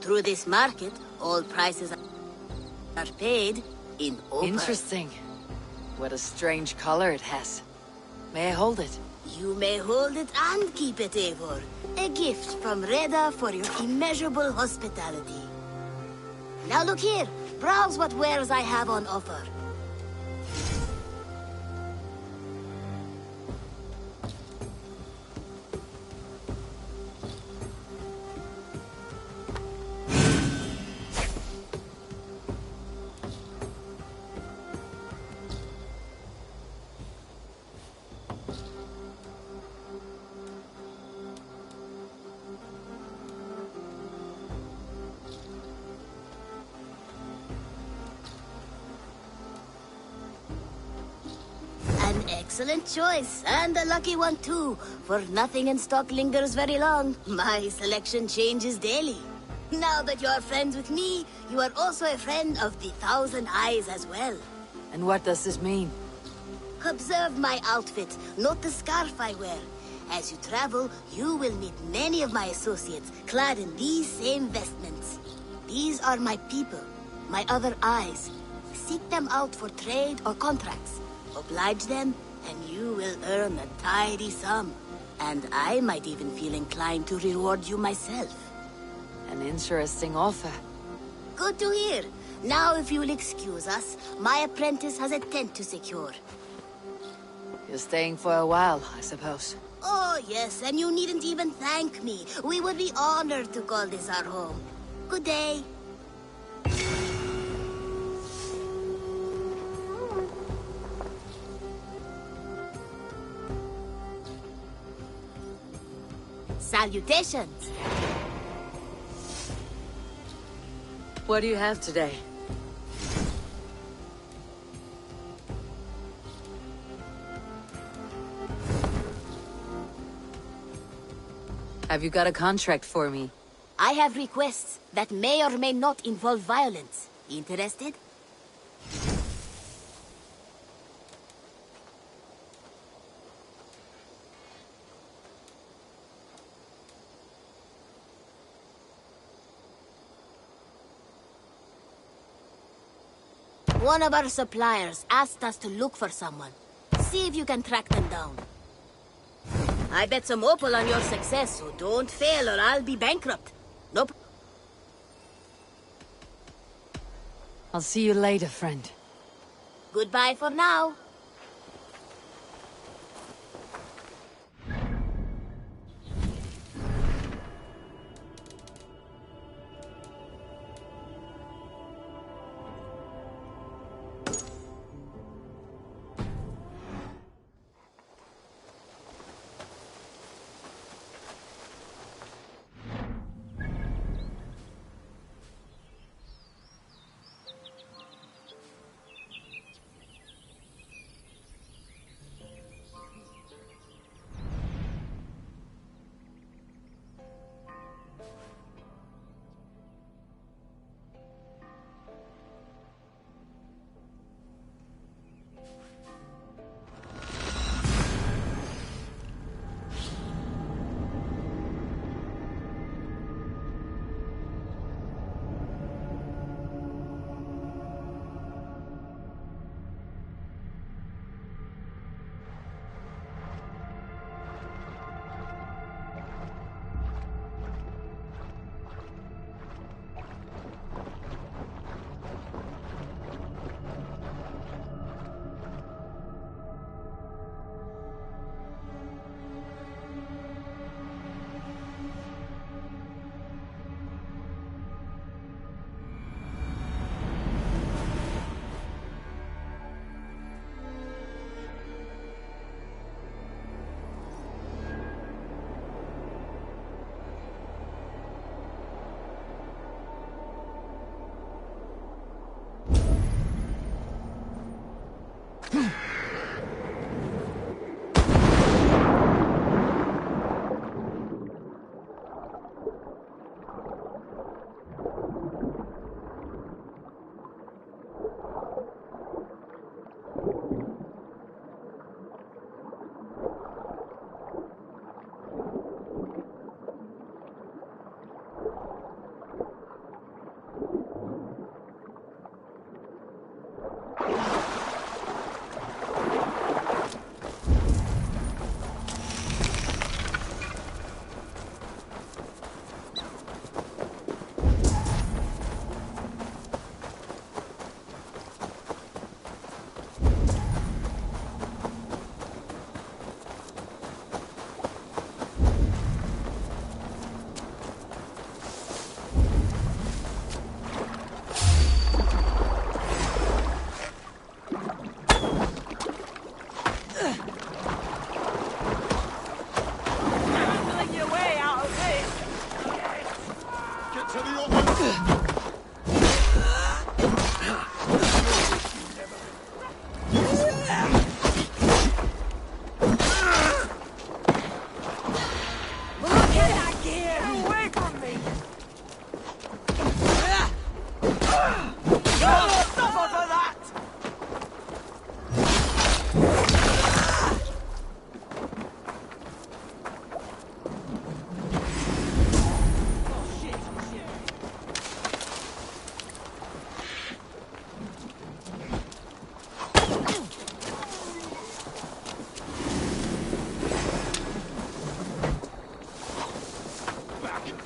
Through this market, all prices are paid in opal. Interesting. What a strange color it has. May I hold it? You may hold it and keep it, Eivor. A gift from Reda for your immeasurable hospitality. Now look here. Browse what wares I have on offer. Excellent choice, and a lucky one too, for nothing in stock lingers very long. My selection changes daily. Now that you're friends with me, you are also a friend of the 1,000 Eyes as well. And what does this mean? Observe my outfit, note the scarf I wear. As you travel, you will meet many of my associates, clad in these same vestments. These are my people, my other eyes. Seek them out for trade or contracts. Oblige them, and you will earn a tidy sum. And I might even feel inclined to reward you myself. An interesting offer. Good to hear. Now, if you will excuse us, my apprentice has a tent to secure. You're staying for a while, I suppose. Oh, yes, and you needn't even thank me. We would be honored to call this our home. Good day. Salutations! What do you have today? Have you got a contract for me? I have requests that may or may not involve violence. Interested? One of our suppliers asked us to look for someone. See if you can track them down. I bet some opal on your success, so don't fail or I'll be bankrupt. Nope. I'll see you later, friend. Goodbye for now.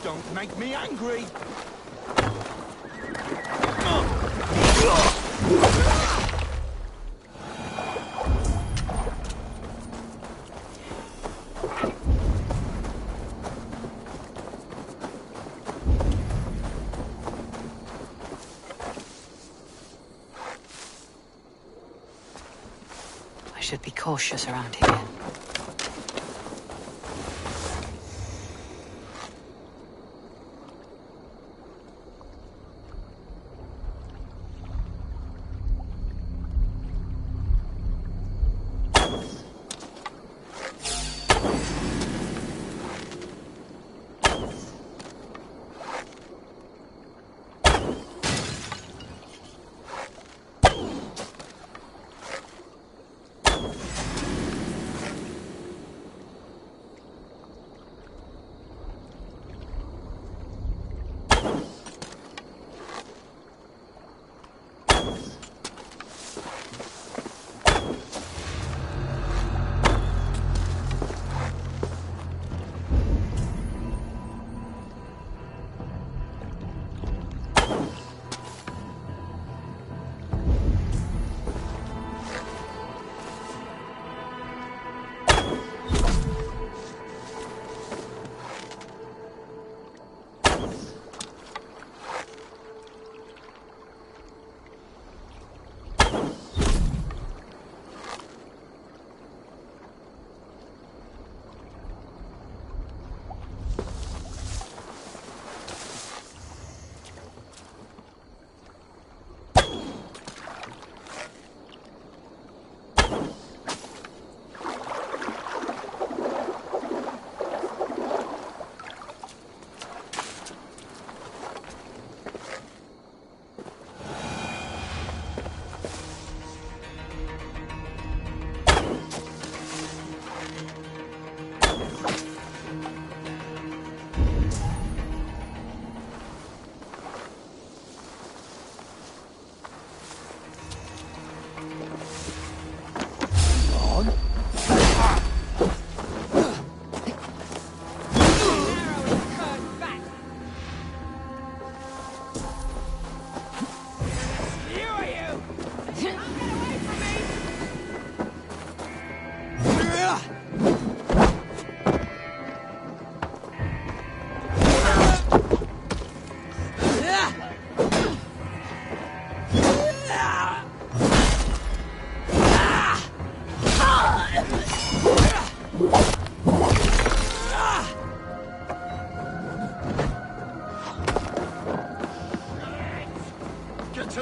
Don't make me angry! I should be cautious around here.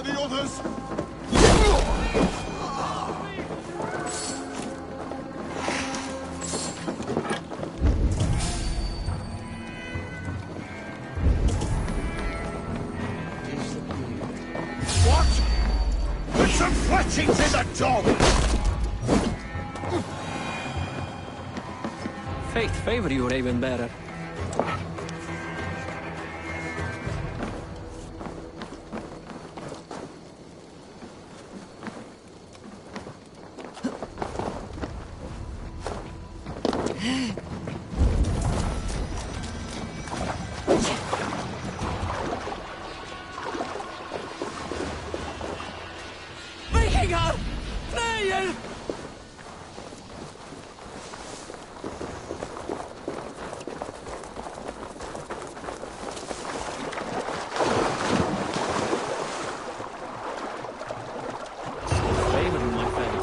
the others! What? Put some fletchings in the dog! Fate favor you, Raven Bearer. Vikingar! Freyr! Favor, my friend.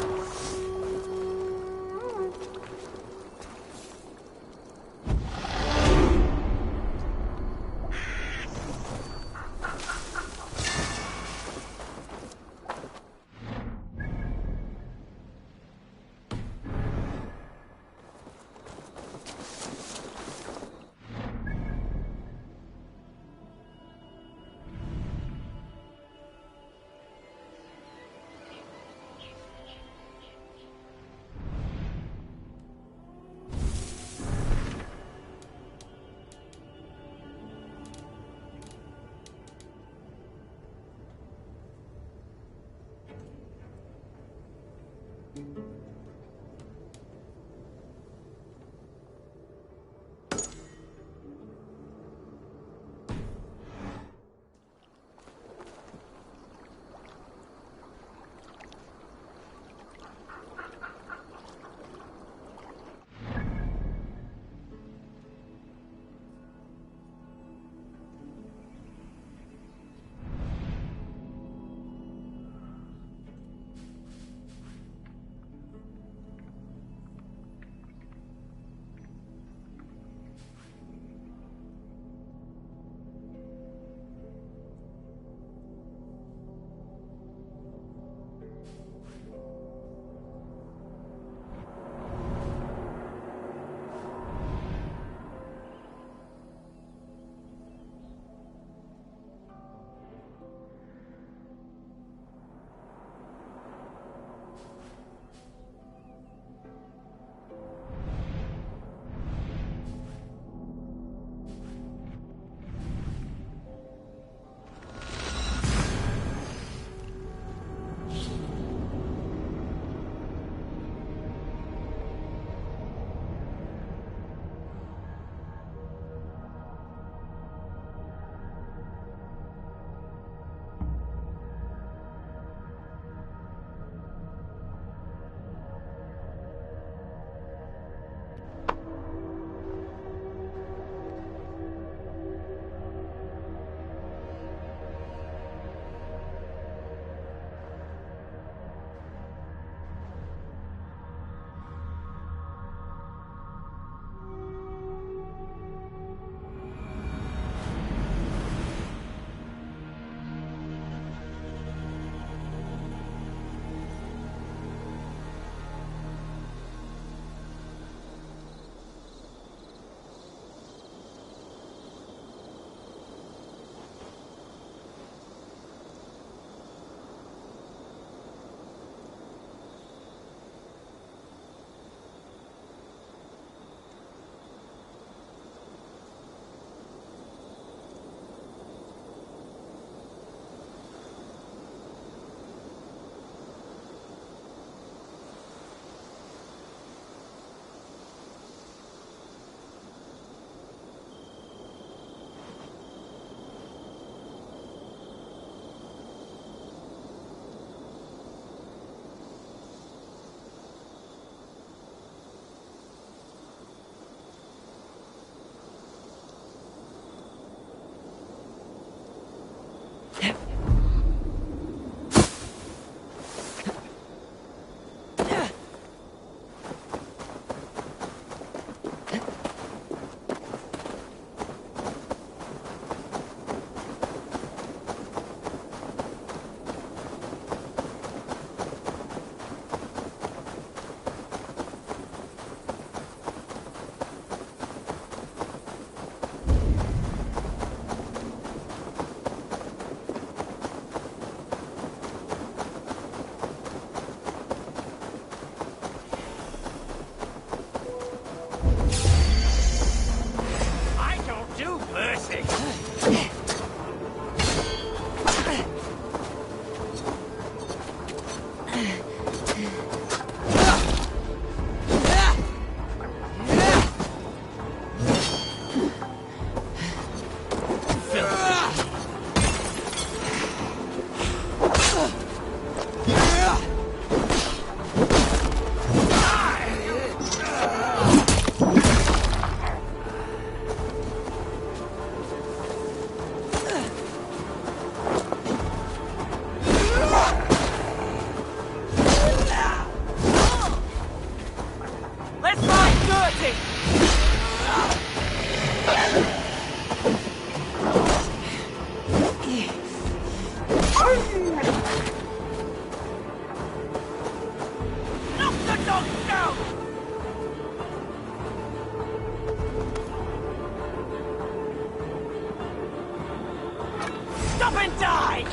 up and die!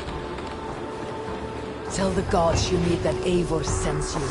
Tell the gods you need that Eivor sends you.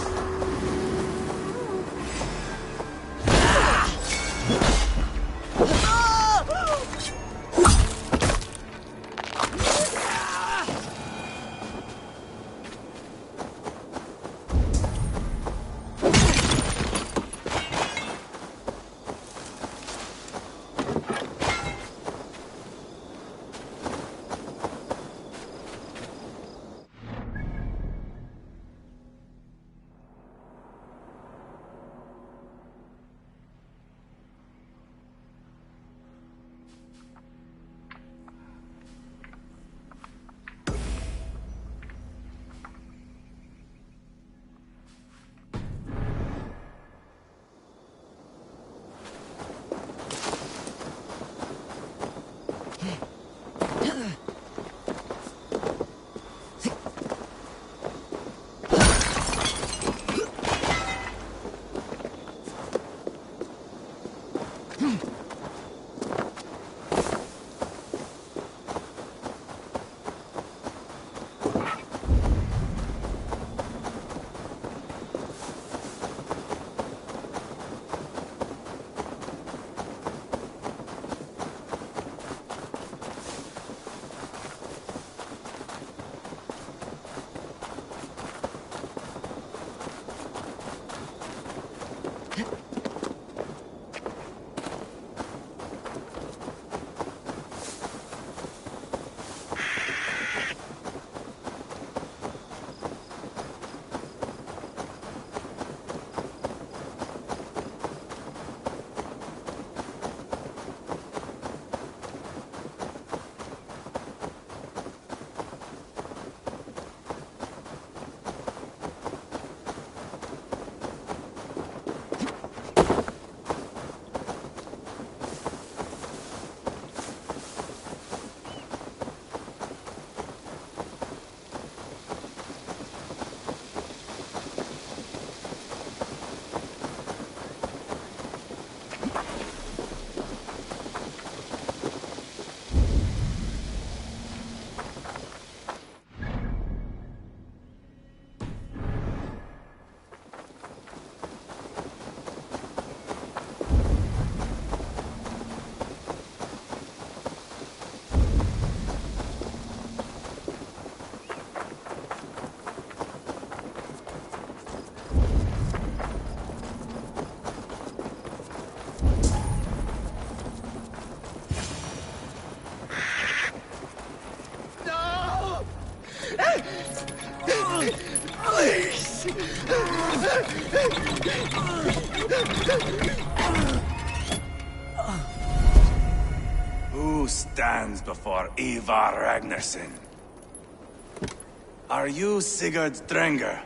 Who stands before Ivar Ragnarsson? Are you Sigurd Drenger?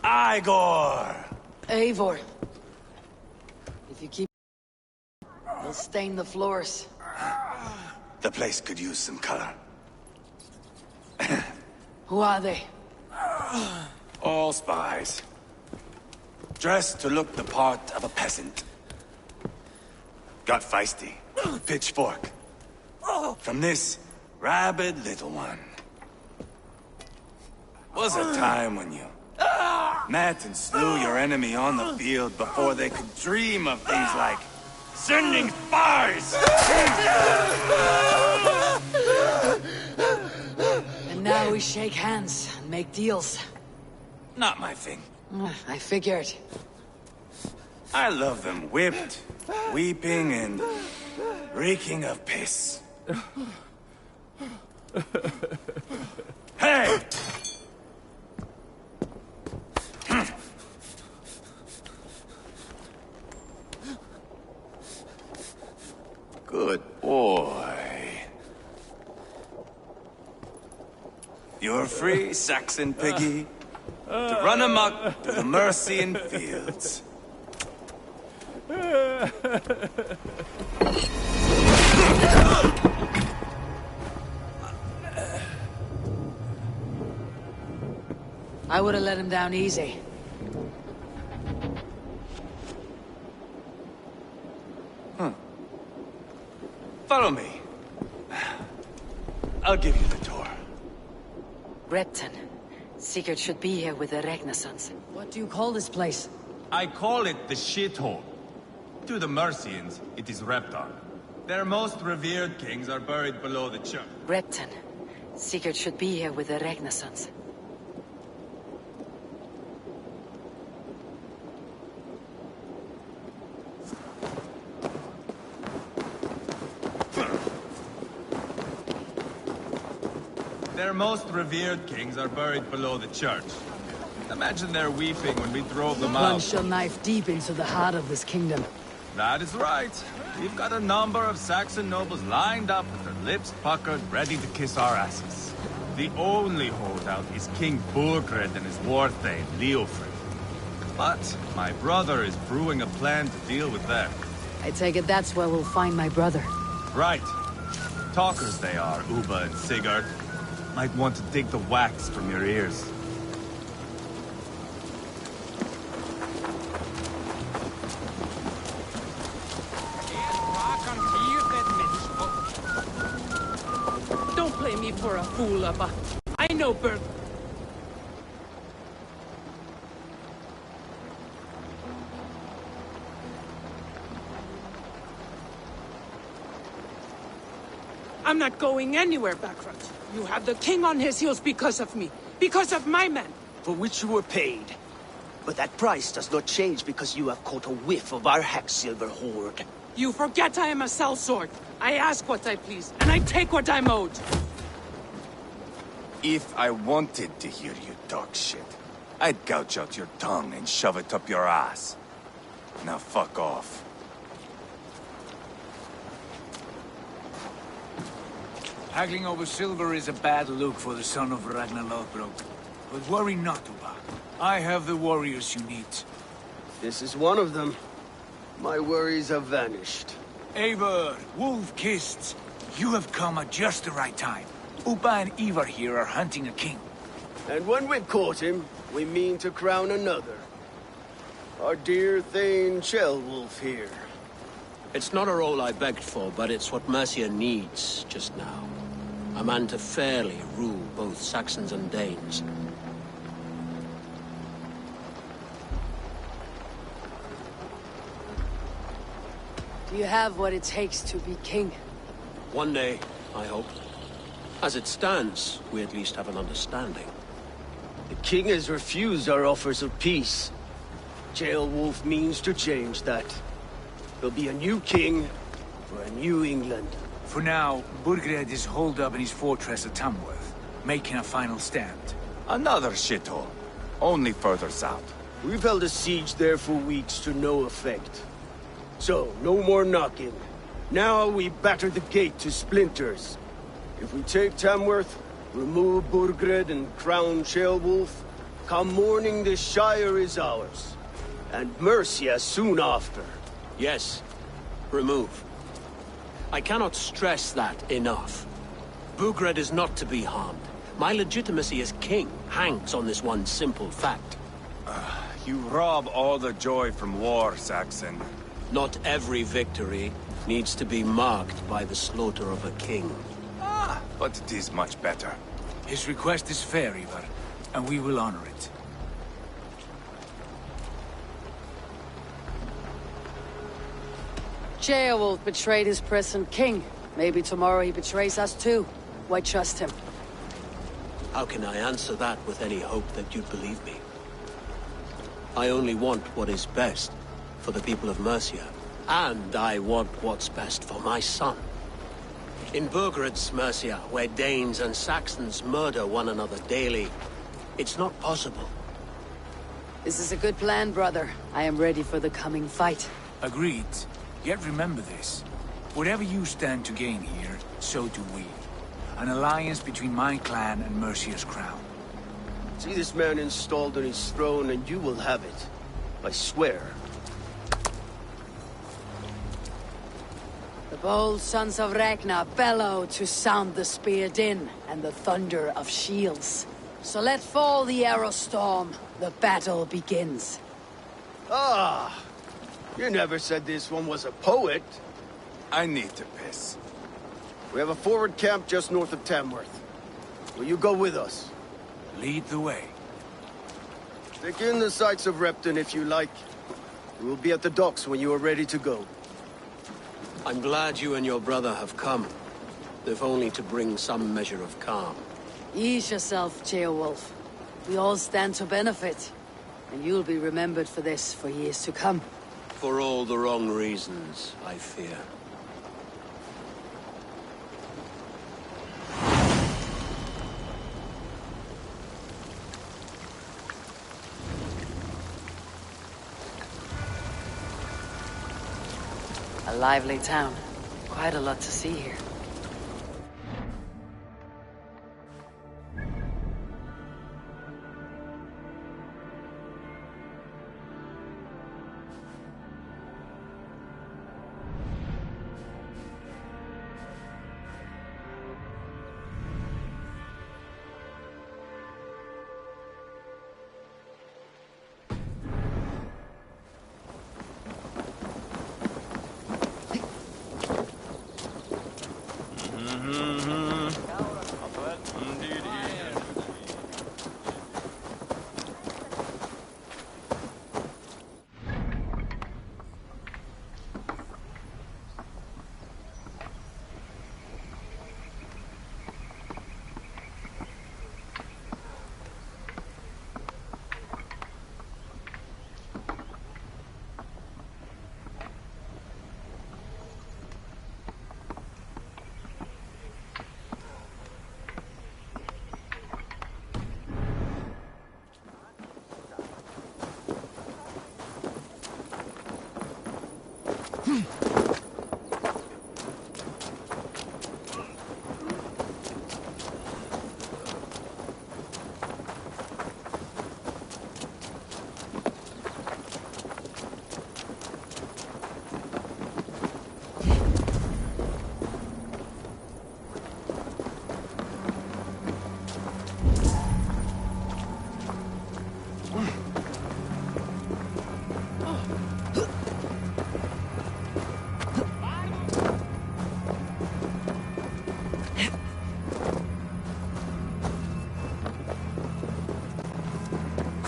Igor! Eivor. If you keep... They'll stain the floors. The place could use some color. Who are they? All spies. Dressed to look the part of a peasant. Got feisty. Pitchfork. From this rabid little one. Was a time when you met and slew your enemy on the field before they could dream of things like sending spies! And now we shake hands and make deals. Not my thing. I figured. I love them whipped, weeping, and reeking of piss. Hey! Good boy. You're free, Saxon piggy, to run amok to the Mercian fields. I would have let him down easy. Follow me. I'll give you the tour. Repton. Sigurd should be here with the Renaissance. What do you call this place? I call it the shithole. To the Mercians, it is Repton. Their most revered kings are buried below the church. Repton. Sigurd should be here with the Renaissance. Their most revered kings are buried below the church. Imagine their weeping when we drove them out. Plunge your knife deep into the heart of this kingdom. That is right. We've got a number of Saxon nobles lined up with their lips puckered, ready to kiss our asses. The only holdout is King Burgred and his war thane, Leofrid. But my brother is brewing a plan to deal with them. I take it that's where we'll find my brother. Right. Talkers they are, Uba and Sigurd. Might want to dig the wax from your ears. Don't play me for a fool, Abba. I know Berg. I'm not going anywhere, bankrupt. You have the king on his heels because of me. Because of my men. For which you were paid. But that price does not change because you have caught a whiff of our Hacksilver hoard. You forget I am a sellsword. I ask what I please, and I take what I'm owed. If I wanted to hear you talk shit, I'd gouge out your tongue and shove it up your ass. Now fuck off. Haggling over silver is a bad look for the son of Ragnar Lothbrok. But worry not, Uba. I have the warriors you need. This is one of them. My worries have vanished. Eivor, Wolf-Kissed, you have come at just the right time. Uba and Ivar here are hunting a king. And when we've caught him, we mean to crown another. Our dear Thane Ceolwulf here. It's not a role I begged for, but it's what Mercia needs just now. A man to fairly rule both Saxons and Danes. Do you have what it takes to be king? One day, I hope. As it stands, we at least have an understanding. The king has refused our offers of peace. Ceolwulf means to change that. There'll be a new king for a new England. For now, Burgred is holed up in his fortress at Tamworth, making a final stand. Another shithole. Only further south. We've held a siege there for weeks to no effect. So, no more knocking. Now we batter the gate to splinters. If we take Tamworth, remove Burgred and crown Ceolwulf, come morning the Shire is ours. And Mercia soon after. Yes, remove. I cannot stress that enough. Burgred is not to be harmed. My legitimacy as king hangs on this one simple fact. You rob all the joy from war, Saxon. Not every victory needs to be marked by the slaughter of a king. But it is much better. His request is fair, Ivar, and we will honor it. Ceolwulf betrayed his present king. Maybe tomorrow he betrays us too. Why trust him? How can I answer that with any hope that you'd believe me? I only want what is best for the people of Mercia. And I want what's best for my son. In Burgred's Mercia, where Danes and Saxons murder one another daily, it's not possible. This is a good plan, brother. I am ready for the coming fight. Agreed. Yet remember this. Whatever you stand to gain here, so do we. An alliance between my clan and Mercia's crown. See this man installed on his throne and you will have it. I swear. The bold sons of Ragnar bellow to sound the spear din and the thunder of shields. So let fall the arrow storm. The battle begins. Ah! You never said this one was a poet. I need to piss. We have a forward camp just north of Tamworth. Will you go with us? Lead the way. Take in the sights of Repton if you like. We will be at the docks when you are ready to go. I'm glad you and your brother have come, if only to bring some measure of calm. Ease yourself, Ceolwulf. We all stand to benefit. And you'll be remembered for this for years to come. For all the wrong reasons, I fear. A lively town. Quite a lot to see here.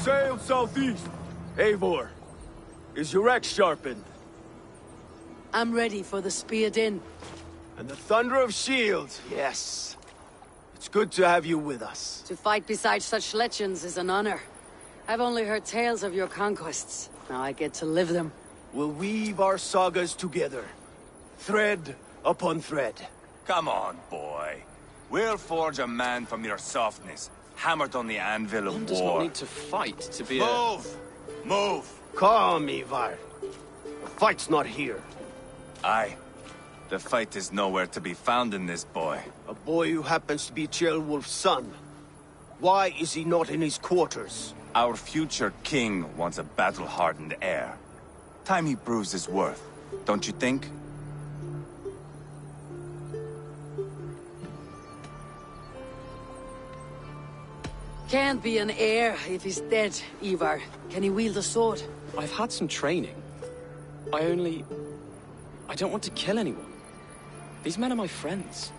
Sail southeast! Eivor, is your axe sharpened? I'm ready for the spear din. And the thunder of shields, yes. It's good to have you with us. To fight beside such legends is an honor. I've only heard tales of your conquests. Now I get to live them. We'll weave our sagas together. Thread upon thread. Come on, boy. We'll forge a man from your softness, hammered on the anvil of One war. does not need to fight to be Move! Move! Calm, Ivar. The fight's not here. Aye. The fight is nowhere to be found in this boy. A boy who happens to be Ceolwulf's son. Why is he not in his quarters? Our future king wants a battle-hardened heir. Time he proves his worth, don't you think? Can't be an heir if he's dead, Ivar. Can he wield a sword? I've had some training. I don't want to kill anyone. These men are my friends.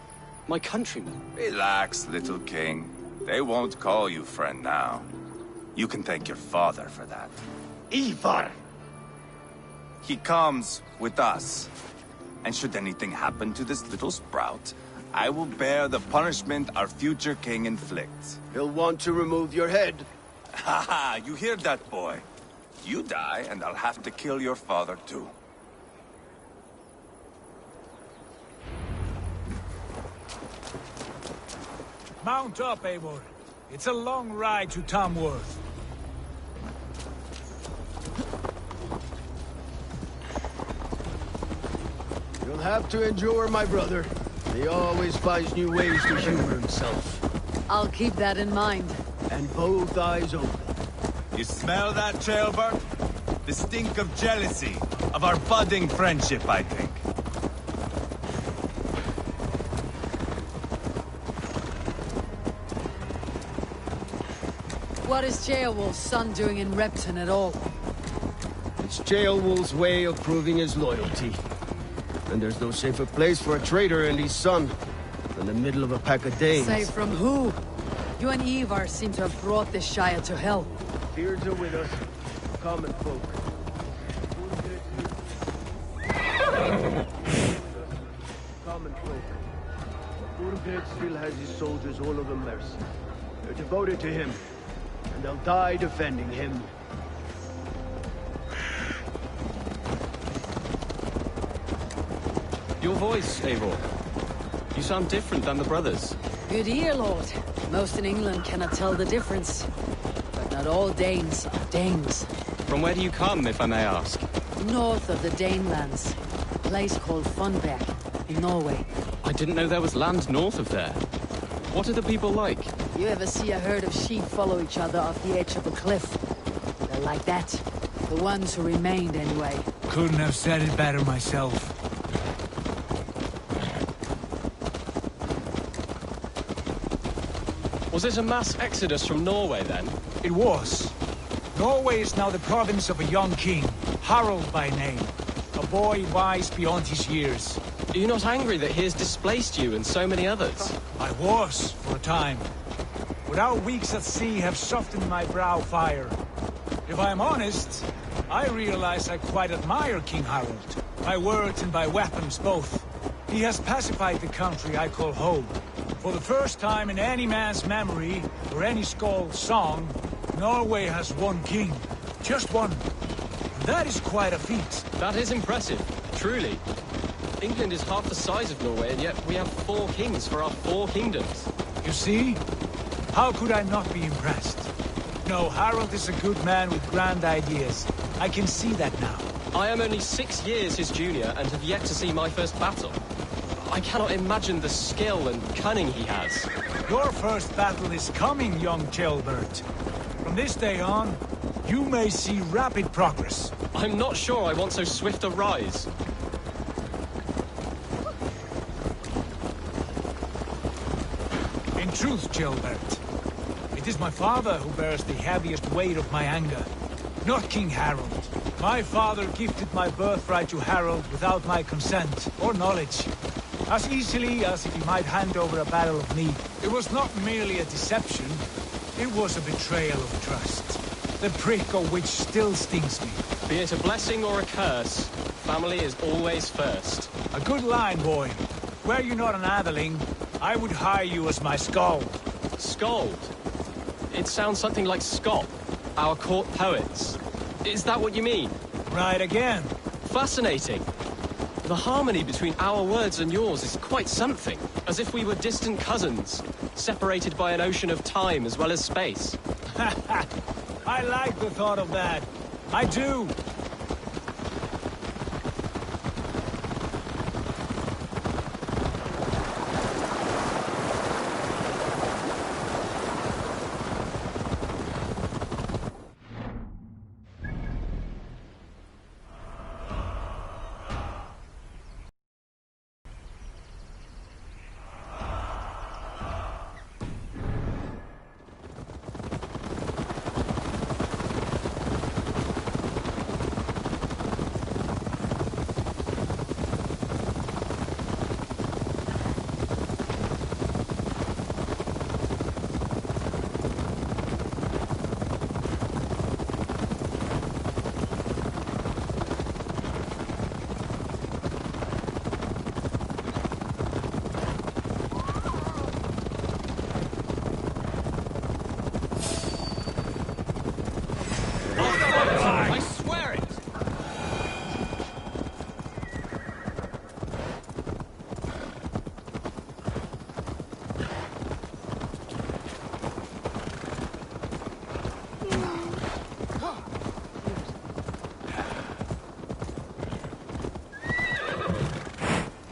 My countrymen. Relax, little king. They won't call you friend now. You can thank your father for that. Ivar! He comes with us. And should anything happen to this little sprout, I will bear the punishment our future king inflicts. He'll want to remove your head. Ha ha! You hear that, boy? You die, and I'll have to kill your father, too. Mount up, Eivor. It's a long ride to Tamworth. You'll have to endure, my brother. He always finds new ways to humor himself. I'll keep that in mind. And both eyes open. You smell that, Ceolbert? The stink of jealousy, of our budding friendship, I think. What is Ceolwulf's son doing in Repton at all? It's Ceolwulf's way of proving his loyalty. And there's no safer place for a trader and his son than the middle of a pack of Danes. Say from who? You and Ivar seem to have brought this Shire to hell. Fears are with us, common folk. Common folk. Burgred still has his soldiers all over Mercia. They're devoted to him, and they'll die defending him. Your voice, Eivor. You sound different than the brothers. Good ear, Lord. Most in England cannot tell the difference. But not all Danes are Danes. From where do you come, if I may ask? North of the Danelands. A place called Funberg, in Norway. I didn't know there was land north of there. What are the people like? You ever see a herd of sheep follow each other off the edge of a cliff? They're like that. The ones who remained, anyway. Couldn't have said it better myself. Was it a mass exodus from Norway, then? It was. Norway is now the province of a young king, Harald by name. A boy wise beyond his years. Are you not angry that he has displaced you and so many others? I was, for a time. But our weeks at sea have softened my brow fire. If I am honest, I realize I quite admire King Harald. By words and by weapons both. He has pacified the country I call home. For the first time in any man's memory, or any skald's song, Norway has one king. Just one. And that is quite a feat. That is impressive, truly. England is half the size of Norway, and yet we have 4 kings for our 4 kingdoms. You see? How could I not be impressed? No, Harald is a good man with grand ideas. I can see that now. I am only 6 years his junior, and have yet to see my first battle. I cannot imagine the skill and cunning he has. Your first battle is coming, young jailbird. From this day on, you may see rapid progress. I'm not sure I want so swift a rise. In truth, Jailbert, it is my father who bears the heaviest weight of my anger, not King Harald. My father gifted my birthright to Harald without my consent or knowledge. As easily as if he might hand over a battle of me. It was not merely a deception, it was a betrayal of trust. The prick of which still stings me. Be it a blessing or a curse, family is always first. A good line, boy. Were you not an atheling, I would hire you as my skald. Skald? It sounds something like Scott, our court poets. Is that what you mean? Right again. Fascinating. The harmony between our words and yours is quite something. As if we were distant cousins, separated by an ocean of time as well as space. I like the thought of that. I do.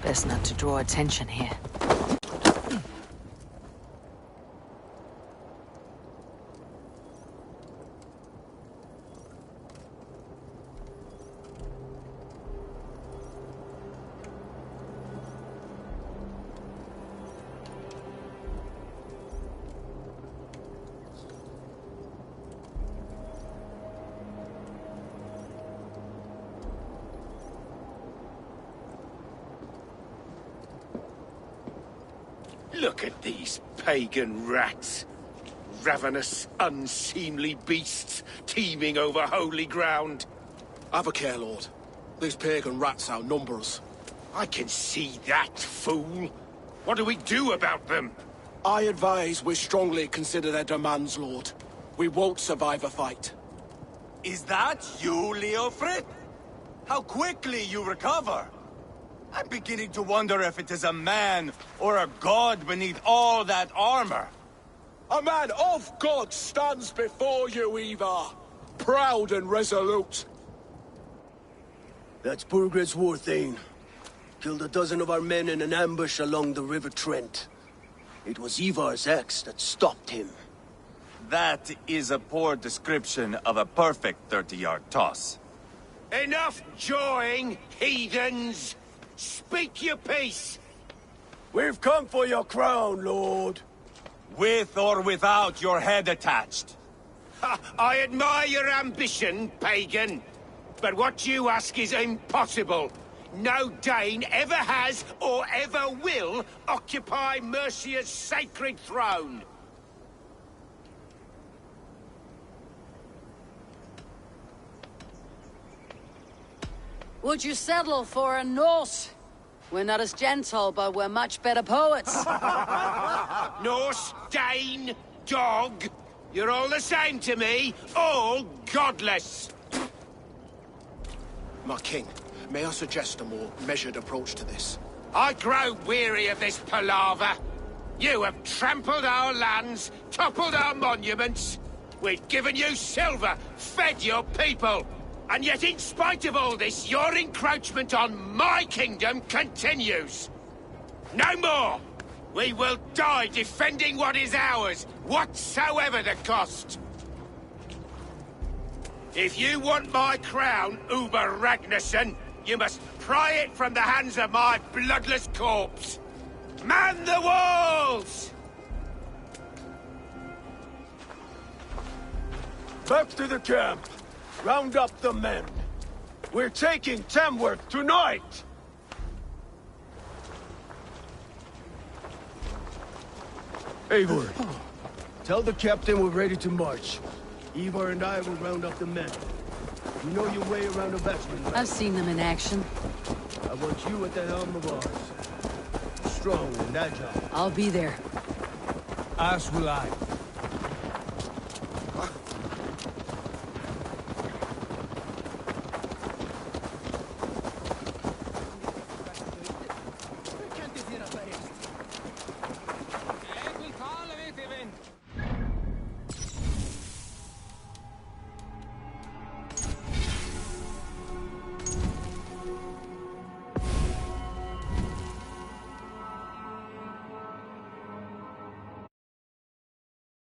Best not to draw attention here. Look at these pagan rats. Ravenous, unseemly beasts teeming over holy ground. Have a care, Lord. These pagan rats outnumber us. I can see that, fool. What do we do about them? I advise we strongly consider their demands, Lord. We won't survive a fight. Is that you, Leofrid? How quickly you recover! I'm beginning to wonder if it is a man or a god beneath all that armor. A man of God stands before you, Ivar. Proud and resolute. That's Burgred's Warthane. Killed a dozen of our men in an ambush along the River Trent. It was Ivar's axe that stopped him. That is a poor description of a perfect 30-yard toss. Enough jawing, heathens! Speak your piece! We've come for your crown, Lord. With or without your head attached. Ha, I admire your ambition, pagan. But what you ask is impossible. No Dane ever has or ever will occupy Mercia's sacred throne. Would you settle for a Norse? We're not as gentle, but we're much better poets. Norse, Dane, dog. You're all the same to me. All godless. My king, may I suggest a more measured approach to this? I grow weary of this palaver. You have trampled our lands, toppled our monuments. We've given you silver, fed your people. And yet, in spite of all this, your encroachment on my kingdom continues. No more! We will die defending what is ours, whatsoever the cost. If you want my crown, Uber Ragnarsson, you must pry it from the hands of my bloodless corpse. Man the walls! Back to the camp. Round up the men. We're taking Tamworth tonight! Eivor, tell the captain we're ready to march. Ivar and I will round up the men. You know your way around a veteran, right? I've seen them in action. I want you at the helm of ours. Strong and agile. I'll be there. As will I.